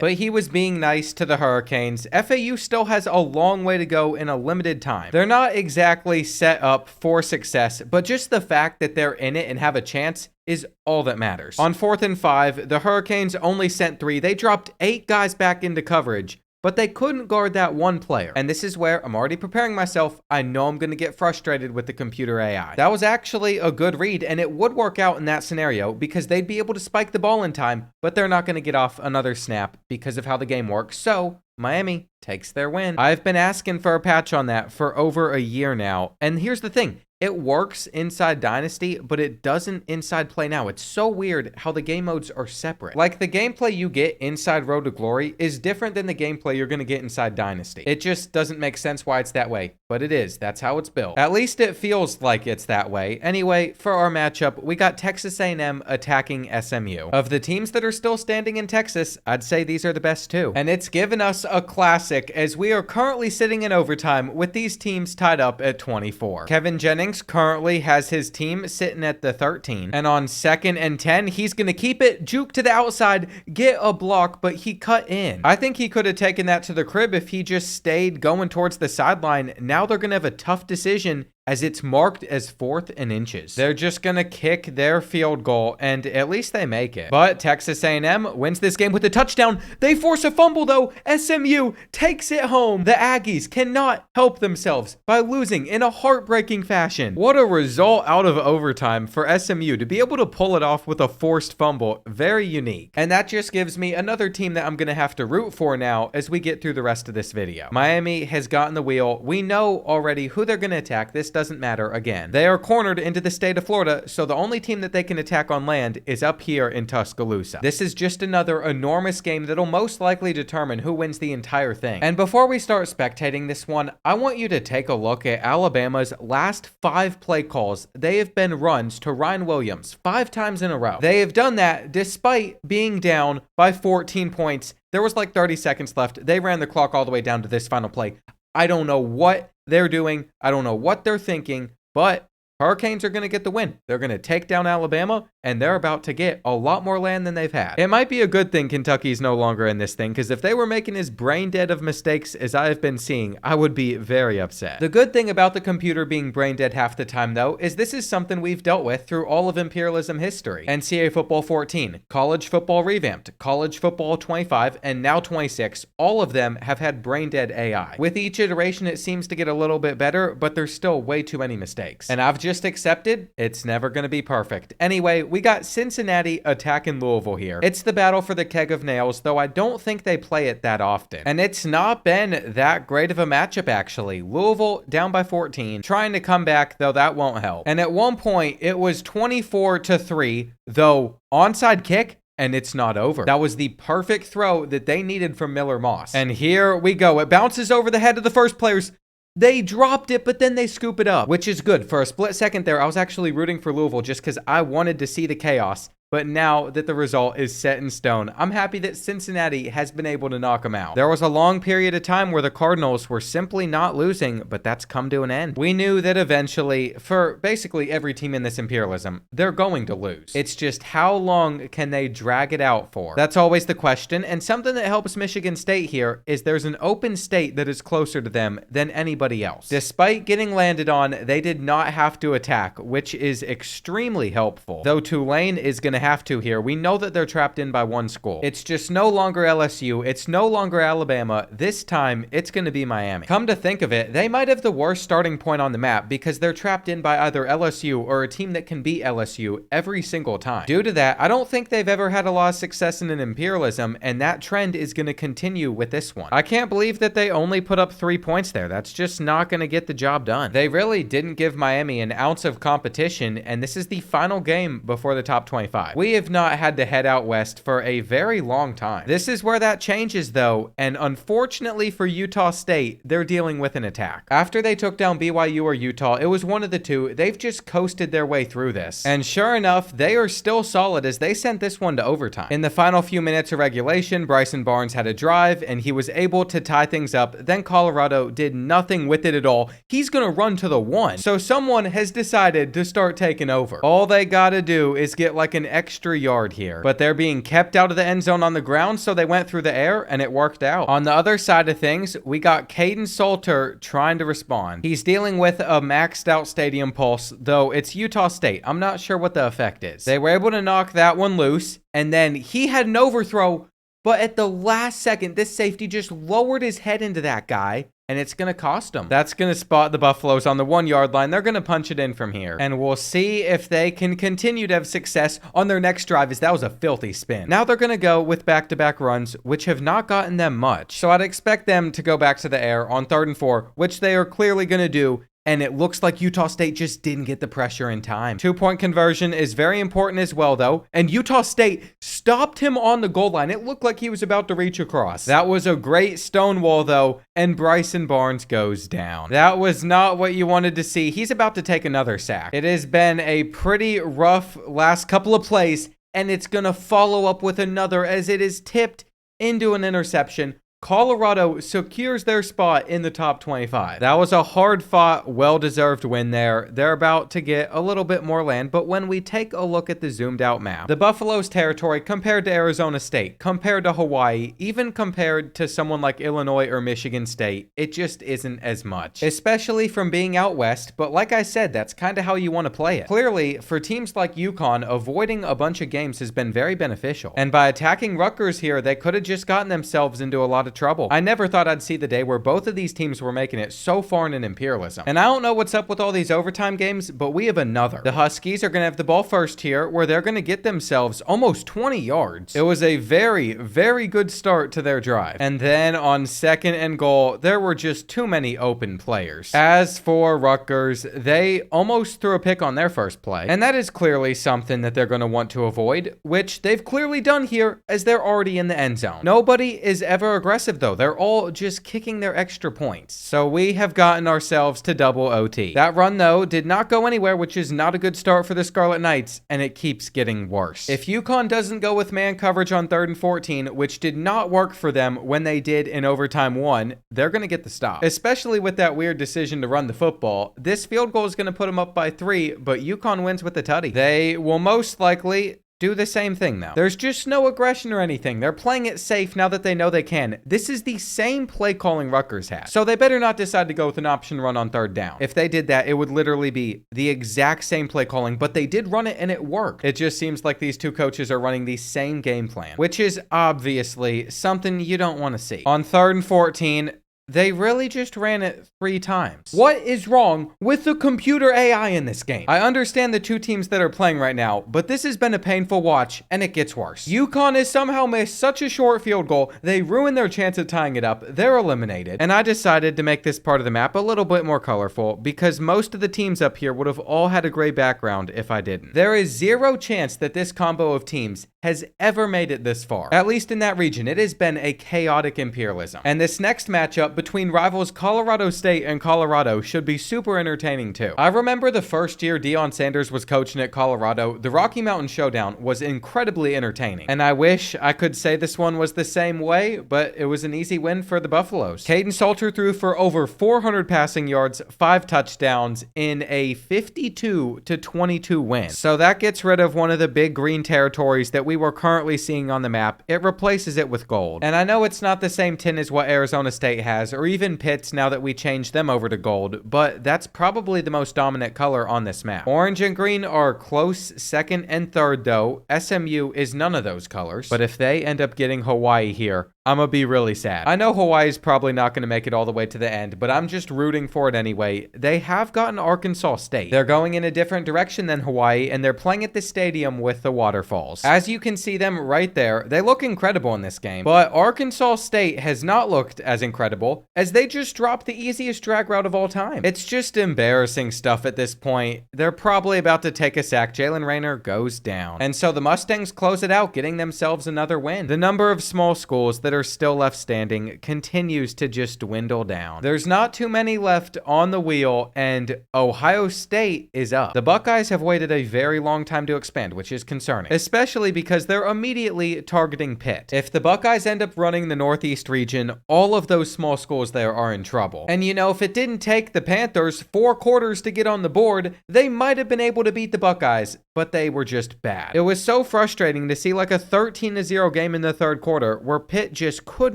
but he was being nice to the Hurricanes. FAU still has a long way to go in a limited time. They're not exactly set up for success, but just the fact that they're in it and have a chance is all that matters. On 4th and 5, the Hurricanes only sent 3. They dropped 8 guys back into coverage, but they couldn't guard that one player. And this is where I'm already preparing myself. I know I'm going to get frustrated with the computer AI. That was actually a good read, and it would work out in that scenario because they'd be able to spike the ball in time, but they're not going to get off another snap because of how the game works. So Miami takes their win. I've been asking for a patch on that for over a year now. And here's the thing. It works inside Dynasty, but it doesn't inside Play Now. It's so weird how the game modes are separate. Like, the gameplay you get inside Road to Glory is different than the gameplay you're going to get inside Dynasty. It just doesn't make sense why it's that way, but it is. That's how it's built. At least it feels like it's that way. Anyway, for our matchup, we got Texas A&M attacking SMU. Of the teams that are still standing in Texas, I'd say these are the best two. And it's given us a classic as we are currently sitting in overtime with these teams tied up at 24. Kevin Jennings currently has his team sitting at the 13, and on 2nd and 10 he's gonna keep it, juke to the outside, get a block, but he cut in. I think he could have taken that to the crib if he just stayed going towards the sideline. Now they're gonna have a tough decision as it's marked as 4th and inches. They're just gonna kick their field goal, and at least they make it. But Texas A&M wins this game with a touchdown. They force a fumble though. SMU takes it home. The Aggies cannot help themselves by losing in a heartbreaking fashion. What a result out of overtime for SMU to be able to pull it off with a forced fumble. Very unique. And that just gives me another team that I'm gonna have to root for now as we get through the rest of this video. Miami has gotten the wheel. We know already who they're gonna attack. This doesn't matter again. They are cornered into the state of Florida, so the only team that they can attack on land is up here in Tuscaloosa. This is just another enormous game that'll most likely determine who wins the entire thing. And before we start spectating this one, I want you to take a look at Alabama's last 5 play calls. They have been runs to Ryan Williams 5 times in a row. They have done that despite being down by 14 points. There was like 30 seconds left. They ran the clock all the way down to this final play. I don't know what they're doing. I don't know what they're thinking, but Hurricanes are going to get the win. They're going to take down Alabama, and they're about to get a lot more land than they've had. It might be a good thing Kentucky's no longer in this thing, because if they were making as brain dead of mistakes as I have been seeing, I would be very upset. The good thing about the computer being brain dead half the time, though, is this is something we've dealt with through all of Imperialism history. NCAA Football 14, College Football Revamped, College Football 25, and now 26, all of them have had brain dead AI. With each iteration, it seems to get a little bit better, but there's still way too many mistakes. And I've just accepted it's never going to be perfect. Anyway, we got Cincinnati attacking Louisville here. It's the battle for the keg of nails, though I don't think they play it that often. And it's not been that great of a matchup, actually. Louisville down by 14, trying to come back, though that won't help. And at one point, it was 24-3, though onside kick, and it's not over. That was the perfect throw that they needed from Miller Moss. And here we go. It bounces over the head of the first players. They dropped it, but then they scoop it up, which is good. For a split second there, I was actually rooting for Louisville just because I wanted to see the chaos. But now that the result is set in stone, I'm happy that Cincinnati has been able to knock them out. There was a long period of time where the Cardinals were simply not losing, but that's come to an end. We knew that eventually, for basically every team in this Imperialism, they're going to lose. It's just how long can they drag it out for? That's always the question, and something that helps Michigan State here is there's an open state that is closer to them than anybody else. Despite getting landed on, they did not have to attack, which is extremely helpful. Though Tulane is going to have to here. We know that they're trapped in by one school. It's just no longer LSU. It's no longer Alabama. This time, it's going to be Miami. Come to think of it, they might have the worst starting point on the map because they're trapped in by either LSU or a team that can beat LSU every single time. Due to that, I don't think they've ever had a lot of success in an Imperialism, and that trend is going to continue with this one. I can't believe that they only put up 3 points there. That's just not going to get the job done. They really didn't give Miami an ounce of competition, and this is the final game before the top 25. drive. We have not had to head out west for a very long time. This is where that changes though, and unfortunately for Utah State, they're dealing with an attack. After they took down BYU or Utah, it was one of the two. They've just coasted their way through this. And sure enough, they are still solid as they sent this one to overtime. In the final few minutes of regulation, Bryson Barnes had a drive and he was able to tie things up. Then Colorado did nothing with it at all. He's gonna run to the one. So someone has decided to start taking over. All they gotta do is get like an extra yard here. But they're being kept out of the end zone on the ground, so they went through the air and it worked out. On the other side of things, we got Caden Salter trying to respond. He's dealing with a maxed out stadium pulse, though it's Utah State. I'm not sure what the effect is. They were able to knock that one loose, and then he had an overthrow, but at the last second, this safety just lowered his head into that guy, and it's going to cost them. That's going to spot the Buffaloes on the 1 yard line. They're going to punch it in from here. And we'll see if they can continue to have success on their next drive, as that was a filthy spin. Now they're going to go with back-to-back runs, which have not gotten them much. So I'd expect them to go back to the air on 3rd and 4, which they are clearly going to do. And it looks like Utah State just didn't get the pressure in time. 2-point conversion is very important as well, though. And Utah State stopped him on the goal line. It looked like he was about to reach across. That was a great stonewall, though. And Bryson Barnes goes down. That was not what you wanted to see. He's about to take another sack. It has been a pretty rough last couple of plays. And it's going to follow up with another as it is tipped into an interception. Colorado secures their spot in the top 25. That was a hard-fought, well-deserved win there. They're about to get a little bit more land, but when we take a look at the zoomed-out map, the Buffaloes' territory compared to Arizona State, compared to Hawaii, even compared to someone like Illinois or Michigan State, it just isn't as much, especially from being out west, but like I said, that's kind of how you want to play it. Clearly, for teams like UConn, avoiding a bunch of games has been very beneficial, and by attacking Rutgers here, they could have just gotten themselves into a lot of trouble. I never thought I'd see the day where both of these teams were making it so far in an Imperialism. And I don't know what's up with all these overtime games, but we have another. The Huskies are going to have the ball first here, where they're going to get themselves almost 20 yards. It was a very, very good start to their drive. And then on 2nd and goal, there were just too many open players. As for Rutgers, they almost threw a pick on their first play. And that is clearly something that they're going to want to avoid, which they've clearly done here as they're already in the end zone. Nobody is ever aggressive though. They're all just kicking their extra points. So we have gotten ourselves to double OT. That run though did not go anywhere, which is not a good start for the Scarlet Knights, and it keeps getting worse. If UConn doesn't go with man coverage on 3rd and 14, which did not work for them when they did in overtime 1, they're going to get the stop. Especially with that weird decision to run the football. This field goal is going to put them up by 3, but UConn wins with the tutty. They will most likely do the same thing though. There's just no aggression or anything. They're playing it safe now that they know they can. This is the same play calling Rutgers had. So they better not decide to go with an option run on 3rd down. If they did that, it would literally be the exact same play calling, but they did run it and it worked. It just seems like these two coaches are running the same game plan, which is obviously something you don't want to see. On 3rd and 14, they really just ran it 3 times. What is wrong with the computer AI in this game? I understand the two teams that are playing right now, but this has been a painful watch, and it gets worse. UConn has somehow missed such a short field goal, they ruined their chance at tying it up. They're eliminated. And I decided to make this part of the map a little bit more colorful, because most of the teams up here would have all had a gray background if I didn't. There is 0 chance that this combo of teams has ever made it this far. At least in that region, it has been a chaotic Imperialism. And this next matchup between rivals Colorado State and Colorado should be super entertaining too. I remember the first year Deion Sanders was coaching at Colorado, the Rocky Mountain Showdown was incredibly entertaining. And I wish I could say this one was the same way, but it was an easy win for the Buffaloes. Caden Salter threw for over 400 passing yards, 5 touchdowns in a 52-22 win. So that gets rid of one of the big green territories that we were currently seeing on the map. It replaces it with gold. And I know it's not the same tint as what Arizona State has, or even Pitt's now that we changed them over to gold, but that's probably the most dominant color on this map. Orange and green are close 2nd and 3rd though. SMU is none of those colors, but if they end up getting Hawaii here, I'm gonna be really sad. I know Hawaii's probably not gonna make it all the way to the end, but I'm just rooting for it anyway. They have gotten Arkansas State. They're going in a different direction than Hawaii, and they're playing at the stadium with the waterfalls. As you can see them right there, they look incredible in this game, but Arkansas State has not looked as incredible, as they just dropped the easiest drag route of all time. It's just embarrassing stuff at this point. They're probably about to take a sack. Jalen Rayner goes down. And so the Mustangs close it out, getting themselves another win. The number of small schools that are still left standing continues to just dwindle down. There's not too many left on the wheel, and Ohio State is up. The Buckeyes have waited a very long time to expand, which is concerning, especially because they're immediately targeting Pitt. If the Buckeyes end up running the Northeast region, all of those small schools there are in trouble. And you know, if it didn't take the Panthers 4 quarters to get on the board, they might have been able to beat the Buckeyes, but they were just bad. It was so frustrating to see like a 13-0 game in the third quarter where Pitt just could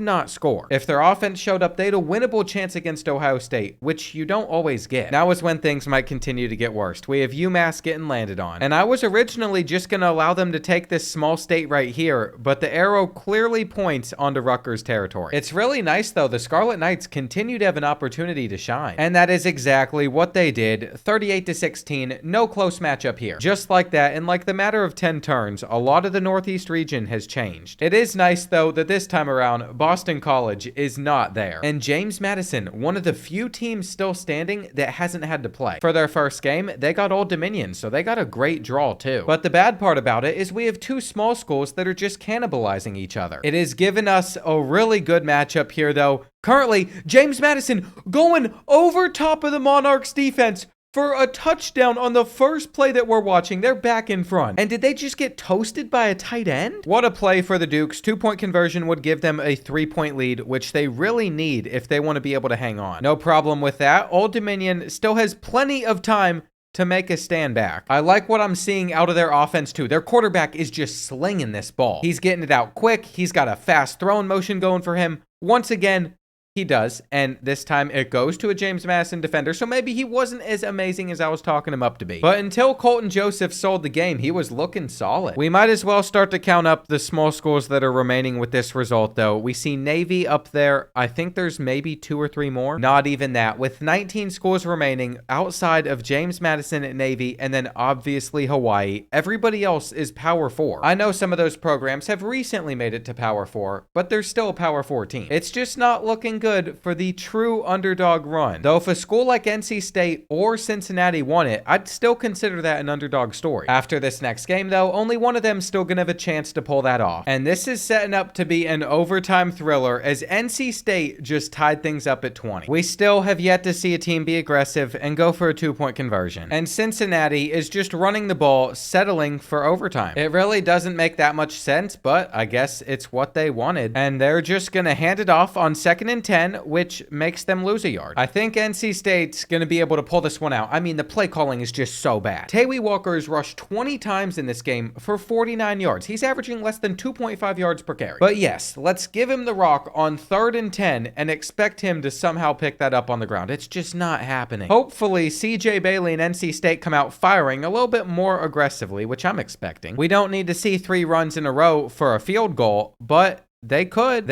not score. If their offense showed up, they had a winnable chance against Ohio State, which you don't always get. Now is when things might continue to get worse. We have UMass getting landed on. And I was originally just going to allow them to take this small state right here, but the arrow clearly points onto Rutgers territory. It's really nice though. The Scarlet Knights continue to have an opportunity to shine. And that is exactly what they did. 38-16, no close matchup here. Just like that, in like the matter of 10 turns, a lot of the Northeast region has changed. It is nice though that this time around, Boston College is not there. And James Madison, one of the few teams still standing that hasn't had to play. For their first game, they got Old Dominion, so they got a great draw too. But the bad part about it is we have 2 small schools that are just cannibalizing each other. It has given us a really good matchup here though. Currently, James Madison going over top of the Monarchs defense for a touchdown on the first play that we're watching. They're back in front. And did they just get toasted by a tight end? What a play for the Dukes. 2-point conversion would give them a 3-point lead, which they really need if they want to be able to hang on. No problem with that. Old Dominion still has plenty of time to make a stand back. I like what I'm seeing out of their offense too. Their quarterback is just slinging this ball. He's getting it out quick. He's got a fast throwing motion going for him. Once again, he does, and this time it goes to a James Madison defender, so maybe he wasn't as amazing as I was talking him up to be. But until Colton Joseph sold the game, he was looking solid. We might as well start to count up the small schools that are remaining with this result, though. We see Navy up there. I think there's maybe 2 or 3 more. Not even that. With 19 schools remaining outside of James Madison at Navy, and then obviously Hawaii, everybody else is Power 4. I know some of those programs have recently made it to Power 4, but they're still a Power 4 team. It's just not looking good for the true underdog run. Though if a school like NC State or Cincinnati won it, I'd still consider that an underdog story. After this next game though, only one of them still gonna have a chance to pull that off. And this is setting up to be an overtime thriller as NC State just tied things up at 20. We still have yet to see a team be aggressive and go for a 2-point conversion. And Cincinnati is just running the ball, settling for overtime. It really doesn't make that much sense, but I guess it's what they wanted. And they're just gonna hand it off on 2nd and 10, which makes them lose a yard. I think NC State's going to be able to pull this one out. I mean, the play calling is just so bad. Tawee Walker has rushed 20 times in this game for 49 yards. He's averaging less than 2.5 yards per carry. But yes, let's give him the rock on 3rd and 10 and expect him to somehow pick that up on the ground. It's just not happening. Hopefully, CJ Bailey and NC State come out firing a little bit more aggressively, which I'm expecting. We don't need to see 3 runs in a row for a field goal, but They could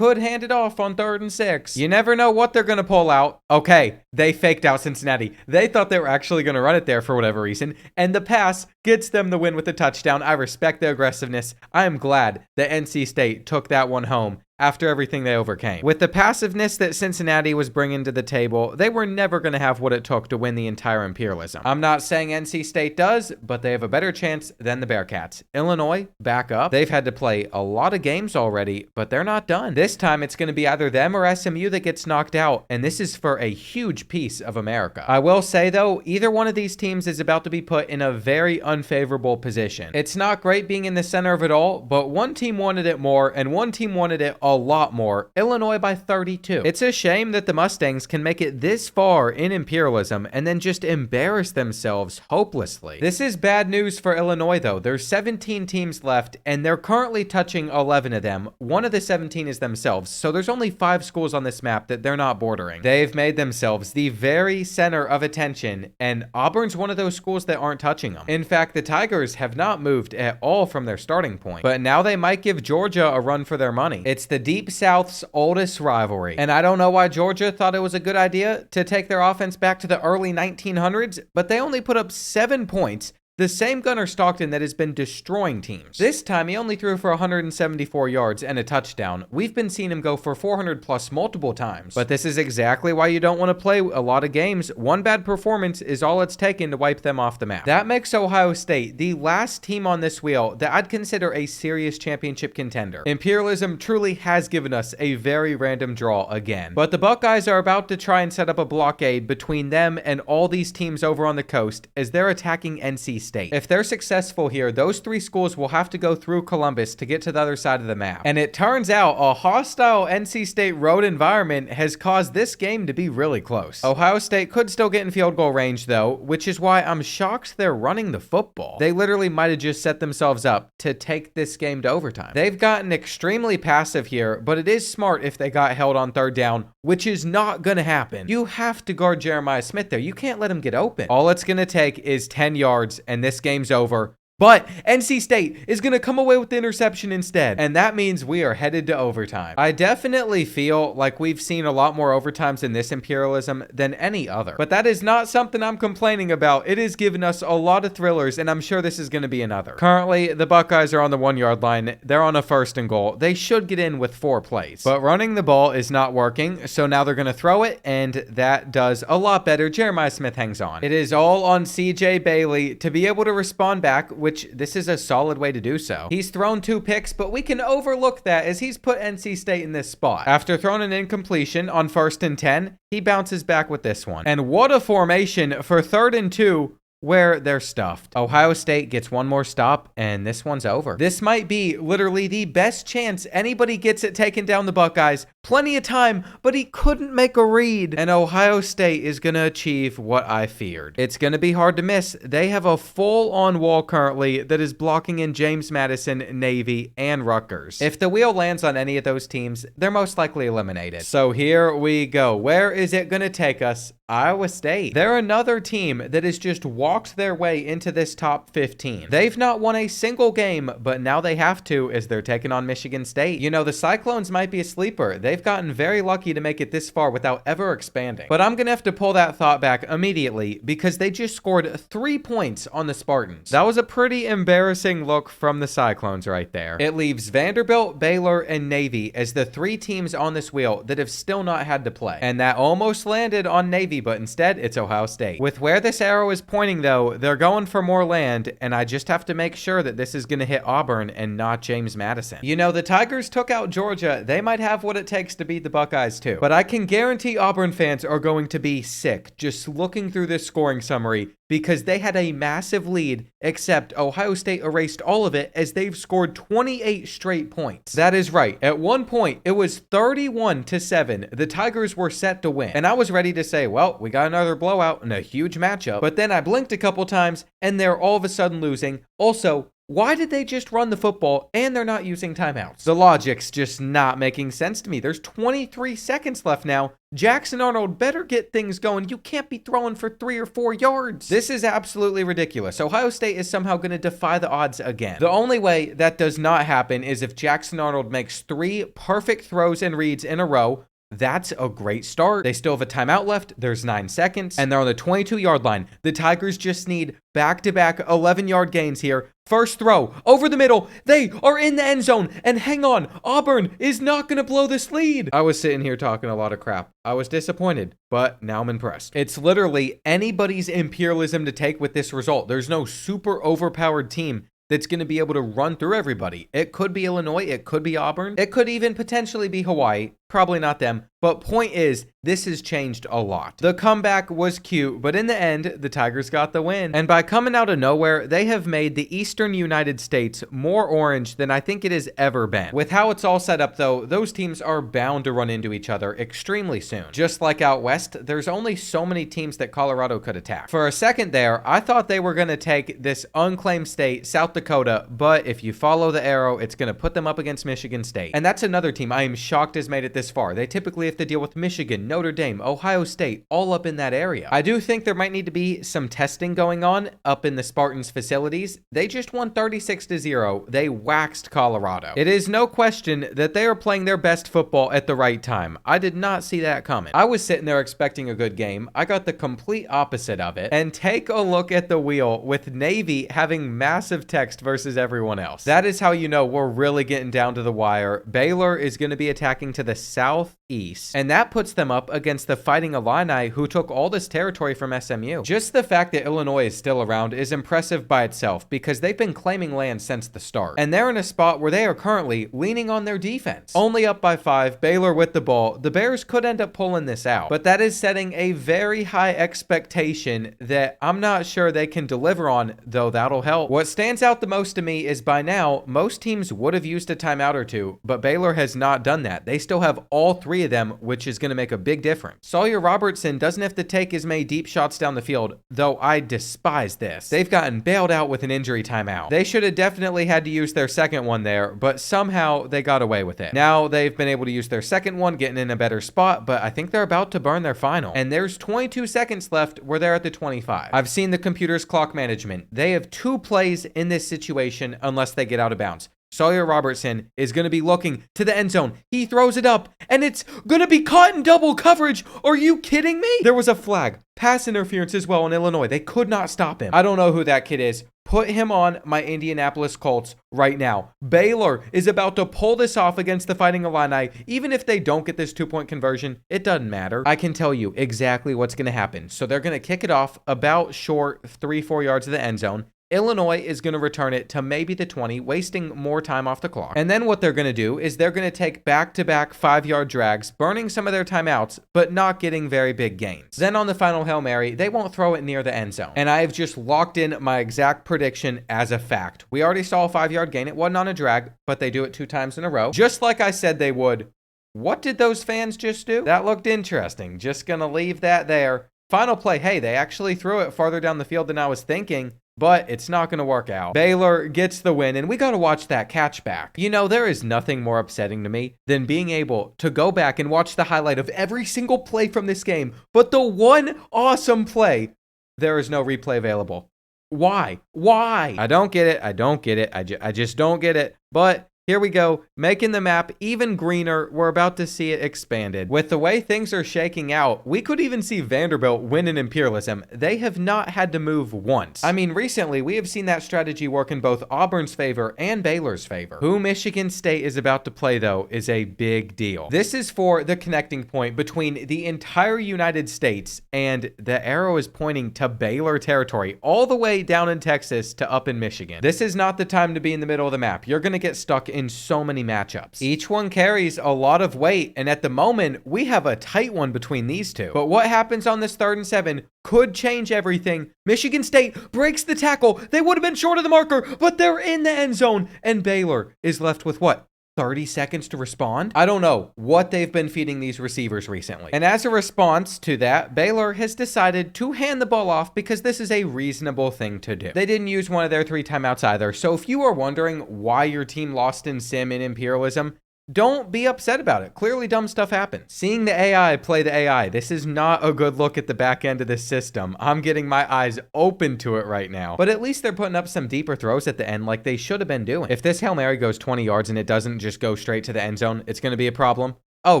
hand it off on 3rd and 6. You never know what they're going to pull out. Okay, they faked out Cincinnati. They thought they were actually going to run it there for whatever reason, and the pass gets them the win with a touchdown. I respect their aggressiveness. I am glad that NC State took that one home after everything they overcame. With the passiveness that Cincinnati was bringing to the table, they were never going to have what it took to win the entire Imperialism. I'm not saying NC State does, but they have a better chance than the Bearcats. Illinois, back up. They've had to play a lot of games already, but they're not done. This time, it's going to be either them or SMU that gets knocked out, and this is for a huge piece of America. I will say, though, either one of these teams is about to be put in a very unfavorable position. It's not great being in the center of it all, but one team wanted it more, and one team wanted it a lot more. Illinois by 32. It's a shame that the Mustangs can make it this far in Imperialism and then just embarrass themselves hopelessly. This is bad news for Illinois, though. There's 17 teams left, and they're currently touching 11 of them. One of the 17 is themselves, so there's only 5 schools on this map that they're not bordering. They've made themselves the very center of attention, and Auburn's one of those schools that aren't touching them. In fact, fact, the Tigers have not moved at all from their starting point, but now they might give Georgia a run for their money. It's the Deep South's oldest rivalry, and I don't know why Georgia thought it was a good idea to take their offense back to the early 1900s, but they only put up 7 points. The same Gunnar Stockton that has been destroying teams. This time, he only threw for 174 yards and a touchdown. We've been seeing him go for 400 plus multiple times. But this is exactly why you don't want to play a lot of games. One bad performance is all it's taken to wipe them off the map. That makes Ohio State the last team on this wheel that I'd consider a serious championship contender. Imperialism truly has given us a very random draw again. But the Buckeyes are about to try and set up a blockade between them and all these teams over on the coast as they're attacking NC State. If they're successful here, those 3 schools will have to go through Columbus to get to the other side of the map. And it turns out a hostile NC State road environment has caused this game to be really close. Ohio State could still get in field goal range though, which is why I'm shocked they're running the football. They literally might have just set themselves up to take this game to overtime. They've gotten extremely passive here, but it is smart if they got held on 3rd down, which is not going to happen. You have to guard Jeremiah Smith there. You can't let him get open. All it's going to take is 10 yards and this game's over. But NC State is going to come away with the interception instead, and that means we are headed to overtime. I definitely feel like we've seen a lot more overtimes in this Imperialism than any other, but that is not something I'm complaining about. It has given us a lot of thrillers, and I'm sure this is going to be another. Currently, the Buckeyes are on the 1-yard line. They're on a 1st and goal. They should get in with 4 plays, but running the ball is not working, so now they're going to throw it, and that does a lot better. Jeremiah Smith hangs on. It is all on CJ Bailey to be able to respond back, which this is a solid way to do so. He's thrown 2 picks, but we can overlook that as he's put NC State in this spot. After throwing an incompletion on 1st and 10, he bounces back with this one. And what a formation for 3rd and 2. Where they're stuffed. Ohio State gets one more stop, and this one's over. This might be literally the best chance anybody gets at taking down the Buckeyes. Plenty of time, but he couldn't make a read. And Ohio State is going to achieve what I feared. It's going to be hard to miss. They have a full-on wall currently that is blocking in James Madison, Navy, and Rutgers. If the wheel lands on any of those teams, they're most likely eliminated. So here we go. Where is it going to take us? Iowa State. They're another team that has just walked their way into this top 15. They've not won a single game, but now they have to as they're taking on Michigan State. You know, the Cyclones might be a sleeper. They've gotten very lucky to make it this far without ever expanding. But I'm going to have to pull that thought back immediately because they just scored 3 points on the Spartans. That was a pretty embarrassing look from the Cyclones right there. It leaves Vanderbilt, Baylor, and Navy as the 3 teams on this wheel that have still not had to play. And that almost landed on Navy, but instead it's Ohio State. With where this arrow is pointing though, they're going for more land, and I just have to make sure that this is going to hit Auburn and not James Madison. You know, the Tigers took out Georgia. They might have what it takes to beat the Buckeyes too. But I can guarantee Auburn fans are going to be sick just looking through this scoring summary because they had a massive lead, except Ohio State erased all of it as they've scored 28 straight points. That is right. At one point, it was 31-7. The Tigers were set to win. And I was ready to say, well, we got another blowout and a huge matchup. But then I blinked a couple times and they're all of a sudden losing. Also, why did they just run the football and they're not using timeouts? The logic's just not making sense to me. There's 23 seconds left now. Jackson Arnold better get things going. You can't be throwing for 3 or 4 yards. This is absolutely ridiculous. Ohio State is somehow going to defy the odds again. The only way that does not happen is if Jackson Arnold makes 3 perfect throws and reads in a row. That's a great start. They still have a timeout left. There's 9 seconds, and they're on the 22-yard line. The Tigers just need back-to-back 11-yard gains here. First throw, over the middle. They are in the end zone, and hang on. Auburn is not going to blow this lead. I was sitting here talking a lot of crap. I was disappointed, but now I'm impressed. It's literally anybody's Imperialism to take with this result. There's no super overpowered team that's going to be able to run through everybody. It could be Illinois. It could be Auburn. It could even potentially be Hawaii. Probably not them. But point is, this has changed a lot. The comeback was cute, but in the end, the Tigers got the win. And by coming out of nowhere, they have made the Eastern United States more orange than I think it has ever been. With how it's all set up though, those teams are bound to run into each other extremely soon. Just like out west, there's only so many teams that Colorado could attack. For a second there, I thought they were going to take this unclaimed state, South Dakota, but if you follow the arrow, it's going to put them up against Michigan State. And that's another team I am shocked has made it this far. They typically have to deal with Michigan, Notre Dame, Ohio State, all up in that area. I do think there might need to be some testing going on up in the Spartans facilities. They just won 36-0. They waxed Colorado. It is no question that they are playing their best football at the right time. I did not see that coming. I was sitting there expecting a good game. I got the complete opposite of it. And take a look at the wheel with Navy having massive text versus everyone else. That is how you know we're really getting down to the wire. Baylor is going to be attacking to the southeast, and that puts them up against the Fighting Illini, who took all this territory from SMU. Just the fact that Illinois is still around is impressive by itself because they've been claiming land since the start, and they're in a spot where they are currently leaning on their defense. Only up by 5, Baylor with the ball. The Bears could end up pulling this out, but that is setting a very high expectation that I'm not sure they can deliver on, though that'll help. What stands out the most to me is by now, most teams would have used a timeout or two, but Baylor has not done that. They still have all 3 of them, which is going to make a big difference. Sawyer Robertson doesn't have to take as many deep shots down the field, though I despise this. They've gotten bailed out with an injury timeout. They should have definitely had to use their second one there, but somehow they got away with it. Now they've been able to use their second one, getting in a better spot, but I think they're about to burn their final. And there's 22 seconds left where they're at the 25. I've seen the computer's clock management. They have 2 plays in this situation unless they get out of bounds. Sawyer Robertson is going to be looking to the end zone. He throws it up, and it's going to be caught in double coverage. Are you kidding me? There was a flag. Pass interference as well in Illinois. They could not stop him. I don't know who that kid is. Put him on my Indianapolis Colts right now. Baylor is about to pull this off against the Fighting Illini. Even if they don't get this 2-point conversion, it doesn't matter. I can tell you exactly what's going to happen. So they're going to kick it off about short 3-4 yards of the end zone. Illinois is going to return it to maybe the 20, wasting more time off the clock. And then what they're going to do is they're going to take back-to-back 5-yard drags, burning some of their timeouts, but not getting very big gains. Then on the final Hail Mary, they won't throw it near the end zone. And I have just locked in my exact prediction as a fact. We already saw a 5-yard gain. It wasn't on a drag, but they do it 2 times in a row, just like I said they would. What did those fans just do? That looked interesting. Just going to leave that there. Final play, hey, they actually threw it farther down the field than I was thinking, but it's not going to work out. Baylor gets the win, and we got to watch that catch back. You know, there is nothing more upsetting to me than being able to go back and watch the highlight of every single play from this game, but the one awesome play, there is no replay available. Why? Why? I don't get it. I don't get it. I just don't get it. But here we go, making the map even greener. We're about to see it expanded. With the way things are shaking out, we could even see Vanderbilt win in Imperialism. They have not had to move once. I mean, recently, we have seen that strategy work in both Auburn's favor and Baylor's favor. Who Michigan State is about to play, though, is a big deal. This is for the connecting point between the entire United States, and the arrow is pointing to Baylor territory, all the way down in Texas to up in Michigan. This is not the time to be in the middle of the map. You're going to get stuck in so many matchups. Each one carries a lot of weight, and at the moment, we have a tight one between these two. But what happens on this 3rd and 7 could change everything. Michigan State breaks the tackle. They would have been short of the marker, but they're in the end zone, and Baylor is left with what? 30 seconds to respond? I don't know what they've been feeding these receivers recently. And as a response to that, Baylor has decided to hand the ball off because this is a reasonable thing to do. They didn't use one of their 3 timeouts either. So if you are wondering why your team lost in Sim in Imperialism, don't be upset about it. Clearly dumb stuff happens. Seeing the AI play the AI, this is not a good look at the back end of this system. I'm getting my eyes open to it right now. But at least they're putting up some deeper throws at the end like they should have been doing. If this Hail Mary goes 20 yards and it doesn't just go straight to the end zone, it's going to be a problem. Oh,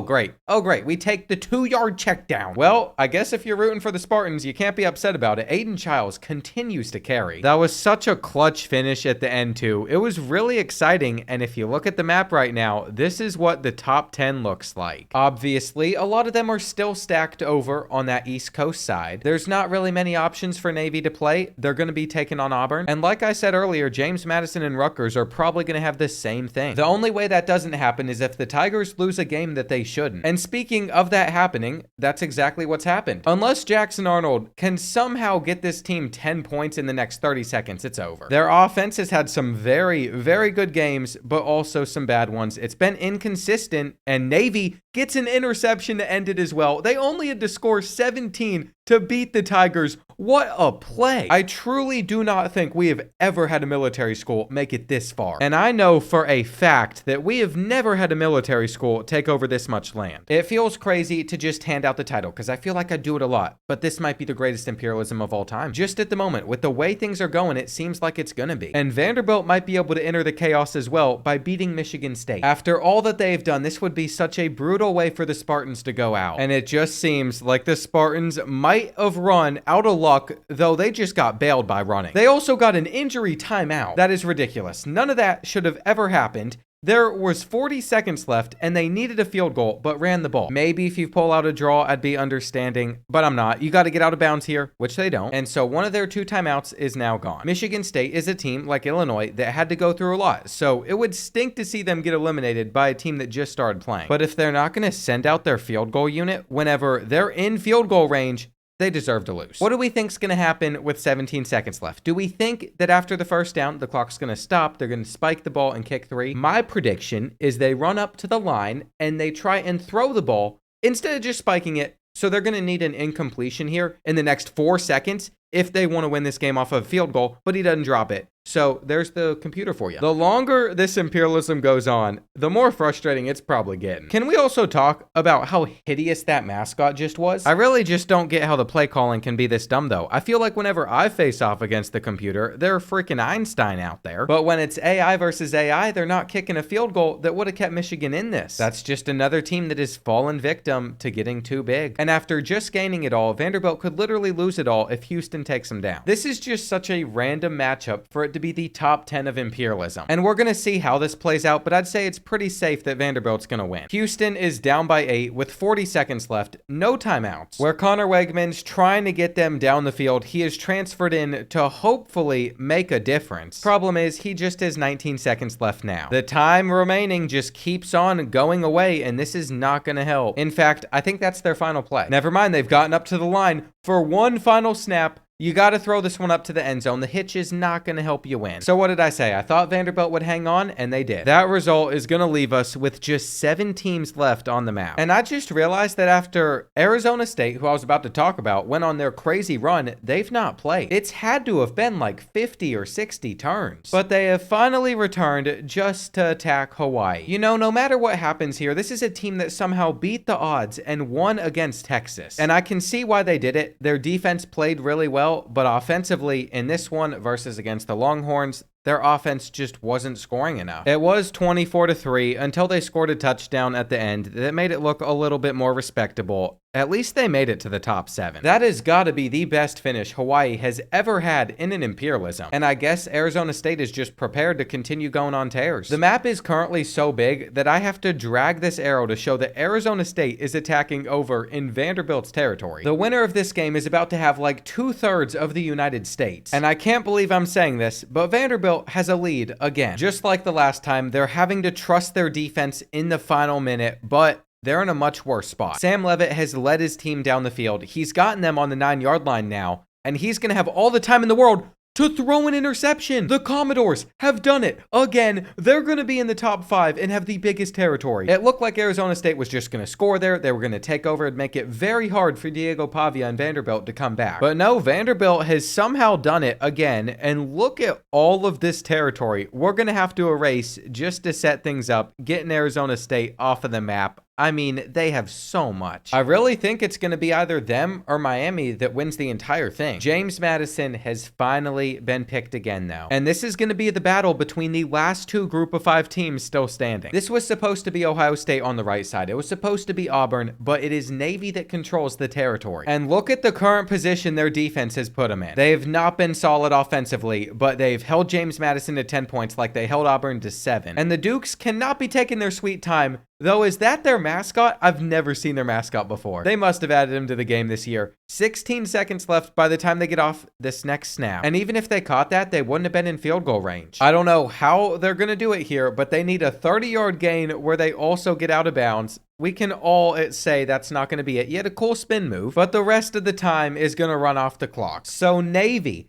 great. Oh, great. We take the 2-yard check down. Well, I guess if you're rooting for the Spartans, you can't be upset about it. Aiden Childs continues to carry. That was such a clutch finish at the end, too. It was really exciting, and if you look at the map right now, this is what the top 10 looks like. Obviously, a lot of them are still stacked over on that East Coast side. There's not really many options for Navy to play. They're going to be taking on Auburn. And like I said earlier, James Madison and Rutgers are probably going to have the same thing. The only way that doesn't happen is if the Tigers lose a game that they shouldn't. And speaking of that happening, that's exactly what's happened. Unless Jackson Arnold can somehow get this team 10 points in the next 30 seconds, it's over. Their offense has had some very, very good games, but also some bad ones. It's been inconsistent, and Navy gets an interception to end it as well. They only had to score 17 to beat the Tigers. What a play. I truly do not think we have ever had a military school make it this far. And I know for a fact that we have never had a military school take over this much land. It feels crazy to just hand out the title because I feel like I do it a lot, but this might be the greatest imperialism of all time. Just at the moment, with the way things are going, it seems like it's gonna be. And Vanderbilt might be able to enter the chaos as well by beating Michigan State. After all that they've done, this would be such a brutal way for the Spartans to go out. And it just seems like the Spartans might have run out of luck, though they just got bailed by running. They also got an injury timeout. That is ridiculous. None of that should have ever happened. There was 40 seconds left, and they needed a field goal, but ran the ball. Maybe if you pull out a draw, I'd be understanding, but I'm not. You got to get out of bounds here, which they don't. And so one of their 2 timeouts is now gone. Michigan State is a team like Illinois that had to go through a lot, so it would stink to see them get eliminated by a team that just started playing. But if they're not going to send out their field goal unit whenever they're in field goal range, they deserve to lose. What do we think's going to happen with 17 seconds left? Do we think that after the first down, the clock's going to stop, they're going to spike the ball and kick 3? My prediction is they run up to the line and they try and throw the ball instead of just spiking it. So they're going to need an incompletion here in the next 4 seconds if they want to win this game off of a field goal, but he doesn't drop it. So there's the computer for you. The longer this imperialism goes on, the more frustrating it's probably getting. Can we also talk about how hideous that mascot just was? I really just don't get how the play calling can be this dumb though. I feel like whenever I face off against the computer, they're freaking Einstein out there. But when it's AI versus AI, they're not kicking a field goal that would have kept Michigan in this. That's just another team that has fallen victim to getting too big. And after just gaining it all, Vanderbilt could literally lose it all if Houston takes them down. This is just such a random matchup for it to be the top 10 of imperialism. And we're going to see how this plays out, but I'd say it's pretty safe that Vanderbilt's going to win. Houston is down by 8 with 40 seconds left, no timeouts. Where Connor Wegman's trying to get them down the field, he is transferred in to hopefully make a difference. Problem is, he just has 19 seconds left now. The time remaining just keeps on going away, and this is not going to help. In fact, I think that's their final play. Never mind, they've gotten up to the line for one final snap. You got to throw this one up to the end zone. The hitch is not going to help you win. So what did I say? I thought Vanderbilt would hang on, and they did. That result is going to leave us with just 7 teams left on the map. And I just realized that after Arizona State, who I was about to talk about, went on their crazy run, they've not played. It's had to have been like 50 or 60 turns. But they have finally returned just to attack Hawaii. You know, no matter what happens here, this is a team that somehow beat the odds and won against Texas. And I can see why they did it. Their defense played really well. But offensively, in this one versus against the Longhorns, their offense just wasn't scoring enough. It was 24-3 until they scored a touchdown at the end that made it look a little bit more respectable. At least they made it to the top 7. That has got to be the best finish Hawaii has ever had in an imperialism. And I guess Arizona State is just prepared to continue going on tears. The map is currently so big that I have to drag this arrow to show that Arizona State is attacking over in Vanderbilt's territory. The winner of this game is about to have like 2/3 of the United States. And I can't believe I'm saying this, but Vanderbilt has a lead again. Just like the last time, they're having to trust their defense in the final minute, but they're in a much worse spot. Sam Leavitt has led his team down the field. He's gotten them on the 9-yard line now, and he's going to have all the time in the world to throw an interception. The Commodores have done it again. They're going to be in the top 5 and have the biggest territory. It looked like Arizona State was just going to score there. They were going to take over and make it very hard for Diego Pavia and Vanderbilt to come back. But no, Vanderbilt has somehow done it again. And look at all of this territory we're going to have to erase just to set things up, getting Arizona State off of the map. I mean, they have so much. I really think it's going to be either them or Miami that wins the entire thing. James Madison has finally been picked again, though. And this is going to be the battle between the last 2 group of 5 teams still standing. This was supposed to be Ohio State on the right side. It was supposed to be Auburn, but it is Navy that controls the territory. And look at the current position their defense has put them in. They have not been solid offensively, but they've held James Madison to 10 points like they held Auburn to 7. And the Dukes cannot be taking their sweet time. Though, is that their mascot? I've never seen their mascot before. They must have added him to the game this year. 16 seconds left by the time they get off this next snap. And even if they caught that, they wouldn't have been in field goal range. I don't know how they're going to do it here, but they need a 30-yard gain where they also get out of bounds, we can all say that's not going to be it. You had a cool spin move, but the rest of the time is going to run off the clock. So Navy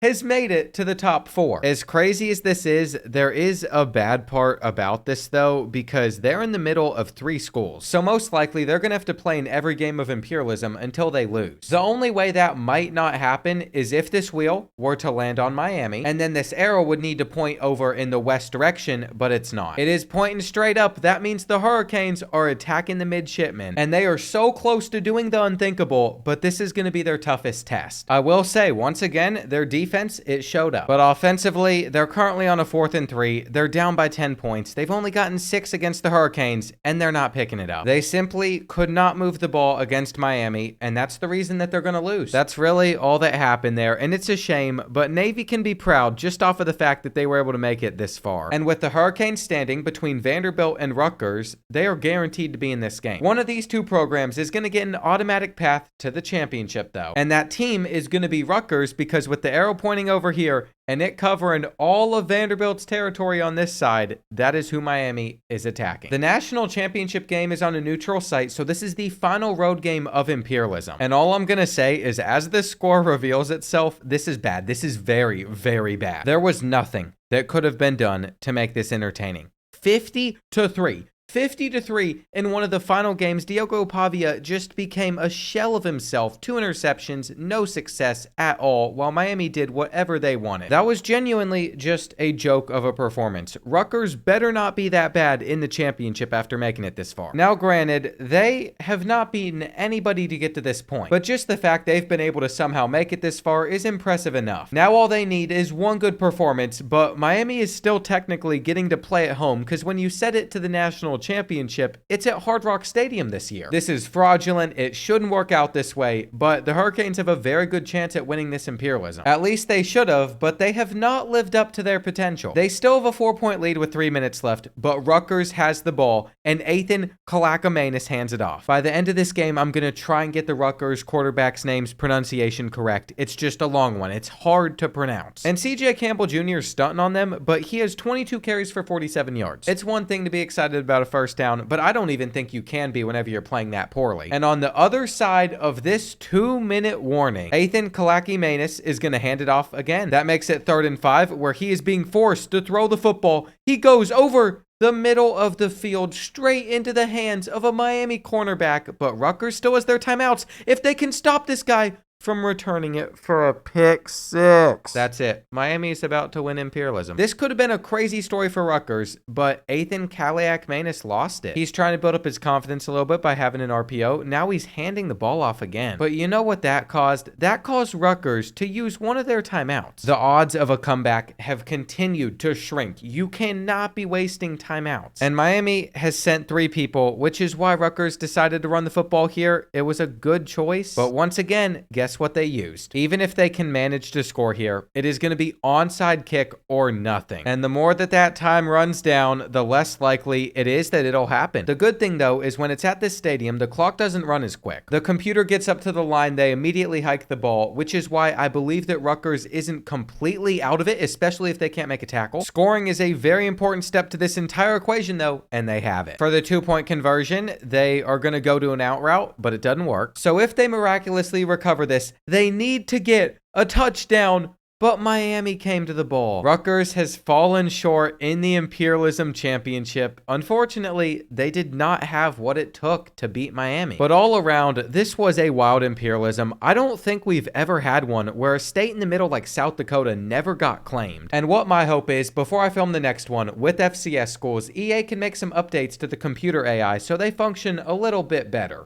has made it to the top 4. As crazy as this is, there is a bad part about this though, because they're in the middle of 3 schools. So most likely they're going to have to play in every game of Imperialism until they lose. The only way that might not happen is if this wheel were to land on Miami, and then this arrow would need to point over in the west direction, but it's not. It is pointing straight up. That means the Hurricanes are attacking the midshipmen, and they are so close to doing the unthinkable, but this is going to be their toughest test. I will say, once again, their defense, it showed up. But offensively, they're currently on a 4th and 3. They're down by 10 points. They've only gotten 6 against the Hurricanes, and they're not picking it up. They simply could not move the ball against Miami, and that's the reason that they're going to lose. That's really all that happened there, and it's a shame, but Navy can be proud just off of the fact that they were able to make it this far. And with the Hurricanes standing between Vanderbilt and Rutgers, they are guaranteed to be in this game. One of these 2 programs is going to get an automatic path to the championship, though, and that team is going to be Rutgers, because with the arrow pointing over here and it covering all of Vanderbilt's territory on this side, that is who Miami is attacking. The national championship game is on a neutral site, so this is the final road game of Imperialism. And all I'm going to say is, as this score reveals itself, this is bad. This is very, very bad. There was nothing that could have been done to make this entertaining. 50-3. 50-3 in one of the final games. Diogo Pavia just became a shell of himself. 2 interceptions, no success at all, while Miami did whatever they wanted. That was genuinely just a joke of a performance. Rutgers better not be that bad in the championship after making it this far. Now, granted, they have not beaten anybody to get to this point, but just the fact they've been able to somehow make it this far is impressive enough. Now all they need is one good performance, but Miami is still technically getting to play at home, because when you set it to the national championship, it's at Hard Rock Stadium this year. This is fraudulent. It shouldn't work out this way, but the Hurricanes have a very good chance at winning this Imperialism. At least they should have, but they have not lived up to their potential. They still have a 4-point lead with 3 minutes left, but Rutgers has the ball, and Ethan Kalakamanis hands it off. By the end of this game, I'm going to try and get the Rutgers quarterback's name's pronunciation correct. It's just a long one. It's hard to pronounce. And CJ Campbell Jr. is stunting on them, but he has 22 carries for 47 yards. It's one thing to be excited about a first down, but I don't even think you can be whenever you're playing that poorly. And on the other side of this 2-minute warning, Ethan Kalakamanis is going to hand it off again. That makes it 3rd and 5, where he is being forced to throw the football. He goes over the middle of the field straight into the hands of a Miami cornerback, but Rutgers still has their timeouts. If they can stop this guy from returning it for a pick 6. That's it. Miami is about to win Imperialism. This could have been a crazy story for Rutgers, but Ethan Kalakamanis lost it. He's trying to build up his confidence a little bit by having an RPO. Now he's handing the ball off again. But you know what that caused? That caused Rutgers to use one of their timeouts. The odds of a comeback have continued to shrink. You cannot be wasting timeouts. And Miami has sent 3 people, which is why Rutgers decided to run the football here. It was a good choice. But once again, guess what they used? Even if they can manage to score here, it is going to be onside kick or nothing. And the more that time runs down, the less likely it is that it'll happen. The good thing though is when it's at this stadium, the clock doesn't run as quick. The computer gets up to the line, they immediately hike the ball, which is why I believe that Rutgers isn't completely out of it, especially if they can't make a tackle. Scoring is a very important step to this entire equation though, and they have it. For the 2-point conversion, they are going to go to an out route, but it doesn't work. So if they miraculously recover this, they need to get a touchdown, but Miami came to the ball. Rutgers has fallen short in the Imperialism Championship. Unfortunately, they did not have what it took to beat Miami. But all around, this was a wild Imperialism. I don't think we've ever had one where a state in the middle like South Dakota never got claimed. And what my hope is, before I film the next one with FCS schools, EA can make some updates to the computer AI so they function a little bit better.